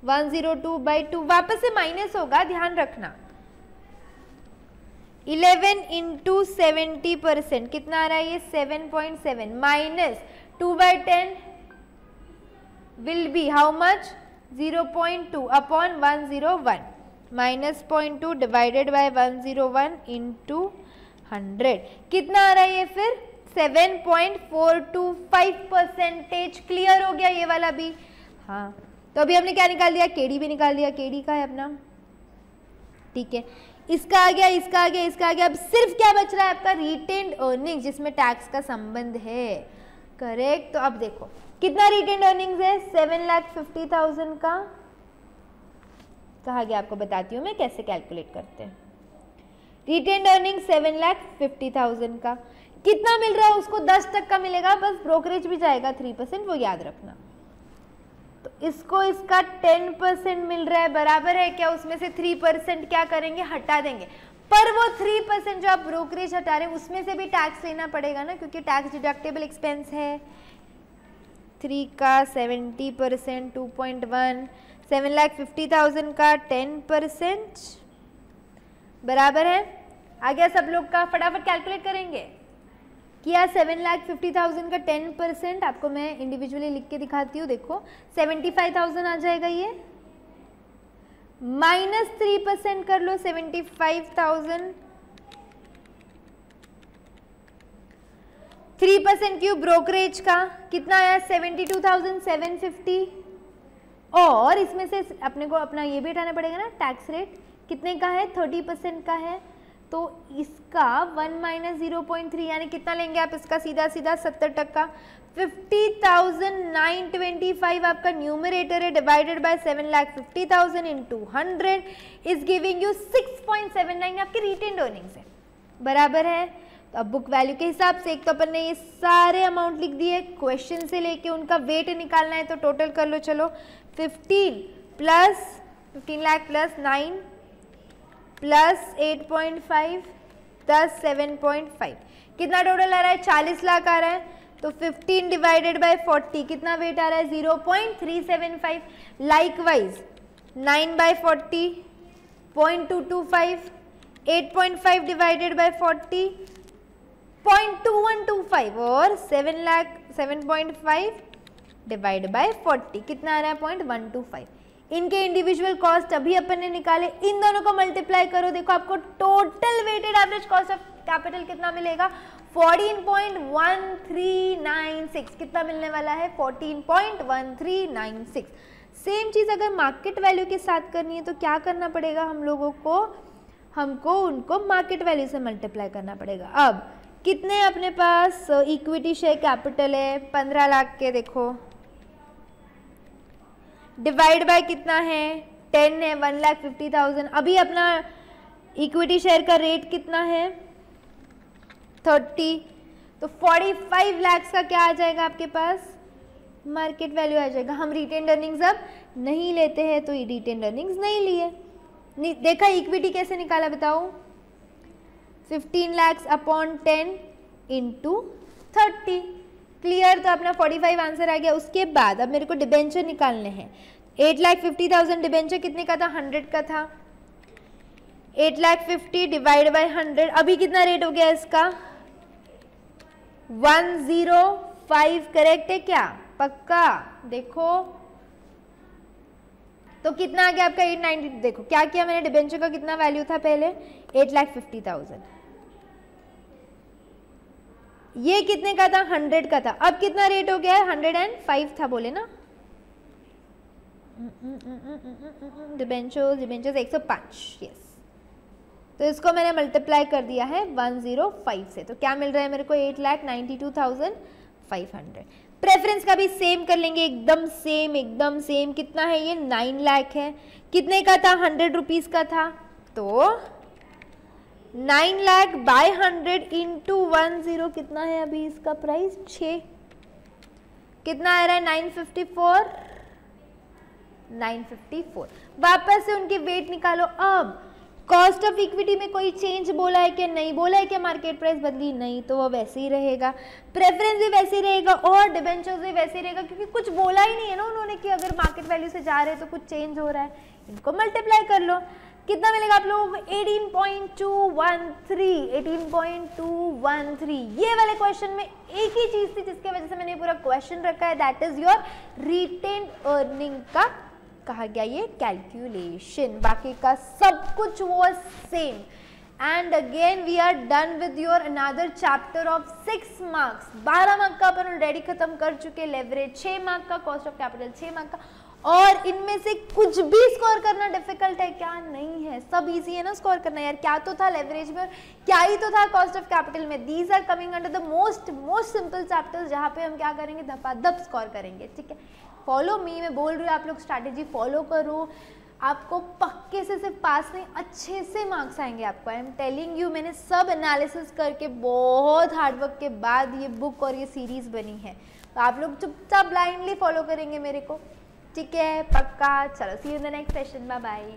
102/2, वापस से माइनस होगा, ध्यान रखना। 11 इंटू 70% कितना आ रहा है? ये 7.7 minus 2/10 will be how much? 0.2 upon 101 minus 0.2 divided by 101 into 100 कितना आ रहा है ये? फिर 7.425%। क्लियर हो गया ये वाला भी? हाँ, तो अभी हमने क्या निकाल दिया? केडी भी निकाल दिया, केडी का है अपना। ठीक है, इसका आ गया, इसका आ गया, इसका आ गया। अब सिर्फ क्या बच रहा है आपका? रिटेन्ड अर्निंग, जिसमें टैक्स का संबंध है। करेक्ट। तो अब देखो कितना रिटेन्ड अर्निंग्स है? 7,50,000 का। कहा गया आपको बताती हूँ मैं कैसे कैलकुलेट करते हैं। रिटेन्ड अर्निंग 7,50,000 का। कितना मिल रहा है उसको 10% का मिलेगा, बस ब्रोकरेज भी जाएगा 3%, वो याद रखना। तो इसको इसका 10% मिल रहा है, बराबर है क्या, उसमें से 3% क्या करेंगे, हटा देंगे। पर वो 3% जो आप ब्रोकरेज हटा रहे हैं उसमें से भी टैक्स लेना पड़ेगा ना, क्योंकि टैक्स डिडक्टेबल एक्सपेंस है। 3 का 70%, 2.1, 7,50,000 का 10%, बराबर है। आ गया सब लोग का, फटाफट कैलकुलेट करेंगे। किया 7,50,000 का 10%, आपको मैं इंडिविजुअली लिख के दिखाती हूँ, देखो 75,000 आ जाएगा ये, माइनस 3% कर लो 75,000, 3% क्यों, ब्रोकरेज का कितना आया 72,750, और इसमें से अपने को अपना ये भी हटाना पड़ेगा ना, टैक्स रेट कितने का है, 30% का है, तो इसका 1 माइनस 0.3 यानी कितना लेंगे आप इसका, सीधा सीधा 70%, 50,925 आपका न्यूमरेटर है, divided by 7,50,000 into 100 is giving you 6.79 आपकी रिटेन्ड अर्निंग्स है, बराबर है। तो अब बुक वैल्यू के हिसाब से एक तो अपन ने ये सारे अमाउंट लिख दिए, क्वेश्चन से लेके उनका वेट निकालना है, तो टोटल कर लो, चलो 15 लाख प्लस 9 प्लस 8.5 10 7.5, कितना टोटल आ रहा है, 40 लाख आ रहा है। तो 15 डिवाइडेड बाय 40 कितना वेट आ रहा है, 0.375। लाइकवाइज 9 बाय 40 0.225, 8.5 डिवाइडेड बाय 40 0.2125, और 7.5 डिवाइड बाय 40 कितना आ रहा है, 0.125। इनके इंडिविजुअल कॉस्ट अभी अपन ने निकाले, इन दोनों को मल्टीप्लाई करो, देखो आपको total weighted average cost of capital कितना मिलेगा, 14.1396, कितना मिलने वाला है, 14.1396। सेम चीज अगर मार्केट वैल्यू के साथ करनी है तो क्या करना पड़ेगा हम लोगों को, हमको उनको मार्केट वैल्यू से मल्टीप्लाई करना पड़ेगा। अब कितने अपने पास इक्विटी शेयर कैपिटल है, 15 लाख के, देखो डिवाइड बाय कितना है, 10 है, 1,50,000। अभी अपना इक्विटी शेयर का रेट कितना है, 30, तो 45 लाख का क्या आ जाएगा आपके पास, मार्केट वैल्यू आ जाएगा। हम रिटेन्ड अर्निंग्स अब नहीं लेते हैं, तो ये रिटेन्ड अर्निंग्स नहीं लिए। देखा इक्विटी कैसे निकाला बताओ, 15 लाख अपॉन 10 इंटू 30, क्लियर। तो अपना 45 आंसर आ गया। उसके बाद अब मेरे को डिबेंचर निकालने हैं। 8,50,000 डिबेंचर कितने का था, 100 का था। 8,50,000 डिवाइड बाय 100, अभी कितना रेट हो गया इसका, 105, करेक्ट है क्या, पक्का। देखो तो कितना आ गया आपका 890। देखो क्या किया मैंने, डिबेंचर का कितना वैल्यू था पहले, 8,50,000, ये कितने का था, 100 का था। अब कितना रेट हो गया है, 105 था बोले ना, डिबेंचर्स 105, यस। तो इसको मैंने मल्टीप्लाई कर दिया है 105 से, तो क्या मिल रहा है मेरे को, 8,92,500। प्रेफरेंस का भी सेम कर लेंगे, एकदम सेम। कितना है ये, 9 लाख है। कितने का था, 100 रुपीज का था, तो 9 लाख बाय 100 इंटू 10, कितना है अभी इसका प्राइस, 6, कितना आ रहा है, 954। वापस से उनके वेट निकालो। अब कॉस्ट ऑफ इक्विटी में कोई चेंज बोला है कि नहीं, बोला है कि मार्केट प्राइस बदली नहीं, तो वो वैसे ही रहेगा। प्रेफरेंस भी वैसे ही रहेगा और डिबेंचर्स भी वैसे ही रहेगा, क्योंकि कुछ बोला ही नहीं है ना उन्होंने कि अगर मार्केट वैल्यू से जा रहे हैं तो कुछ चेंज हो रहा है। इनको मल्टीप्लाई कर लो, कितना मिलेगा आप लोगों को, 18.213। ये वाले क्वेश्चन में एक ही चीज थी जिसके वजह से मैंने पूरा क्वेश्चन रखा है, that is your retained earning का कहा गया ये कैलकुलेशन। बाकी का सब कुछ वो same. And again we are done with your another chapter of 6 marks. 12 mark का अपन ऑलरेडी खत्म कर चुके। लेवरेज 6 मार्क का, कॉस्ट ऑफ कैपिटल 6 मार्क का। और इनमें से कुछ भी स्कोर करना डिफिकल्ट है क्या? नहीं है, सब इजी है ना स्कोर करना यार। क्या तो था लेवरेज में और क्या ही तो था कॉस्ट ऑफ कैपिटल में। These are coming under the most simple chapters, जहाँ पे हम क्या करेंगे, धपाधप स्कोर करेंगे। ठीक है, फॉलो मी, मैं बोल रही हूँ आप लोग स्ट्रैटेजी फॉलो करो। आपको पक्के से सिर्फ पास नहीं, अच्छे से मार्क्स आएंगे आपको। आई एम टेलिंग यू, मैंने सब एनालिसिस करके बहुत हार्डवर्क के बाद ये बुक और ये सीरीज़ बनी है। तो आप लोग चुपचाप ब्लाइंडली फॉलो करेंगे मेरे को, ठीक है? पक्का। चलो, see you in the next session, bye bye.